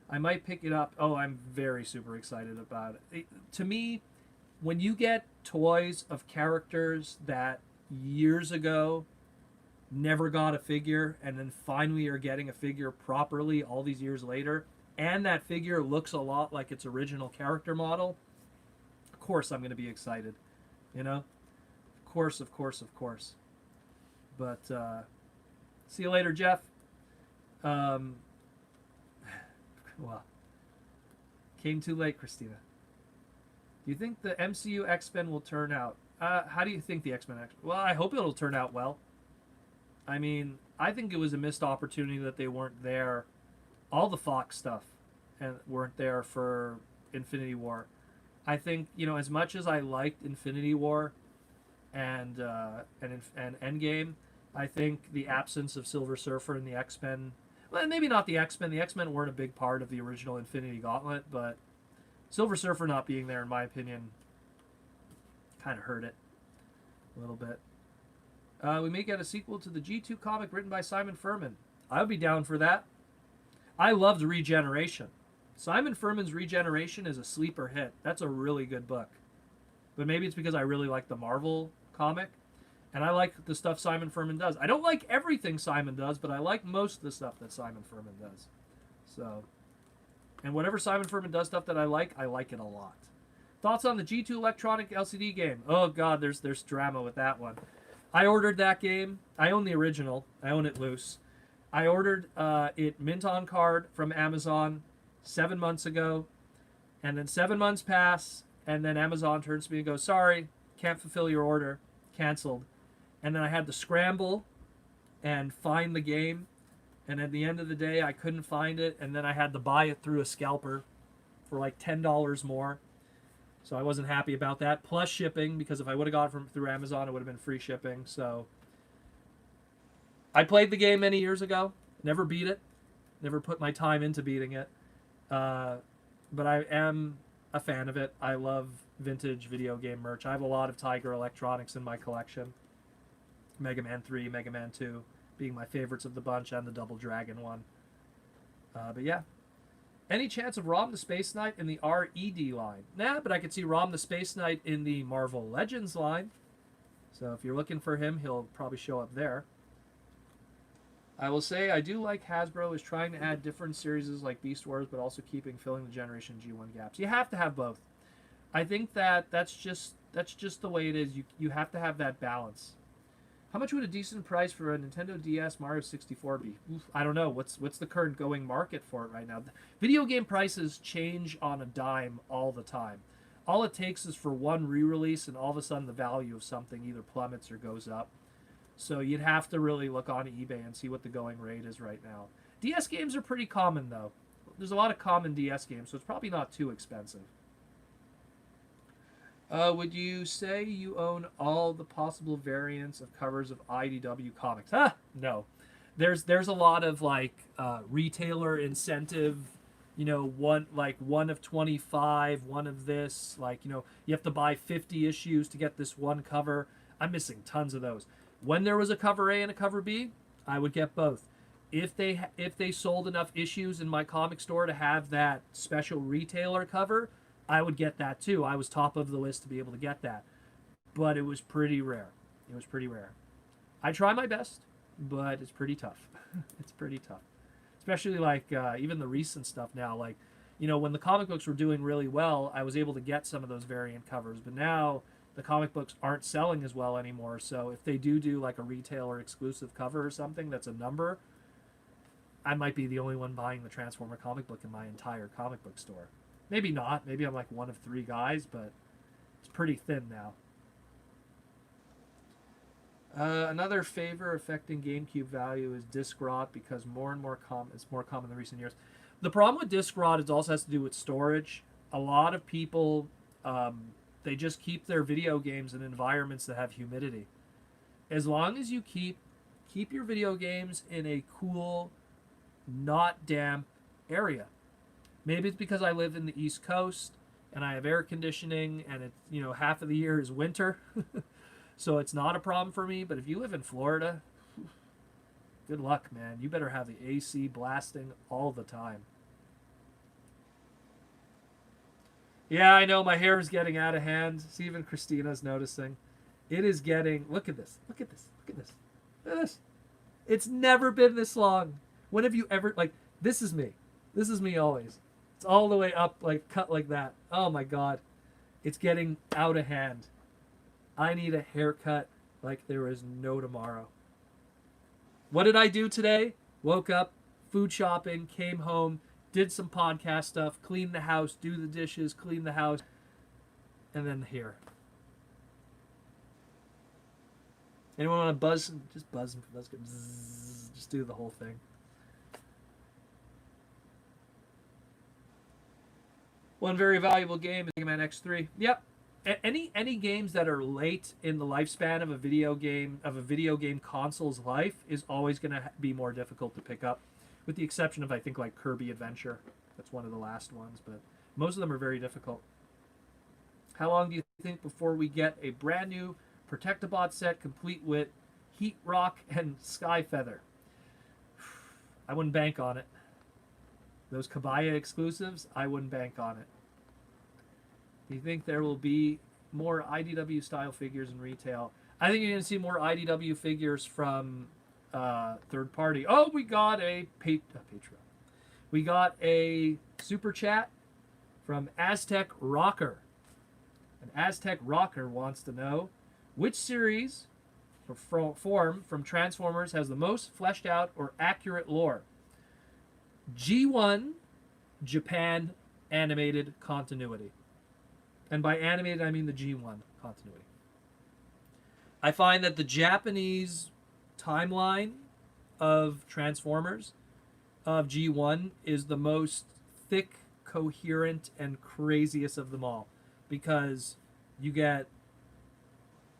A: I might pick it up. Oh, I'm very super excited about it. To me, when you get toys of characters that years ago never got a figure, and then finally are getting a figure properly all these years later, and that figure looks a lot like its original character model, of course I'm going to be excited. You know? Of course, of course, of course. But, see you later, Jeff. Well, came too late, Christina. Do you think the MCU X-Men will turn out? How do you think the X-Men... Well, I hope it'll turn out well. I mean, I think it was a missed opportunity that they weren't there. All the Fox stuff and weren't there for Infinity War. I think, you know, as much as I liked Infinity War and Endgame, I think the absence of Silver Surfer and the X-Men... Well, maybe not the X-Men. The X-Men weren't a big part of the original Infinity Gauntlet, but Silver Surfer not being there, in my opinion, kind of hurt it a little bit. We may get a sequel to the G2 comic written by Simon Furman. I would be down for that. I loved Regeneration. Simon Furman's Regeneration is a sleeper hit. That's a really good book. But maybe it's because I really like the Marvel comic, and I like the stuff Simon Furman does. I don't like everything Simon does, but I like most of the stuff that Simon Furman does. So, and whatever Simon Furman does stuff that I like it a lot. Thoughts on the G2 electronic LCD game? Oh God, there's drama with that one. I ordered that game. I own the original. I own it loose. I ordered it mint on card from Amazon 7 months ago. And then 7 months pass. And then Amazon turns to me and goes, sorry, can't fulfill your order. Canceled. And then I had to scramble and find the game. And at the end of the day, I couldn't find it. And then I had to buy it through a scalper for like $10 more. So I wasn't happy about that. Plus shipping, because if I would have got it through Amazon, it would have been free shipping. So I played the game many years ago. Never beat it. Never put my time into beating it. But I am a fan of it. I love vintage video game merch. I have a lot of Tiger Electronics in my collection. Mega Man 3, Mega Man 2 being my favorites of the bunch, and the Double Dragon one. But yeah. Any chance of Rom the Space Knight in the RED line? Nah, but I could see Rom the Space Knight in the Marvel Legends line. So if you're looking for him, he'll probably show up there. I will say I do like Hasbro is trying to add different series like Beast Wars, but also filling the Generation G1 gaps. You have to have both. I think that's just the way it is. You have to have that balance. How much would a decent price for a Nintendo DS Mario 64 be? Oof, I don't know. What's the current going market for it right now? Video game prices change on a dime all the time. All it takes is for one re-release, and all of a sudden the value of something either plummets or goes up. So you'd have to really look on eBay and see what the going rate is right now. DS games are pretty common, though. There's a lot of common DS games, so it's probably not too expensive. Would you say you own all the possible variants of covers of IDW comics? No. There's a lot of like retailer incentive, you know, one of 25, one of this, like, you know, you have to buy 50 issues to get this one cover. I'm missing tons of those. When there was a cover A and a cover B, I would get both. if they sold enough issues in my comic store to have that special retailer cover, I would get that too. I was top of the list to be able to get that, but it was pretty rare. It was pretty rare. I try my best, but it's pretty tough. It's pretty tough, especially like even the recent stuff now. Like, you know, when the comic books were doing really well, I was able to get some of those variant covers, but now the comic books aren't selling as well anymore. So if they do like a retailer exclusive cover or something that's a number, I might be the only one buying the Transformer comic book in my entire comic book store. Maybe not. Maybe I'm like one of 3 guys, but it's pretty thin now. Another favor affecting GameCube value is disc rot because it's more common in recent years. The problem with disc rot is also has to do with storage. A lot of people, they just keep their video games in environments that have humidity. As long as you keep your video games in a cool, not damp area. Maybe it's because I live in the East Coast and I have air conditioning and it's, you know, half of the year is winter. So it's not a problem for me. But if you live in Florida, good luck, man. You better have the AC blasting all the time. Yeah, I know my hair is getting out of hand. See, even Christina's noticing. It is getting... Look at this. Look at this. Look at this. Look at this. It's never been this long. When have you ever... Like, this is me. This is me always. It's all the way up, like, cut like that. Oh, my God. It's getting out of hand. I need a haircut like there is no tomorrow. What did I do today? Woke up, food shopping, came home, did some podcast stuff, cleaned the house, do the dishes, clean the house, and then here. Anyone want to buzz? Just buzz. That's good. Bzzz, just do the whole thing. One very valuable game is Mega Man X3. Yep. Any games that are late in the lifespan of a video game console's life is always going to be more difficult to pick up, with the exception of I think like Kirby Adventure. That's one of the last ones, but most of them are very difficult. How long do you think before we get a brand new Protectobot set complete with Heat Rock and Sky Feather? I wouldn't bank on it. Those Kabaya exclusives, I wouldn't bank on it. Do you think there will be more IDW style figures in retail? I think you're going to see more IDW figures from third party. Oh, we got a Patreon. We got a super chat from Aztec Rocker. And Aztec Rocker wants to know which series or form from Transformers has the most fleshed out or accurate lore. G1 Japan animated continuity. And by animated, I mean the G1 continuity. I find that the Japanese timeline of Transformers of G1 is the most thick, coherent, and craziest of them all. Because you get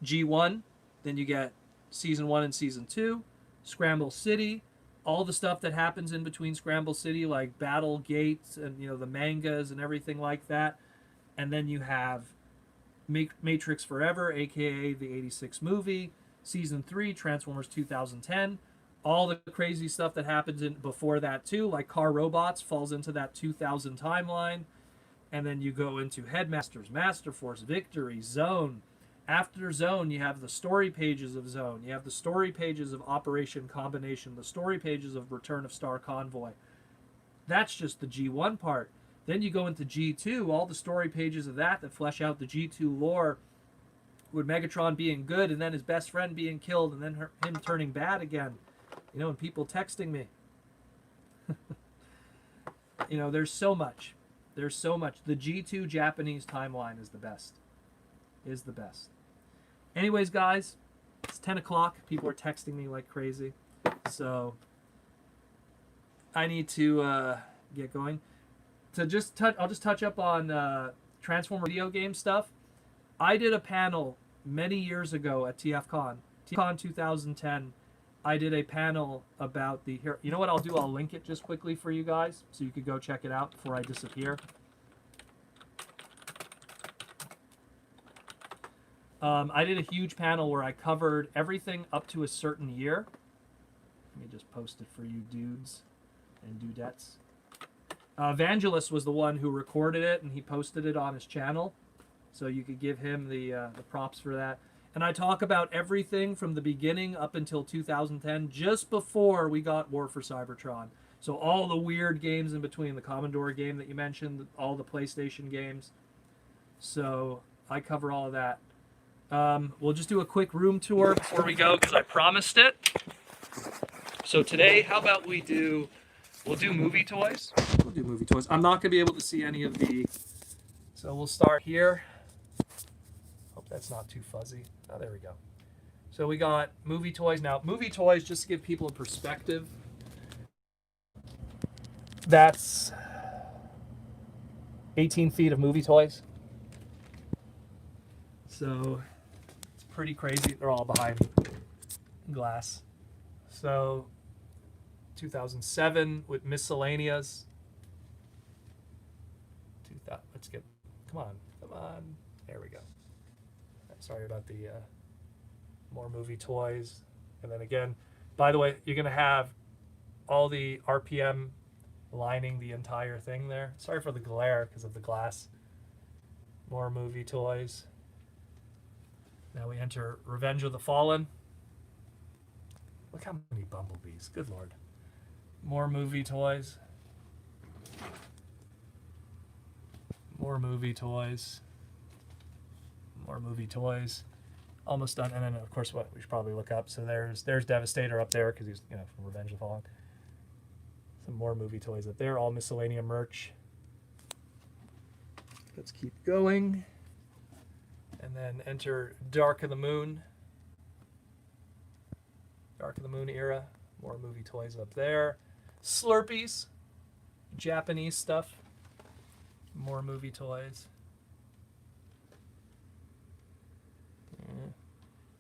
A: G1, then you get Season 1 and Season 2, Scramble City, all the stuff that happens in between Scramble City, like Battle Gates and, you know, the mangas and everything like that. And then you have Matrix Forever, aka the 86 movie, Season 3, Transformers 2010, all the crazy stuff that happens before that too, like Car Robots falls into that 2000 timeline. And then you go into Headmasters, Master Force, Victory, Zone. After Zone, you have the story pages of Zone. You have the story pages of Operation Combination, the story pages of Return of Star Convoy. That's just the G1 part. Then you go into G2, all the story pages of that flesh out the G2 lore, with Megatron being good and then his best friend being killed and then him turning bad again. You know, and people texting me. You know, there's so much. There's so much. The G2 Japanese timeline is the best. Is the best. Anyways, guys, it's 10 o'clock. People are texting me like crazy. So I need to get going. I'll just touch up on Transformer video game stuff. I did a panel many years ago at TFCon 2010. I did a panel about the here. You know what I'll do? I'll link it just quickly for you guys so you could go check it out before I disappear. I did a huge panel where I covered everything up to a certain year. Let me just post it for you dudes and dudettes. Vangelis was the one who recorded it, and he posted it on his channel. So you could give him the props for that. And I talk about everything from the beginning up until 2010, just before we got War for Cybertron. So all the weird games in between, the Commodore game that you mentioned, all the PlayStation games. So I cover all of that. We'll just do a quick room tour before we go, because I promised it. So today, how about we'll do movie toys. We'll do movie toys. I'm not going to be able to see any of the... So we'll start here. Hope that's not too fuzzy. Oh, there we go. So we got movie toys. Now, movie toys, just to give people a perspective, that's 18 feet of movie toys. So it's pretty crazy. They're all behind glass. So 2007 with miscellaneous. Let's get, come on. There we go. Sorry about the more movie toys. And then again, by the way, you're going to have all the RPM lining the entire thing there. Sorry for the glare because of the glass. More movie toys. Now we enter Revenge of the Fallen. Look how many bumblebees. Good Lord. More movie toys. More movie toys. More movie toys. Almost done. And then, of course, what we should probably look up. So there's Devastator up there because he's, you know, from Revenge of the Fallen. Some more movie toys up there. All miscellaneous merch. Let's keep going. And then enter Dark of the Moon. Dark of the Moon era. More movie toys up there. Slurpees. Japanese stuff. More movie toys.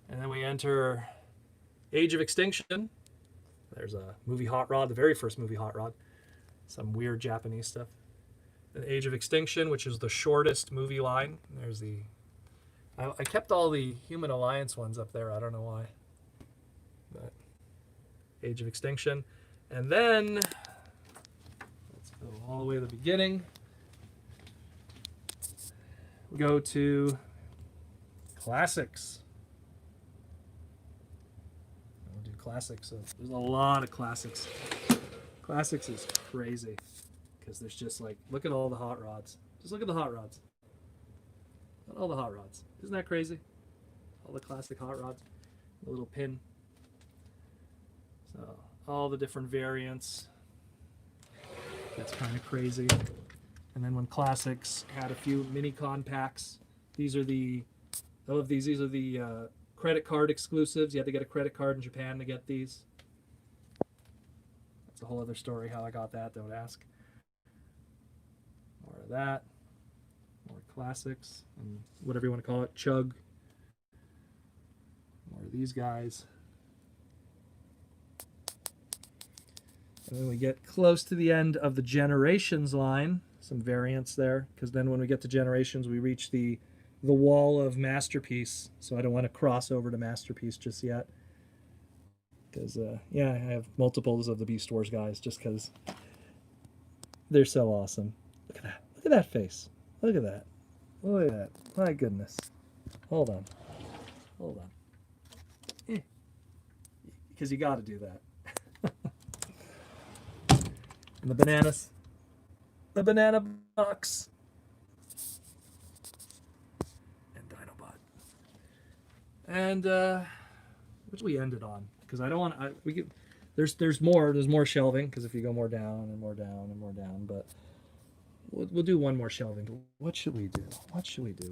A: And then we enter Age of Extinction. There's a movie Hot Rod, the very first movie Hot Rod. Some weird Japanese stuff. Then Age of Extinction, which is the shortest movie line. There's the... I kept all the Human Alliance ones up there. I don't know why. But Age of Extinction. And then... let's go all the way to the beginning. We go to classics. We'll do classics. So there's a lot of classics. Classics is crazy because there's just like, look at all the hot rods. Just look at the hot rods. Look at all the hot rods. Isn't that crazy? All the classic hot rods. The little pin. So all the different variants. That's kind of crazy. And then when classics had a few mini compacts, these are the, all of these are the credit card exclusives. You had to get a credit card in Japan to get these. That's a whole other story how I got that, don't ask. More of that. More classics, and whatever you want to call it, chug. More of these guys. And then we get close to the end of the Generations line. Some variants there, because then when we get to Generations, we reach the wall of Masterpiece. So I don't want to cross over to Masterpiece just yet. Because, yeah, I have multiples of the Beast Wars guys just because they're so awesome. Look at that. Look at that face. Look at that. Look at that. My goodness. Hold on. Hold on. Because you got to do that. And the bananas. The banana box. And Dinobot. And which we ended on. Because I don't want we could, there's more shelving, because if you go more down and more down and more down, but we'll do one more shelving. What should we do? What should we do?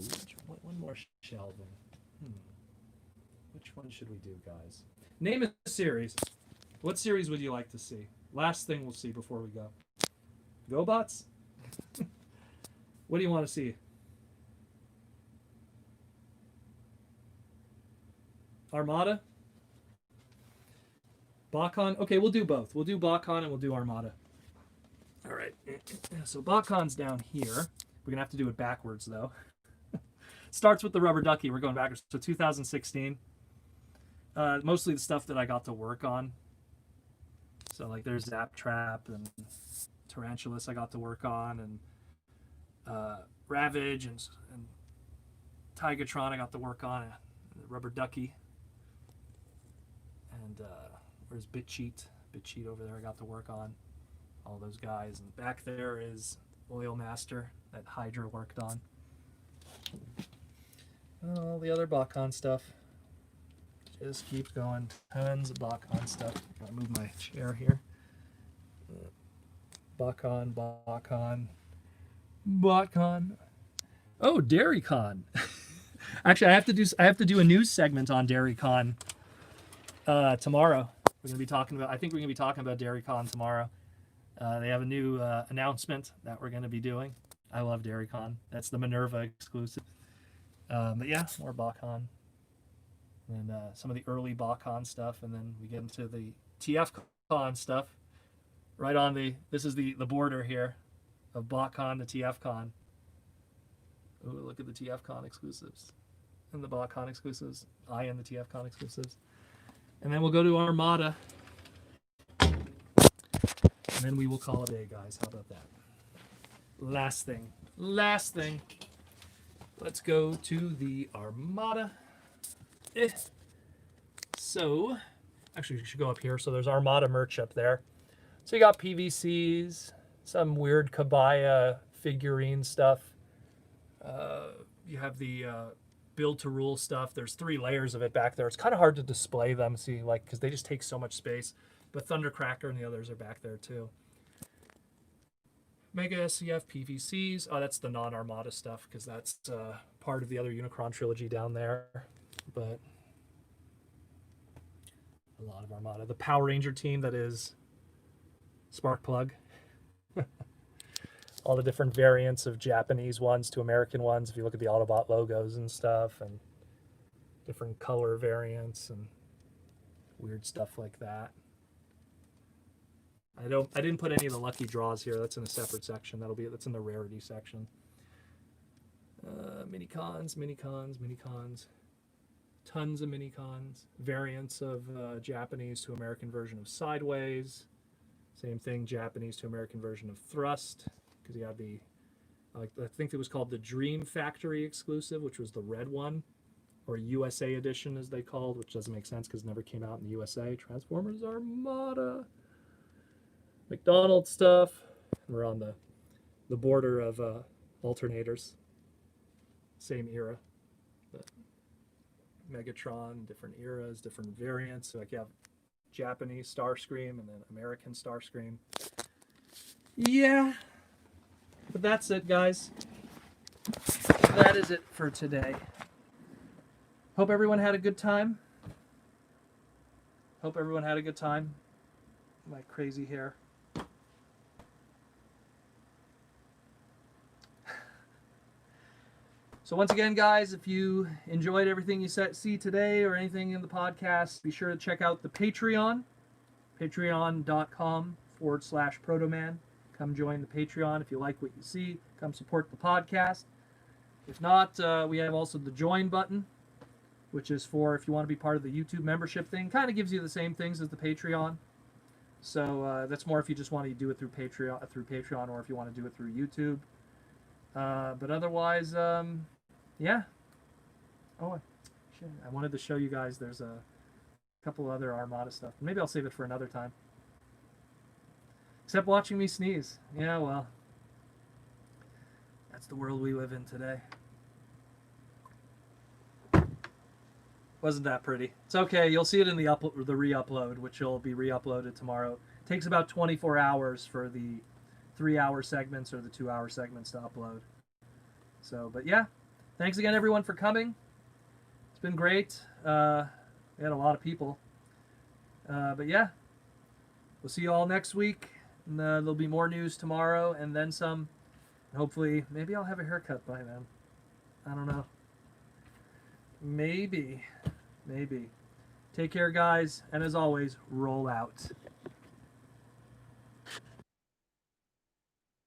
A: One more shelving. Which one should we do, guys? Name a series. What series would you like to see? Last thing we'll see before we go. GoBots? What do you want to see? Armada? Bakon? Okay, we'll do both. We'll do Bakon and we'll do Armada. All right. So Bakon's down here. We're going to have to do it backwards, though. Starts with the rubber ducky. We're going backwards. So 2016. Mostly the stuff that I got to work on. So like there's Zap Trap and Tarantulas I got to work on, and Ravage and Tigatron I got to work on, Rubber Ducky, and where's BitCheat over there I got to work on, all those guys. And back there is Oil Master that Hydra worked on. All the other BotCon stuff just keeps going. Tons of BotCon stuff. Gotta move my chair here. BotCon. Oh, DairyCon. Actually, I have to do a news segment on DairyCon tomorrow. We're gonna be talking about. I think we're gonna be talking about DairyCon tomorrow. They have a new announcement that we're gonna be doing. I love DairyCon. That's the Minerva exclusive. But yeah, more BotCon. And some of the early BotCon stuff, and then we get into the TFCon stuff. Right on this is the border here of BotCon to TFCon. Ooh, look at the TFCon exclusives and the BotCon exclusives. I am the TFCon exclusives. And then we'll go to Armada. And then we will call it a day, guys. How about that? Last thing. Let's go to the Armada. So, actually, you should go up here. So there's Armada merch up there. So you got PVCs, some weird Kabaya figurine stuff. You have the build to rule stuff. There's 3 layers of it back there. It's kind of hard to display them, see, like, because they just take so much space. But Thundercracker and the others are back there too. Mega SCF PVCs. Oh, that's the non-Armada stuff, because that's part of the other Unicron trilogy down there. But a lot of Armada. The Power Ranger team that is Sparkplug. All the different variants of Japanese ones to American ones. If you look at the Autobot logos and stuff, and different color variants and weird stuff like that. I didn't put any of the lucky draws here. That's in a separate section. That's in the rarity section. Minicons. Tons of minicons. Variants of Japanese to American version of Sideways. Same thing, Japanese to American version of Thrust. Because you have the, I think it was called the Dream Factory exclusive, which was the red one. Or USA edition, as they called, which doesn't make sense because it never came out in the USA. Transformers Armada. McDonald's stuff. We're on the border of alternators. Same era. But Megatron, different eras, different variants. So like you have Japanese Starscream and then American Starscream. Yeah. But that's it, guys. That is it for today. Hope everyone had a good time. My crazy hair. So once again, guys, if you enjoyed everything you see today or anything in the podcast, be sure to check out the Patreon, patreon.com/Protoman. Come join the Patreon if you like what you see. Come support the podcast. If not, we have also the join button, which is for if you want to be part of the YouTube membership thing. Kind of gives you the same things as the Patreon. So that's more if you just want to do it through Patreon, or if you want to do it through YouTube. But otherwise, yeah. Oh, shit. I wanted to show you guys. There's a couple other Armada stuff. Maybe I'll save it for another time. Except watching me sneeze. Yeah, well, that's the world we live in today. Wasn't that pretty? It's okay. You'll see it in the re-upload, which will be re-uploaded tomorrow. It takes about 24 hours for the 3-hour segments or the 2-hour segments to upload. So, but yeah, thanks again, everyone, for coming. It's been great. We had a lot of people. But yeah, we'll see you all next week. And, there'll be more news tomorrow and then some. And hopefully, maybe I'll have a haircut by then. I don't know. Maybe. Take care, guys. And as always, roll out.